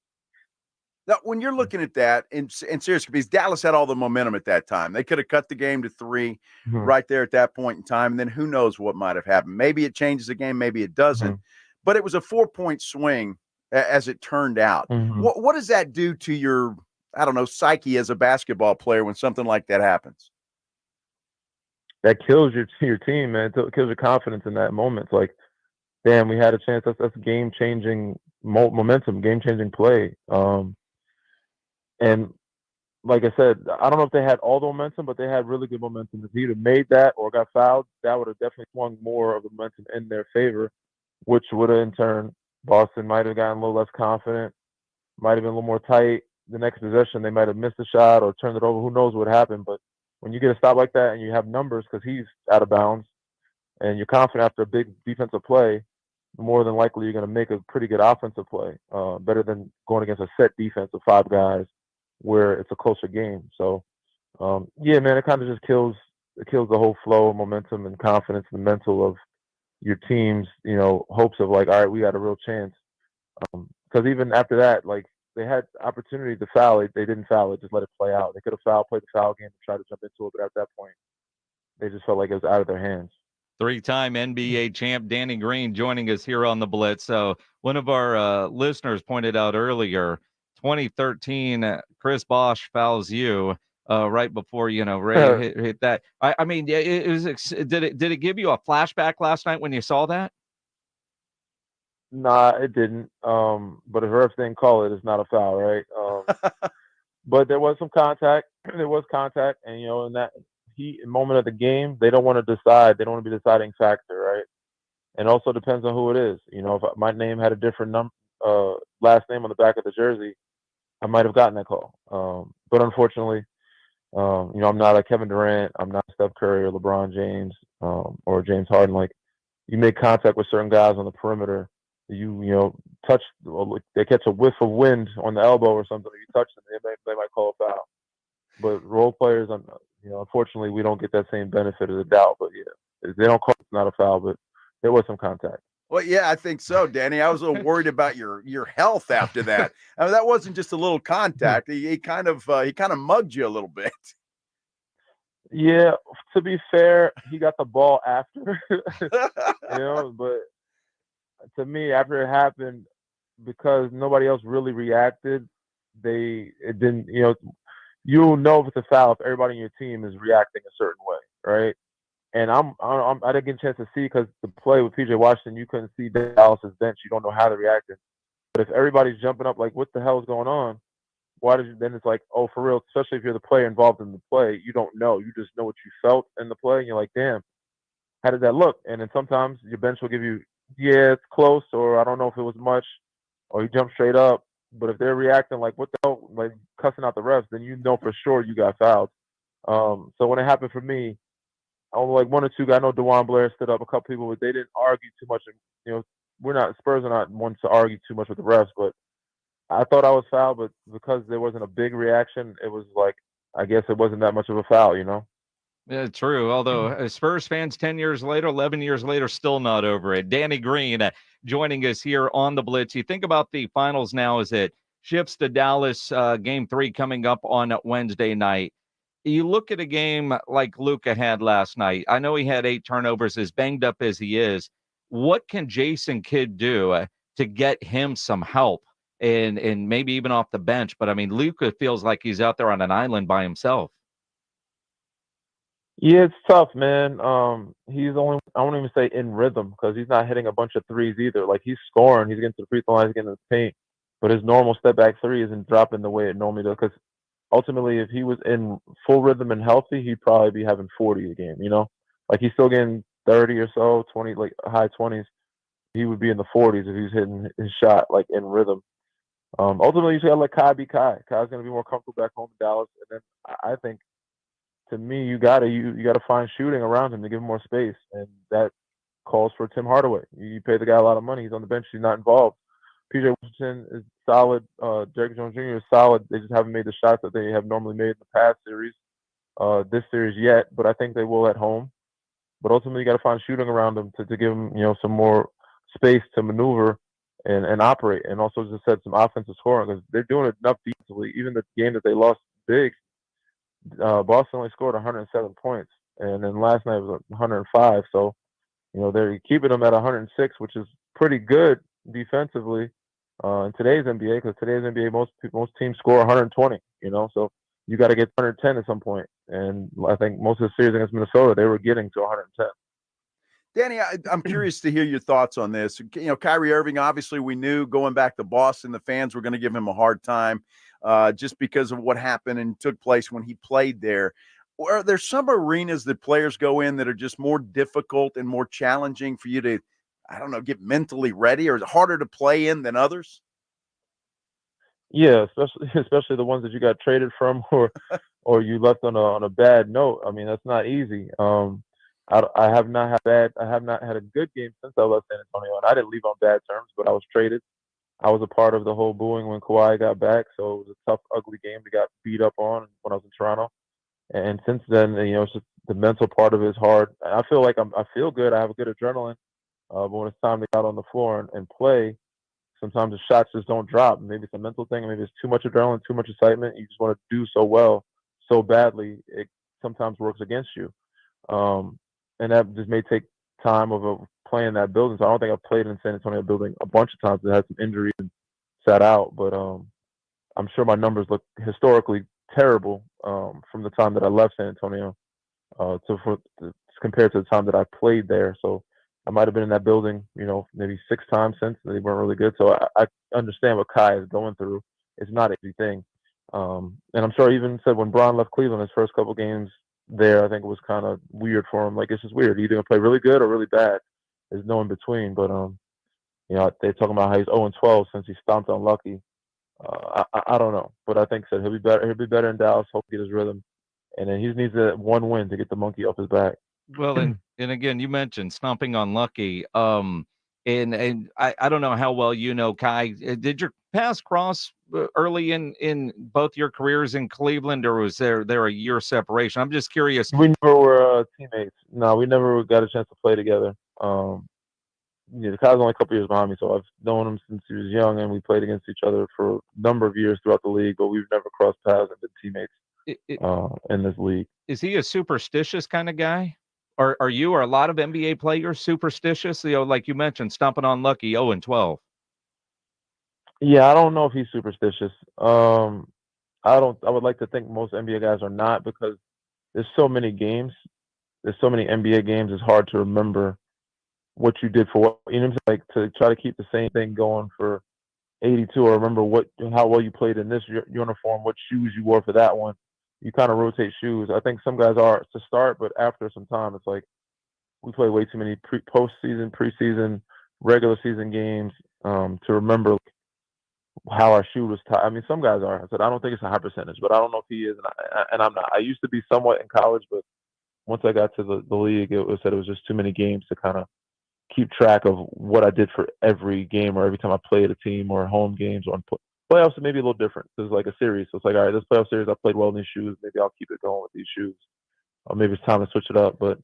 Now, when you're looking at that, and seriously, because Dallas had all the momentum at that time, they could have cut the game to 3 right there at that point in time, and then who knows what might have happened. Maybe it changes the game, maybe it doesn't. But it was a 4-point swing as it turned out. What does that do to your, I don't know, psyche as a basketball player when something like that happens? That kills your team, man. It kills your confidence in that moment. It's like, damn, we had a chance. That's game-changing momentum, game-changing play. And like I said, I don't know if they had all the momentum, but they had really good momentum. If he would have made that or got fouled, that would have definitely swung more of the momentum in their favor, which would have in turn, Boston might have gotten a little less confident, might have been a little more tight. The next possession, they might have missed a shot or turned it over. Who knows what happened? But when you get a stop like that and you have numbers because he's out of bounds and you're confident after a big defensive play, more than likely you're going to make a pretty good offensive play, better than going against a set defense of 5 guys where it's a closer game. So, yeah, man, it kind of just kills the whole flow of momentum and confidence and mental of your team's, hopes of like, all right, we got a real chance. Because even after that, like, they had opportunity to foul it. They didn't foul it, just let it play out. They could have played the foul game and tried to jump into it, but at that point, they just felt like it was out of their hands. 3-time NBA champ Danny Green joining us here on the Blitz. So one of our listeners pointed out earlier, 2013, Chris Bosh fouls you right before Ray hit that. I mean, it was. Did it give you a flashback last night when you saw that? Nah, it didn't. But if refs didn't call it, it's not a foul, right? But there was some contact. There was contact, and in that moment of the game, they don't want to decide. They don't want to be the deciding factor, right? And also depends on who it is. If my name had a different last name on the back of the jersey, I might have gotten that call. But unfortunately, I'm not a Kevin Durant. I'm not Steph Curry or LeBron James or James Harden. Like, you make contact with certain guys on the perimeter. You touch. They catch a whiff of wind on the elbow or something. If you touch them, they might call a foul. But role players, unfortunately, we don't get that same benefit of the doubt. But yeah, if they don't call it, it's not a foul. But there was some contact. Well, yeah, I think so, Danny. I was a little worried about your health after that. I mean, that wasn't just a little contact. He kind of mugged you a little bit. Yeah, to be fair, he got the ball after, but to me, after it happened, because nobody else really reacted, it didn't, you'll know if it's a foul if everybody on your team is reacting a certain way, right? And I didn't get a chance to see because the play with PJ Washington, you couldn't see Dallas's bench. You don't know how they're reacting. But if everybody's jumping up like, what the hell is going on? Then it's like, oh, for real, especially if you're the player involved in the play, you don't know. You just know what you felt in the play. And you're like, damn, how did that look? And then sometimes your bench will give you, yeah, it's close, or I don't know if it was much, or you jump straight up. But if they're reacting like, what the hell, like cussing out the refs, then you know for sure you got fouled. So when it happened for me, only like 1 or 2 guys. I know DeJuan Blair stood up, a couple people, but they didn't argue too much. Spurs are not ones to argue too much with the refs, but I thought I was fouled, but because there wasn't a big reaction, it was like, I guess it wasn't that much of a foul, Yeah, true. Although Spurs fans 10 years later, 11 years later, still not over it. Danny Green joining us here on the Blitz. You think about the finals now as it shifts to Dallas, game 3 coming up on Wednesday night. You look at a game like Luka had last night. I know he had 8 turnovers, as banged up as he is. What can Jason Kidd do to get him some help and maybe even off the bench? But I mean, Luka feels like he's out there on an island by himself. Yeah, it's tough, man. He's only, I won't even say in rhythm, because he's not hitting a bunch of threes either. Like, he's scoring, he's getting to the free throw line, he's getting to the paint, but his normal step back 3 isn't dropping the way it normally does. Because ultimately, if he was in full rhythm and healthy, he'd probably be having 40 a game, Like, he's still getting 30 or so, 20, like high 20s. He would be in the 40s if he's hitting his shot, like, in rhythm. Ultimately, you just got to let Kai be Kai. Kai's going to be more comfortable back home in Dallas. And then I think, to me, you got to find shooting around him to give him more space. And that calls for Tim Hardaway. You pay the guy a lot of money. He's on the bench. He's not involved. PJ Washington is solid. Derrick Jones Jr. is solid. They just haven't made the shots that they have normally made in the past series, this series yet. But I think they will at home. But ultimately, you got to find shooting around them to give him, some more space to maneuver and operate, and also just set some offensive scoring because they're doing enough defensively. Even the game that they lost big, Boston only scored 107 points, and then last night was 105. So, they're keeping them at 106, which is pretty good defensively in today's NBA. Because today's NBA, most teams score 120. So you got to get 110 at some point. And I think most of the series against Minnesota, they were getting to 110. Danny, I'm curious to hear your thoughts on this. Kyrie Irving, obviously we knew going back to Boston, the fans were going to give him a hard time just because of what happened and took place when he played there. Or are there some arenas that players go in that are just more difficult and more challenging for you to, I don't know, get mentally ready, or is it harder to play in than others? Yeah, especially the ones that you got traded from or you left on a bad note. I mean, that's not easy. I have not had a good game since I left San Antonio, and I didn't leave on bad terms, but I was traded. I was a part of the whole booing when Kawhi got back, so it was a tough, ugly game. We got beat up on when I was in Toronto, and since then, it's just the mental part of it is hard. I feel like I feel good. I have a good adrenaline, but when it's time to get out on the floor and play, sometimes the shots just don't drop. Maybe it's a mental thing. Maybe it's too much adrenaline, too much excitement. You just want to do so well, so badly. It sometimes works against you. And that just may take time of playing that building. So I don't think I've played in San Antonio building a bunch of times. That had some injuries and sat out. But I'm sure my numbers look historically terrible from the time that I left San Antonio compared to the time that I played there. So I might have been in that building, maybe 6 times since. They weren't really good. So I understand what Kai is going through. It's not an easy thing. And I'm sure he even said when Bron left Cleveland, his first couple games there, I think it was kind of weird for him. Like, it's just weird. You're either going to play really good or really bad. There's no in between. But, they're talking about how he's 0-12 since he stomped on Lucky. I don't know. But I think he'll be better. He'll be better in Dallas. Hope he gets his rhythm. And then he just needs that one win to get the monkey off his back. Well, and again, you mentioned stomping on Lucky. And I don't know how well you know Kai. Did your paths cross early in both your careers in Cleveland, or was there a year separation? I'm just curious. We never were teammates. No, we never got a chance to play together. Kai's only a couple years behind me, so I've known him since he was young, and we played against each other for a number of years throughout the league, but we've never crossed paths and been teammates in this league. Is he a superstitious kind of guy? Are a lot of NBA players superstitious? Like you mentioned, stomping on Lucky, 0-12. Yeah, I don't know if he's superstitious. I would like to think most NBA guys are not, because there's so many games. There's so many NBA games. It's hard to remember what you did for what. Like to try to keep the same thing going for 82, or remember how well you played in this uniform, what shoes you wore for that one. You kind of rotate shoes. I think some guys are to start, but after some time, it's like we play way too many postseason, preseason, regular season games to remember how our shoe was tied. I mean, some guys are. I said I don't think it's a high percentage, but I don't know if he is, and I'm not. I used to be somewhat in college, but once I got to the league, it was just too many games to kind of keep track of what I did for every game or every time I played a team or home games or playoffs. It may be a little different. It's like a series. So it's like, all right, this playoff series, I played well in these shoes. Maybe I'll keep it going with these shoes. Or maybe it's time to switch it up. But,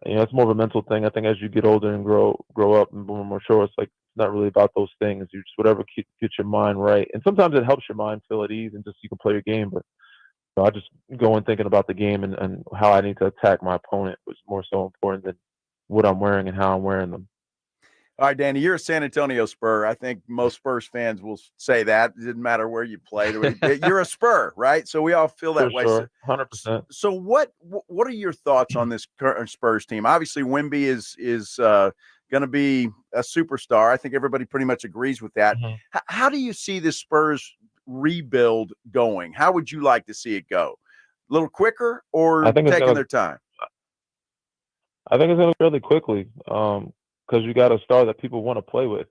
it's more of a mental thing. I think as you get older and grow up and become more sure, it's like it's not really about those things. You just whatever gets your mind right. And sometimes it helps your mind feel at ease and just you can play your game. But I just go in thinking about the game and how I need to attack my opponent was more so important than what I'm wearing and how I'm wearing them. All right, Danny, you're a San Antonio Spur. I think most Spurs fans will say that. It didn't matter where you played. You're a Spur, right? So we all feel that way. Sure, 100%. So what are your thoughts on this current Spurs team? Obviously, Wemby is going to be a superstar. I think everybody pretty much agrees with that. Mm-hmm. How do you see this Spurs rebuild going? How would you like to see it go? A little quicker or taking their time? I think it's going to go fairly quickly. Because you got a star that people want to play with,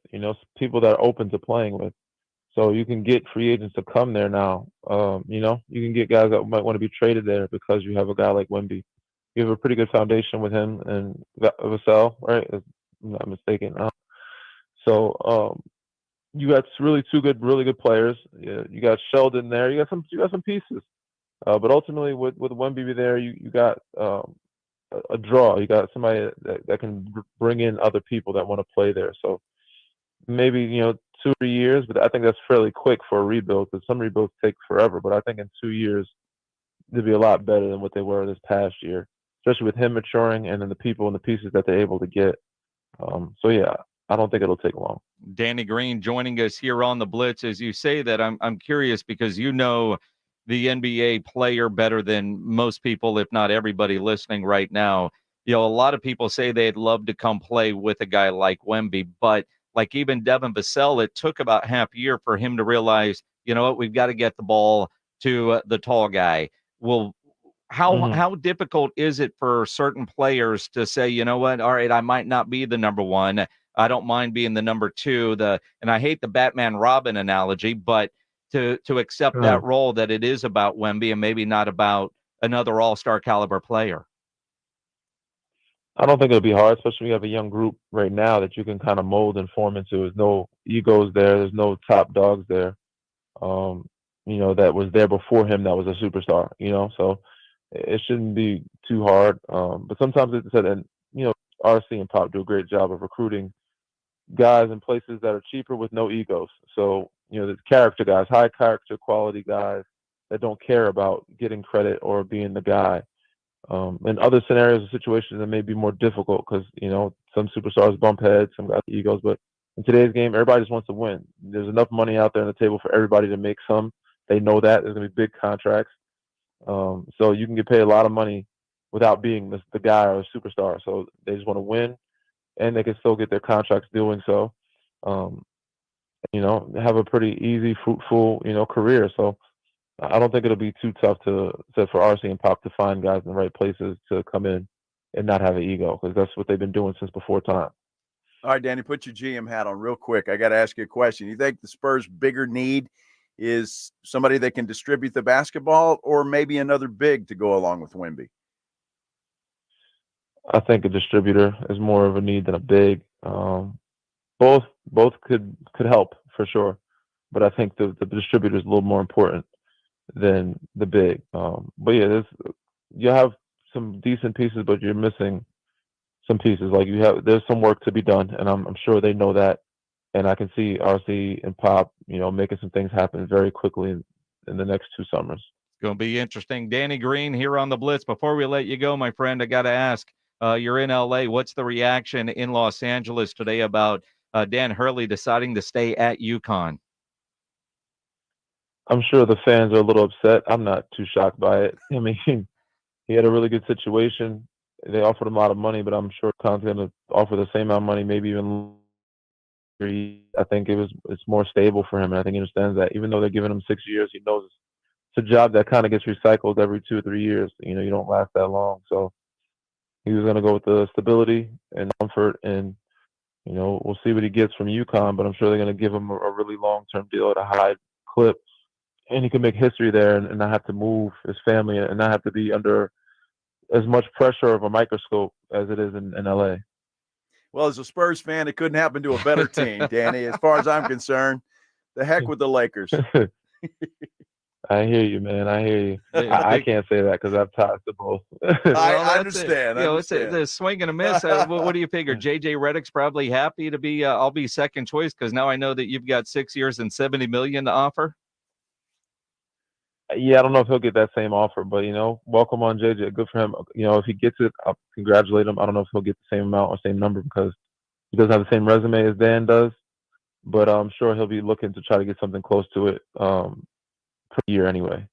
people that are open to playing with. So you can get free agents to come there now. You can get guys that might want to be traded there because you have a guy like Wemby. You have a pretty good foundation with him and Vassell, right? If I'm not mistaken. So you got really good players. You got Sheldon there. You got some pieces. But ultimately, with Wemby there, you got a draw. You got somebody that can bring in other people that want to play there. So maybe 2 or 3 years, but I think that's fairly quick for a rebuild because some rebuilds take forever. But I think in 2 years they'll be a lot better than what they were this past year, especially with him maturing and then the people and the pieces that they're able to get. So yeah, I don't think it'll take long. Danny Green joining us here on the Blitz. As you say that, I'm curious because you know the NBA player better than most people, if not everybody listening right now. A lot of people say they'd love to come play with a guy like Wemby, but like even Devin Vassell, it took about half a year for him to realize, you know what, we've got to get the ball to the tall guy. Well, how difficult is it for certain players to say, you know what, all right, I might not be the number one. I don't mind being the number two. And I hate the Batman Robin analogy, but to accept that role that it is about Wemby and maybe not about another all-star caliber player. I don't think it'll be hard, especially when you have a young group right now that you can kind of mold and form into. There's no egos there. There's no top dogs there. That was there before him that was a superstar, so it shouldn't be too hard. But sometimes it's said, and, RC and Pop do a great job of recruiting guys in places that are cheaper with no egos. So, the character guys, high character quality guys that don't care about getting credit or being the guy. In other scenarios or situations, it may be more difficult because, some superstars bump heads, some got egos. But in today's game, everybody just wants to win. There's enough money out there on the table for everybody to make some. They know that. There's going to be big contracts. So you can get paid a lot of money without being the guy or the superstar. So they just want to win, and they can still get their contracts doing so. Have a pretty easy, fruitful, career. So I don't think it'll be too tough for RC and Pop to find guys in the right places to come in and not have an ego, because that's what they've been doing since before time. All right, Danny, put your GM hat on real quick. I got to ask you a question. You think the Spurs' bigger need is somebody that can distribute the basketball, or maybe another big to go along with Wemby? I think a distributor is more of a need than a big. Both could help for sure, but I think the distributor is a little more important than the big. But yeah, you have some decent pieces, but you're missing some pieces. Like there's some work to be done, and I'm sure they know that. And I can see RC and Pop, making some things happen very quickly in the next 2 summers. It's going to be interesting. Danny Green here on the Blitz. Before we let you go, my friend, I got to ask, you're in LA. What's the reaction in Los Angeles today about Dan Hurley deciding to stay at UConn? I'm sure the fans are a little upset. I'm not too shocked by it. I mean, he had a really good situation. They offered him a lot of money, but I'm sure UConn's going to offer the same amount of money, maybe even. I think it's more stable for him, and I think he understands that. Even though they're giving him 6 years, he knows it's a job that kind of gets recycled every 2 or 3 years. You don't last that long. So he was going to go with the stability and comfort, and we'll see what he gets from UConn. But I'm sure they're going to give him a really long-term deal at a high clip, and he can make history there and not have to move his family and not have to be under as much pressure of a microscope as it is in LA. Well, as a Spurs fan, it couldn't happen to a better team, Danny. As far as I'm concerned, the heck with the Lakers. I hear you, man. I hear you. I can't say that because I've ties to both. I understand. It's a swing and a miss. What do you figure? JJ Redick's probably happy to be. I'll be second choice because now I know that you've got 6 years and $70 million to offer. Yeah, I don't know if he'll get that same offer, but welcome on JJ. Good for him. If he gets it, I'll congratulate him. I don't know if he'll get the same amount or same number because he doesn't have the same resume as Dan does, but I'm sure he'll be looking to try to get something close to it per year anyway.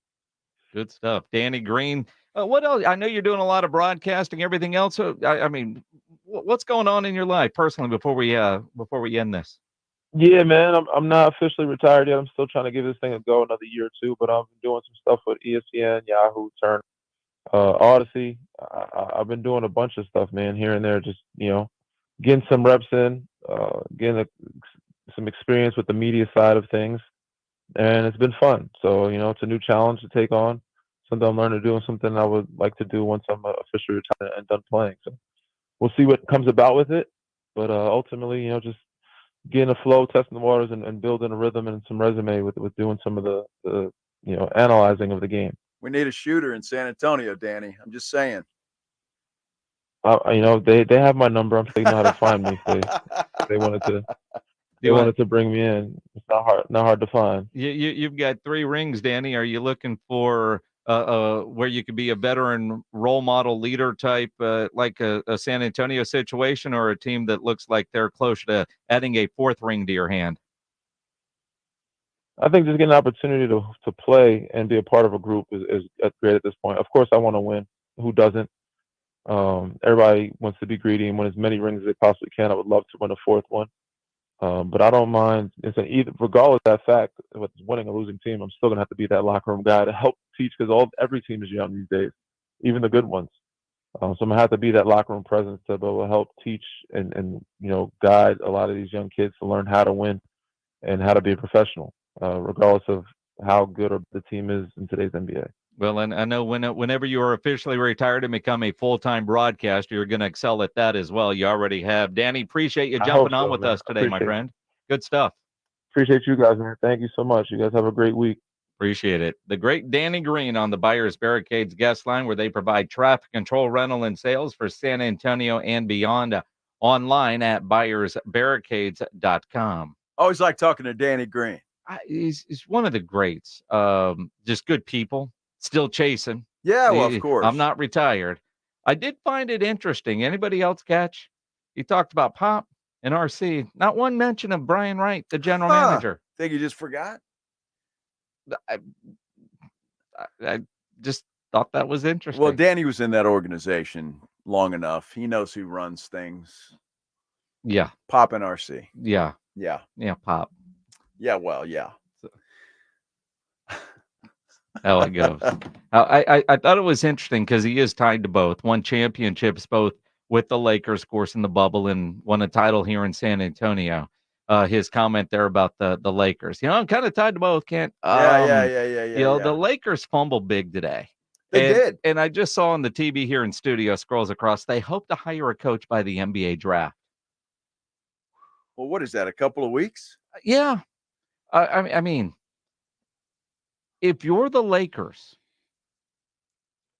Good stuff, Danny Green. What else? I know you're doing a lot of broadcasting, everything else. I mean, what's going on in your life personally before we end this? Yeah, man, I'm not officially retired yet. I'm still trying to give this thing a go another year or two, but I'm doing some stuff with ESPN, Yahoo, Turner, Odyssey. I've been doing a bunch of stuff, man, here and there, just, getting some reps in, getting some experience with the media side of things, and it's been fun. So, it's a new challenge to take on, something I'm learning to do and something I would like to do once I'm officially retired and done playing. So we'll see what comes about with it, but ultimately, just getting a flow, testing the waters, and building a rhythm and some resume with doing some of the analyzing of the game. We need a shooter in San Antonio, Danny. I'm just saying. They have my number. I'm sure they know how to find me if they wanted to They wanted to bring me in. It's not hard to find. You've got 3 rings, Danny. Are you looking for where you could be a veteran role model leader type, like a San Antonio situation, or a team that looks like they're close to adding a 4th ring to your hand? I think just getting an opportunity to play and be a part of a group is great at this point. Of course, I want to win. Who doesn't? Everybody wants to be greedy and win as many rings as they possibly can. I would love to win a 4th one. But I don't mind. Regardless of that fact, whether it's winning or losing team, I'm still going to have to be that locker room guy to help teach, because every team is young these days, even the good ones. So I'm going to have to be that locker room presence to be able to help teach and guide a lot of these young kids to learn how to win and how to be a professional, regardless of how good the team is in today's NBA. Well, and I know whenever you are officially retired and become a full-time broadcaster, you're going to excel at that as well. You already have. Danny, appreciate you jumping on with us today, my friend. Good stuff. Appreciate you guys, man. Thank you so much. You guys have a great week. Appreciate it. The great Danny Green on the Buyers Barricades guest line, where they provide traffic control, rental, and sales for San Antonio and beyond. Online at buyersbarricades.com. Always like talking to Danny Green. He's one of the greats. Just good people. Still chasing. Yeah, well, of course. I'm not retired. I did find it interesting. Anybody else catch? He talked about Pop and RC. Not one mention of Brian Wright, the general manager. Think you just forgot? I just thought that was interesting. Well, Danny was in that organization long enough. He knows who runs things. Yeah. Pop and RC. Yeah. Yeah. Yeah, Pop. Yeah, well, yeah. How it goes. I thought it was interesting because he is tied to both. Won championships both with the Lakers, of course, in the bubble, and won a title here in San Antonio. His comment there about the Lakers. I'm kind of tied to both, Kent. Yeah. The Lakers fumbled big today. They did. And I just saw on the TV here in studio, scrolls across, they hope to hire a coach by the NBA draft. Well, what is that, a couple of weeks? Yeah. I mean, if you're the Lakers,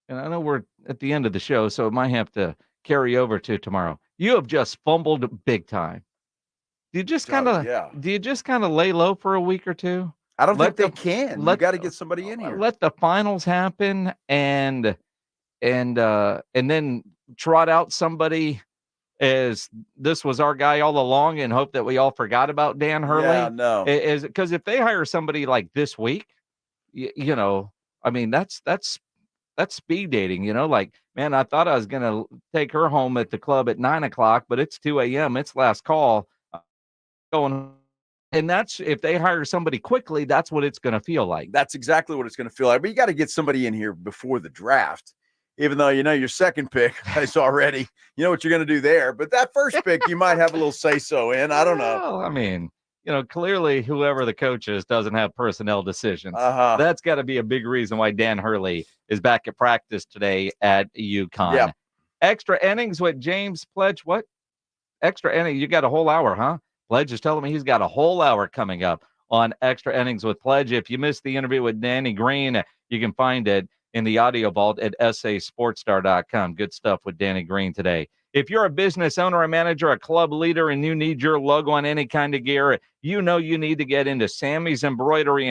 and I know we're at the end of the show, so it might have to carry over to tomorrow. You have just fumbled big time. Do you just kind of lay low for a week or two? I don't think they can. You got to get somebody in here. Let the finals happen and then trot out somebody as this was our guy all along and hope that we all forgot about Dan Hurley. Yeah, no. Because if they hire somebody like this week, I mean, that's speed dating, like, man, I thought I was going to take her home at the club at 9:00, but it's 2 a.m. It's last call. And that's, if they hire somebody quickly, that's what it's going to feel like. That's exactly what it's going to feel like. But you got to get somebody in here before the draft, even though, your second pick is already, what you're going to do there. But that first pick, you might have a little say-so in. I don't know. Well, I mean, clearly whoever the coach is doesn't have personnel decisions. Uh-huh. That's got to be a big reason why Dan Hurley is back at practice today at UConn. Yeah. Extra innings with James Pledge. What? Extra inning? You got a whole hour, huh? Pledge is telling me he's got a whole hour coming up on Extra Innings with Pledge. If you missed the interview with Danny Green, you can find it in the audio vault at sasportstar.com. Good stuff with Danny Green today. If you're a business owner, a manager, a club leader, and you need your logo on any kind of gear, you need to get into Sammy's Embroidery